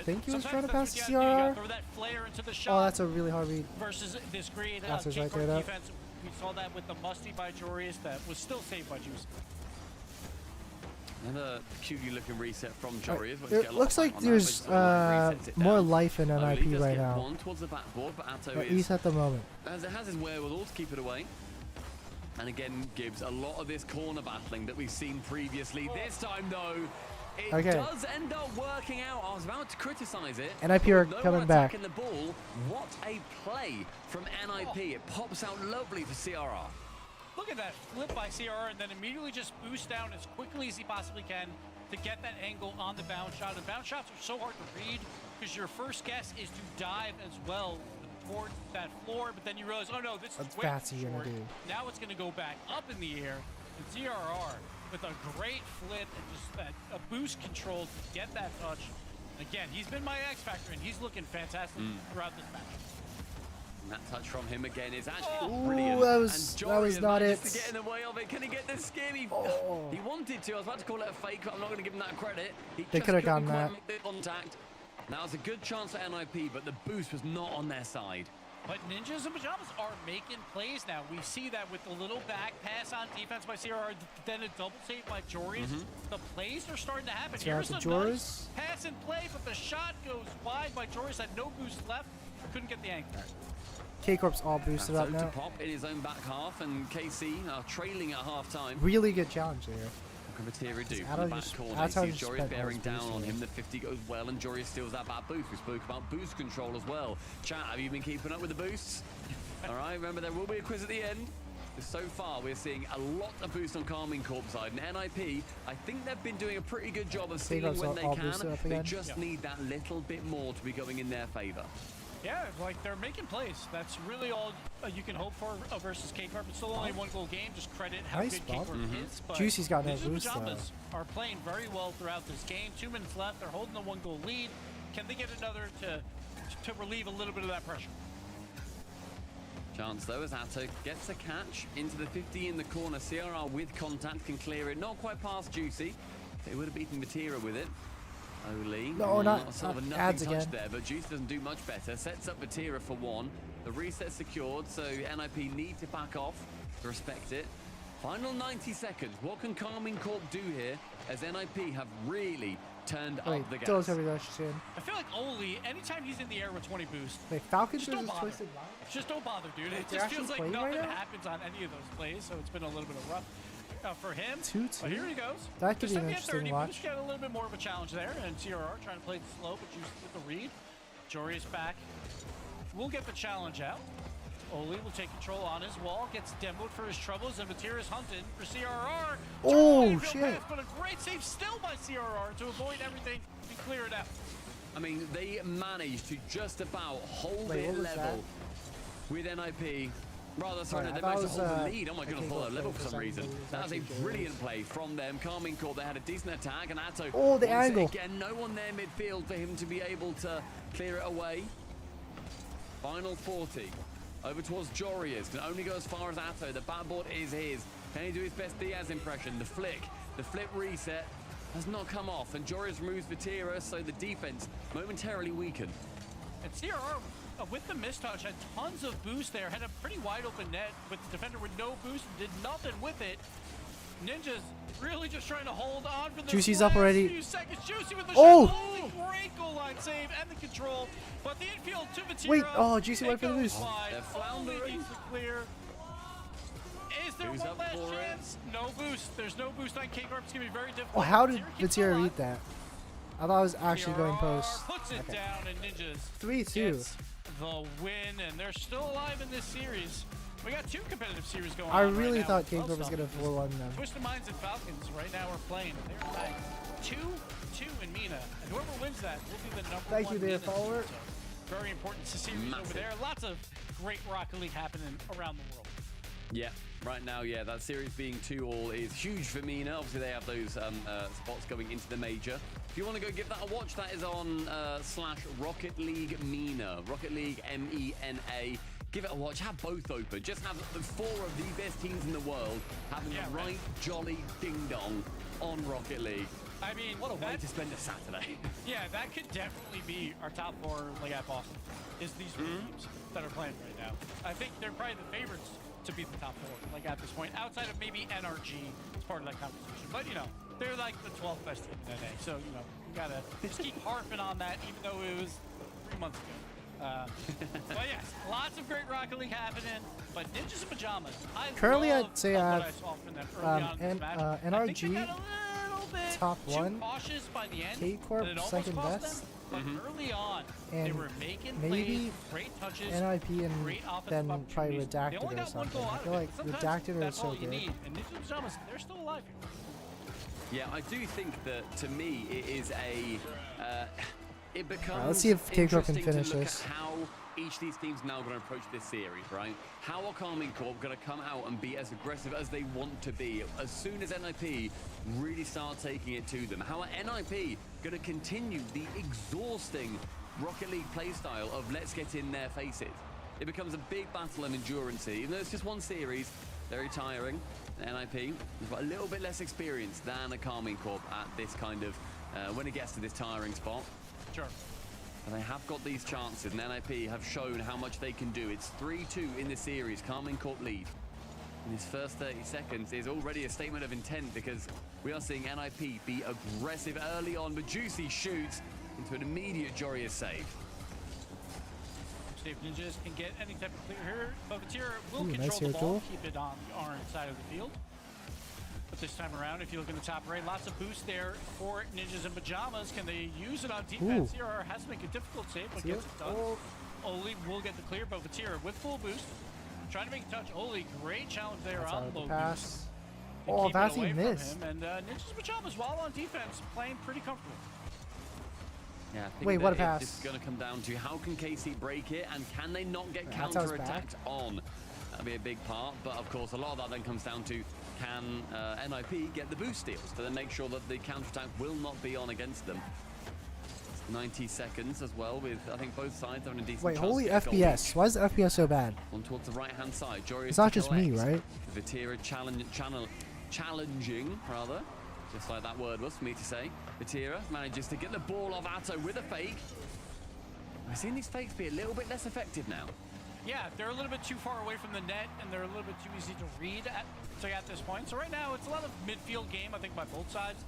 think he was trying to pass the CRR. Throw that flare into the shot. Oh, that's a really hard read. Versus this great right there, defense. We saw that with the musty by Jorius that was still saved by Juice. Another cutely looking reset from Jory. It looks like there's more life in NIP right now. One towards the backboard, but Atto at least at the moment. As it has his wherewithal to keep it away. And again, gives a lot of this corner battling that we've seen previously. This time, though, it does end up working out. I was about to criticize it. NIP are coming back. The ball. What a play from NIP. It pops out lovely for CRR. Look at that flip by CRR and then immediately just boost down as quickly as he possibly can to get that angle on the bounce shot. And bounce shots are so hard to read because your first guess is to dive as well towards that floor, but then you realize, oh no, this is way too short. Now it's going to go back up in the air. And CRR with a great flip and just a boost control to get that touch. Again, he's been my X factor and he's looking fantastic throughout this match. And that touch from him again is actually brilliant. That was not it. To get in the way of it. Can he get the skim? He wanted to. I was about to call it a fake, but I'm not going to give him that credit. They could have gotten that. Contact. Now it's a good chance for NIP, but the boost was not on their side. But Ninjas and Pajamas are making plays now. We see that with the little back pass on defense by CRR, then a double save by Joris. The plays are starting to happen. Here's a nice pass and play, but the shot goes wide by Joris. Had no boost left. Couldn't get the angle. K-Corp's all boosted up now. To pop in his own back half, and KC are trailing at half-time. Really good challenge there. What can Materia do from the back corner? You see Joris bearing down on him. The 50 goes well, and Joris steals that bad boost. We spoke about boost control as well. Chat, have you been keeping up with the boosts? All right, remember there will be a quiz at the end. So far, we're seeing a lot of boost on Carmine Corp side. And NIP, I think they've been doing a pretty good job of stealing when they can. They just need that little bit more to be going in their favor. Yeah, like they're making plays. That's really all you can hope for versus K-Corp. It's still only one goal game. Just credit how good K-Corp is. But Juicy's got no boost are playing very well throughout this game. 2 minutes left. They're holding the 1-goal lead. Can they get another to relieve a little bit of that pressure? Chance though as Atto gets a catch into the 50 in the corner. CRR with contact can clear it. Not quite past Juicy. They would have beaten Materia with it. Oli. No, not sort of a nothing touch there, but Juice doesn't do much better. Sets up Materia for one. The reset secured, so NIP need to back off to respect it. Final 90 seconds. What can Carmine Corp do here as NIP have really turned up the gas? I feel like Oli, anytime he's in the air with 20 boost, wait, Falcons just don't bother. Just don't bother, dude. It just feels like nothing happens on any of those plays, so it's been a little bit of rough. For him, 2-2. But here he goes. That could be an interesting watch. Just got a little bit more of a challenge there, and CRR trying to play it slow, but Juice with the read. Jory is back. We'll get the challenge out. Oli will take control on his wall, gets demoed for his troubles, and Materia's hunting for CRR. Oh, shit. Pass, but a great save still by CRR to avoid everything and clear it out. I mean, they managed to just about hold it level with NIP. Rather, sorry, they managed to hold the lead. Oh my goodness, hold it level for some reason. That was a brilliant play from them. Carmine Corp, they had a decent attack, and Atto. Oh, the angle. Again, no one there midfield for him to be able to clear it away. Final 40. Over towards Jorius. Can only go as far as Atto. The backboard is his. Can he do his best Diaz impression? The flip reset has not come off, and Jorius removes Vatira, so the defense momentarily weakened. And CRR, with the mistouch, had tons of boost there, had a pretty wide open net with the defender with no boost, did nothing with it. Ninjas really just trying to hold on for the Juicy's up already. Few seconds. Juicy with the shot. Great goal line save and the control, but the infield to Vatira. Wait, Juicy went for the boost. They're floundering. Clear. Is there Who's one up last for it? chance? No boost. There's no boost on K-Corp. It's going to be very difficult. Oh, how did Vatira keeps Vatira alive. read that? I thought I was actually going TRR post. puts it Okay. down, and Ninjas 3-2. gets the win, and they're still alive in this series. We got 2 competitive series going I on really right now. thought K-Corp was going to 4-1 them. Twisted Minds and Falcons right now are playing. They're tied 2-2 in MENA, and whoever wins that will be the number Thank one you, dear MENA follower. seed. So very important series over there. Lots of great Rocket League happening around the world. Yeah, right now, yeah, that series being 2-2 is huge for MENA. Obviously, they have those spots going into the major. If you want to go give that a watch, that is on /Rocket League MENA. Rocket League MENA. Give it a watch. Have both open. Just have the 4 of the best teams in the world having the right jolly ding-dong on Rocket League. I mean, what a way to spend a Saturday. Yeah, that could definitely be our top 4 League at Boston. Is these 4 teams that are playing right now? I think they're probably the favorites to be the top 4, like at this point, outside of maybe NRG as part of that competition. But you know, they're like the 12th best team in NA, so you know, you gotta just keep harping on that, even though it was 3 months ago. But yes, lots of great Rocket League happening. But Ninjas in Pajamas, Currently, love I'd say what I I saw from them early on in this match. I think they NRG got a little bit top too 1, cautious by the end, K-Corp and it almost second cost best, them. But early on, they and were making maybe plays, great touches, NIP and great offensive then probably opportunities. They Redacted only or got one something. goal I out feel of like it. Sometimes Redacted are that's so all you good. need. And Ninjas in Pajamas, they're still alive here. Yeah, I do think that, to me, it is a... it becomes let's see if K-Corp can interesting to finish look this. at how each of these teams now going to approach this series, right? How are Carmine Corp going to come out and be as aggressive as they want to be as soon as NIP really start taking it to them? How are NIP going to continue the exhausting Rocket League playstyle of let's get in their faces? It becomes a big battle of endurance here. Even though it's just one series, very tiring. NIP has got a little bit less experience than a Carmine Corp at this kind of, when it gets to this tiring spot. Sure. And they have got these chances, and NIP have shown how much they can do. It's 3-2 in the series. Carmine Corp lead. In his first 30 seconds is already a statement of intent because we are seeing NIP be aggressive early on, but Juicy shoots into an immediate Joreous save. See if Ninjas can get any type of clear here. But Vatira will Ooh, control nice the here, ball, Tool. keep it on the orange side of the field. But this time around, if you look in the top right, lots of boost there for Ninjas in Pajamas. Can they use it on defense? Ooh. CRR has to make a difficult save, but See gets it? it done. Oli will get the clear, but Vatira with full boost. Trying to make a touch. Oli, great challenge there That's on out of the low pass. boost. Oh, Keep it Vassy away from missed. him, and Ninjas in Pajamas, while on defense, playing pretty comfortable. Yeah, I think Wait, what a that pass. It's just going to come down to how can KC break it and can they not get That's how it's counter-attacked on? That'll be a big part, but of course a lot of that then comes down to can NIP get the boost steals to then make sure that the counter-attack will not be on against them. 90 seconds as well with, I think, both sides having a decent Wait, chance holy to get a goal FPS. each. Why is the FPS so bad? One towards the right-hand side. Joreous It's not to just me, collect. right? Vatira challenging, rather. Just like that word was for me to say. Vatira manages to get the ball off Atto with a fake. We're seeing these fakes be a little bit less effective now. Yeah, they're a little bit too far away from the net, and they're a little bit too easy to read at this point. So right now, it's a lot of midfield game, I think, by both sides.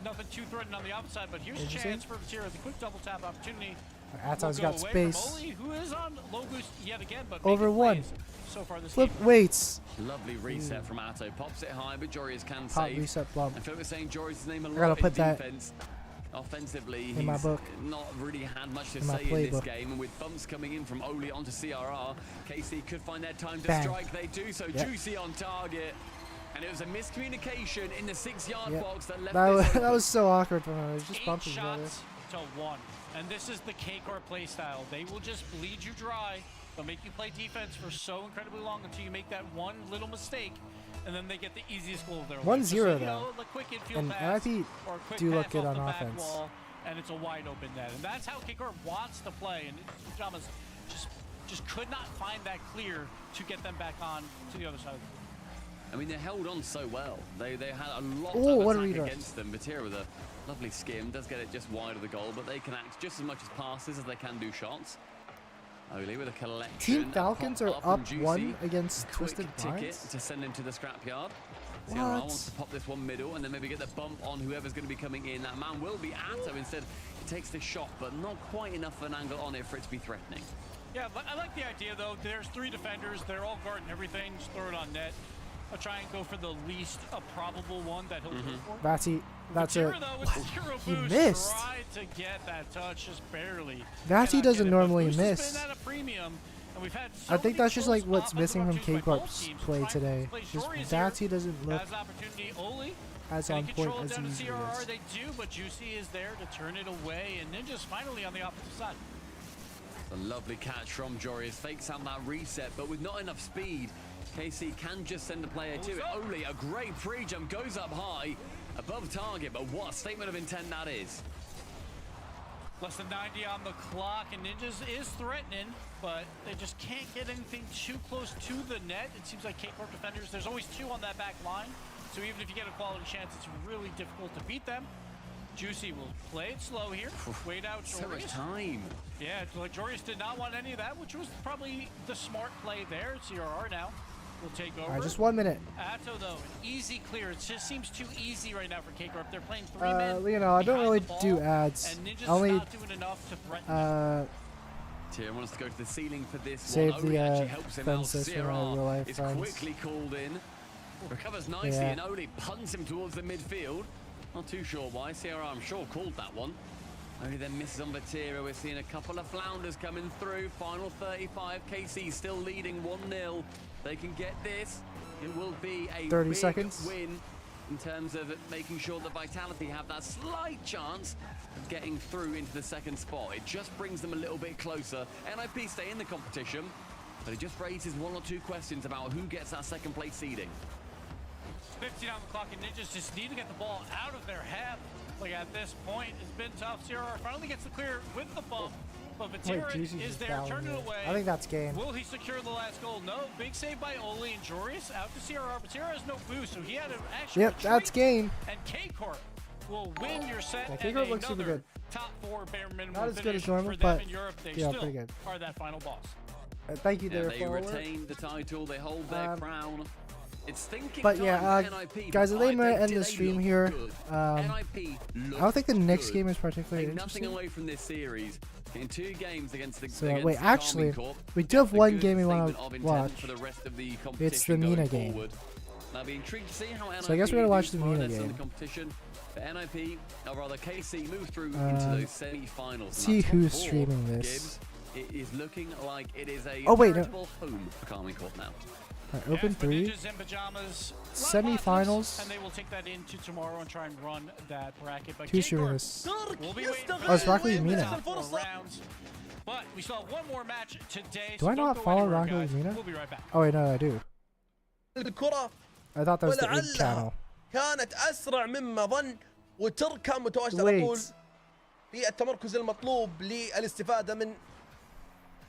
Nothing too threatening on the opposite side, but here's a chance for Vatira. The quick double tap opportunity. Atto's will go got away space. from Oli, who is on low boost yet again, but Over making one. plays so far this Flip game. weights. Lovely reset from Atto. Pops it high, but Joreous can Pop save. reset bump. I feel like we're saying Joreous' name a I gotta lot put in that defense. Offensively, in my he's book. not really had much to In my say in this playbook. game, and with bumps coming in from Oli onto CRR, KC could find their time to Bang. strike. They do so. Yep. Juicy on target, and it was a miscommunication in the 6-yard Yep. box that left That was, this that open. was so awkward from him. It was just 8 bumping each other. shots to 1. And this is the K-Corp play style. They will just bleed you dry. They'll make you play defense for so incredibly long until you make that one little mistake, and then they get the easiest goal of their life. 1-0 Just, you though. know, a quick infield And pass NIP or a quick do look pass good off on the back offense. wall, and it's a wide open net. And that's how K-Corp wants to play. And Pajamas just could not find that clear to get them back on to the other side of the field. I mean, they held on so well. They had a lot Oh, of what a attack redirect. against them. Vatira with a lovely skim does get it just wide of the goal, but they can act just as much as passes as they can do shots. Oli with a collection. Team Falcons are from up Juicy. 1 against Quick Twisted ticket Minds. to send him to the scrapyard. What? CRR wants to pop this one middle and then maybe get the bump on whoever's going to be coming in. That man will be Atto. Instead, he takes the shot, but not quite enough of an angle on it for it to be threatening. Yeah, I like the idea, though. There's 3 defenders. They're all guarding everything. Just throw it on net. I'll try and go for the least probable one that he'll go for. That's Vatira, it. though, with the zero He boost, missed. tried to get that touch just barely. Vati doesn't normally Boost has miss. been at a premium, and we've had so I think many that's just like close what's offensive missing from opportunities by both K-Corp's teams. play Trying to today. play Just Jory's Vati here. doesn't look Has opportunity. Oli, as can on he point control it as down to usually CRR? is. They do, but Juicy is there to turn it away, and Ninja's finally on the opposite side. A lovely catch from Joris. Fakes out that reset, but with not enough speed, KC can just send the player to it. Oli, a great pre-jump, goes up high, above target, but what a statement of intent that is. Less than 90 on the clock, and Ninjas is threatening, but they just can't get anything too close to the net. It seems like K-Corp defenders, there's always two on that back line, so even if you get a quality chance, it's really difficult to beat them. Juicy will play it slow here, wait out So much Joris. time. Yeah, like Joris did not want any of that, which was probably the smart play there. CRR now will take over. Alright, just 1 minute. Atto, though, an easy clear. It just seems too easy right now for K-Corp. They're playing 3 men. You know, I don't behind really the ball, do ads. and Ninja's Only not doing enough to threaten. Tyr wants to go to the ceiling for this Save one. the, Oli actually helps him out. fences for my CRR real-life is friends. quickly called in. Recovers nicely, Yeah. and Oli punts him towards the midfield. Not too sure why. CRR, I'm sure, called that one. Only then misses on Vatira. We're seeing a couple of flounders coming through. Final 35. KC still leading 1-0. They can get this. It will be a 30 big seconds. win in terms of making sure that Vitality have that slight chance of getting through into the second spot. It just brings them a little bit closer. NIP stay in the competition, but it just raises 1 or 2 questions about who gets that second place seeding. 15 on the clock, and Ninjas just need to get the ball out of their half. Like at this point, it's been tough. CRR finally gets the clear with the bump, but Wait, Vatira Juicy's is just there, fouling turning me. away. I think that's game. Will he secure the last goal? No. Big save by Oli and Joris out to CRR. Vatira has no boost, so he had to actually Yep, that's retreat. game. And K-Corp will win your set. Yeah, and K-Corp looks super another good. top 4 bare minimum Not as good finish as normal, for them but in Europe. They yeah, still pretty good. are that final boss. Thank you, Yeah, there, they follower. retain the title. They hold their crown. It's thinking But time yeah, for NIP, guys, I but think I'm gonna end they the stream look here. good. NIP I don't think the next good. game is particularly Take nothing interesting. away from this series. In 2 games against the So against wait, the actually, Karmine Corp, we do have a one good game we want statement to of intent watch. for the rest of the It's the competition Mina going game. forward. And I'll be intrigued to see how NIP So I guess we're gonna watch do the tomorrow. Mina That's in game. the competition. But NIP, or rather KC, move through into those semi-finals. See And that top who's 4, streaming this. Gibbs, it is looking like it is a Oh, wait, no. veritable home for Karmine Corp now. Alright, open 3. Ninjas in pajamas. Semi-finals. And they will take that into tomorrow and try and run that bracket. But Who's streaming K-Corp this? will be waiting for Oh, it's the Rocket League win Mina. top 4 rounds. But we still have one more match today. Do so I don't not go follow anywhere, Rocket League guys. Mina? We'll be right back. Oh wait, no, I do. الكرة I thought that was the 8 ولعلها channel. كانت أسرع مما ظن وترك كان متواجد على طول في التمركز المطلوب للاستفادة من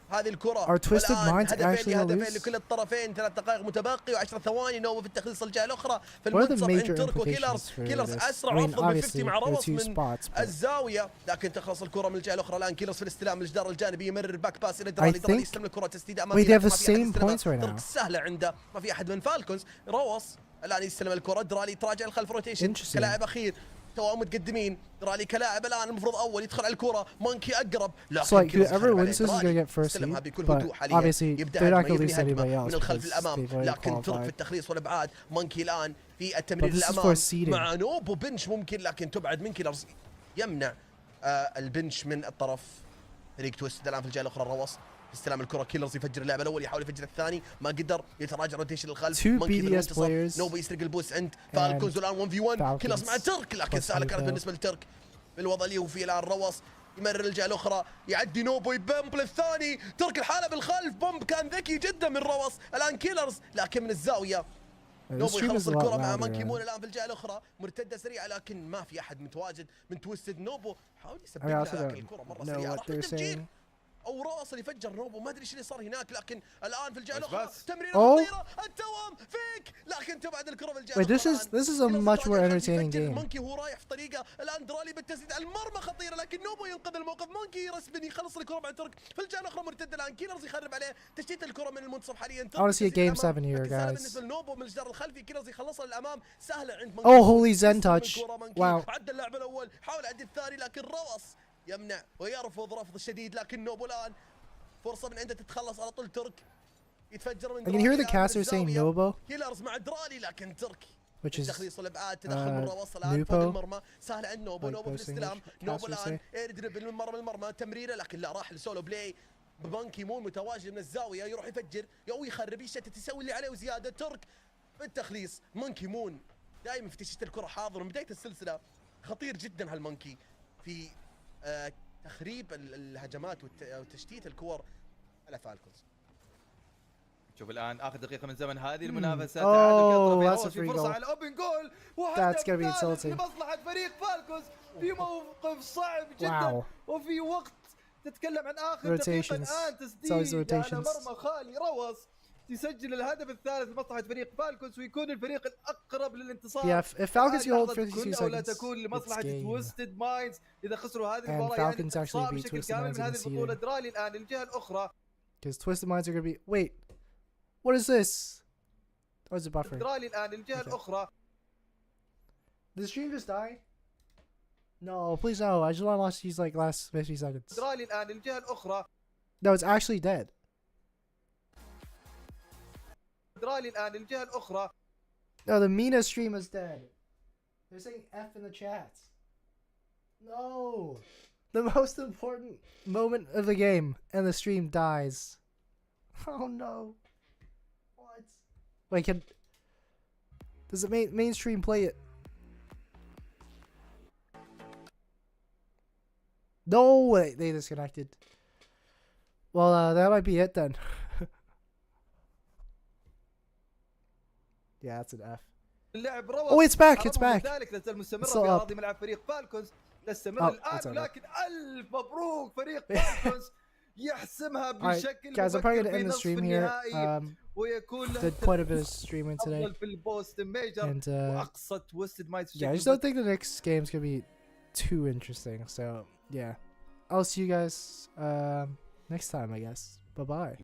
هذه الكرة. Are Twisted والآن Minds هدفين actually لهدفين released? لكل الطرفين. 3 دقائق متبقي و10 ثواني. نوبة في التخليص الجهة الأخرى في What are the المنتصف عند major ترك implications وكيلرز. for كيلرز this? أسرع I mean, وأفضل ب obviously, 50 مع they're روس 2 من spots, but الزاوية، لكن تخلص الكرة من الجهة الأخرى. الآن كيلرز في الاستلام من الجدار الجانبي يمرر باك باس إلى درالي. درالي يستلم الكرة تسديد أمامية. Wait, they have the ما في أحد same يستلمها. points right now. ترك سهلة عنده. ما في أحد من فالكونز. روس الآن يستلم الكرة. درالي تراجع الخلف روتيشن كلاعب أخير. تو متقدمين. درالي كلاعب الان المفروض اول يدخل على الكره. مونكي اقرب. So like whoever wins this is gonna get first seed, but obviously they're not gonna lose anybody else من الخلف because للامام. they've already لكن ترك في qualified. التخليص والابعاد. مونكي الان في التمرير But this is للامام for seeding. مع نوبو بنش ممكن، لكن تبعد من كيلرز يمنع البنش من الطرف. فريق تويست الان في الجهه الاخرى. روس استلام الكره. كيلرز يفجر اللعبه الاول، يحاول يفجر الثاني، ما قدر. يتراجع روتيشن للخلف. Two BDS players نوبو يسرق البوست عند فالكونز الان 1v1. كيلرز مع ترك، لكن سهله كانت بالنسبه لترك بالوضع اللي هو فيه الان. روس يمرر الجهه الاخرى، يعدي نوبو يبمب للثاني. ترك الحاله بالخلف. بومب كان ذكي جدا من روس. الان كيلرز لكن من الزاويه. نوبو يخلص الكره مع مانكي مون الان في الجهه الاخرى. مرتده سريعه لكن ما في احد متواجد من تويستد. نوبو حاول يسبب لها لكن الكره مره سريعه. راح بالتفجير او راس اللي فجر نوبو. ما ادري ايش اللي صار هناك، لكن الان في الجهه الاخرى تمريره خطيره. التوام فيك، لكن تبعد الكره في الجهه Wait, this is a much more entertaining game. مونكي وهو رايح في طريقه. الان درالي بالتسديد المرمى خطيره، لكن نوبو ينقذ الموقف. مونكي رسبني يخلص الكره مع ترك في الجهه الاخرى. مرتده الان كيلرز يخرب عليه. تشتيت الكره من المنتصف حاليا. I want to see a game 7 here, guys. بالنسبه لنوبو من الجدار الخلفي. كيلرز يخلصها للامام سهله عند Oh, holy Zen touch. Wow. عدى اللاعب الاول، حاول يعدي الثاني، لكن روس يمنع ويرفض رفض شديد. لكن نوبو الان فرصه من عنده تتخلص على طول. ترك يتفجر من I can hear the caster saying Nobo, كيلرز مع درالي لكن تركي which is تخليص الابعاد تدخل من الروس الان فوق المرمى سهل عند نوبو. نوبو في الاستلام. نوبو الان يدرب من المرمى تمريره لكن لا راح لسولو بلاي. بمانكي مون متواجد من الزاويه يروح يفجر او يخرب يشتت يسوي اللي عليه وزياده. ترك بالتخليص. مانكي مون دائما في تشتيت الكره حاضر من بدايه السلسله. خطير جدا هالمانكي في تخريب الهجمات وتشتيت الكور على فالكونز. شوف الان اخر دقيقه من زمن هذه المنافسه. تعادل في فرصه على الاوبن جول That's gonna be insulting. لمصلحه فريق فالكونز في موقف صعب جدا. وفي وقت تتكلم عن اخر دقيقه الان تسديد على مرمى خالي. روس يسجل الهدف الثالث لمصلحه فريق فالكونز ويكون الفريق الاقرب للانتصار. Yeah, if Falcons hold 52 seconds, ولا تكون لمصلحه تويستد مايندز اذا خسروا هذه المباراه. يعني انتصار بشكل كامل من هذه البطوله. درالي الان للجهه الاخرى. Because Twisted Minds are gonna be. Wait, what is this? Oh, it's a buffer. درالي الان للجهه الأخرى. Did the stream just die? No, please no. I just want to watch these like last 50 seconds. درالي الان للجهه الأخرى. No, it's actually dead. درالي الان للجهه الأخرى. No, the Mina stream is dead. They're saying F in the chat. No, the most important moment of the game, and the stream dies. Oh no. What? Wait, does the mainstream play it? No, they disconnected. Well, that might be it then. Yeah, that's an F. Oh, it's back. It's back. It's أراضي ملعب فريق فالكونز. نستمر الآن لكن ألف مبروك فريق فالكونز يحسمها بشكل guys, I'm probably gonna end the stream here. Did quite a bit of streaming today. And yeah, I just don't think the next game's gonna be too interesting. So yeah, I'll see you guys next time, I guess. Bye bye.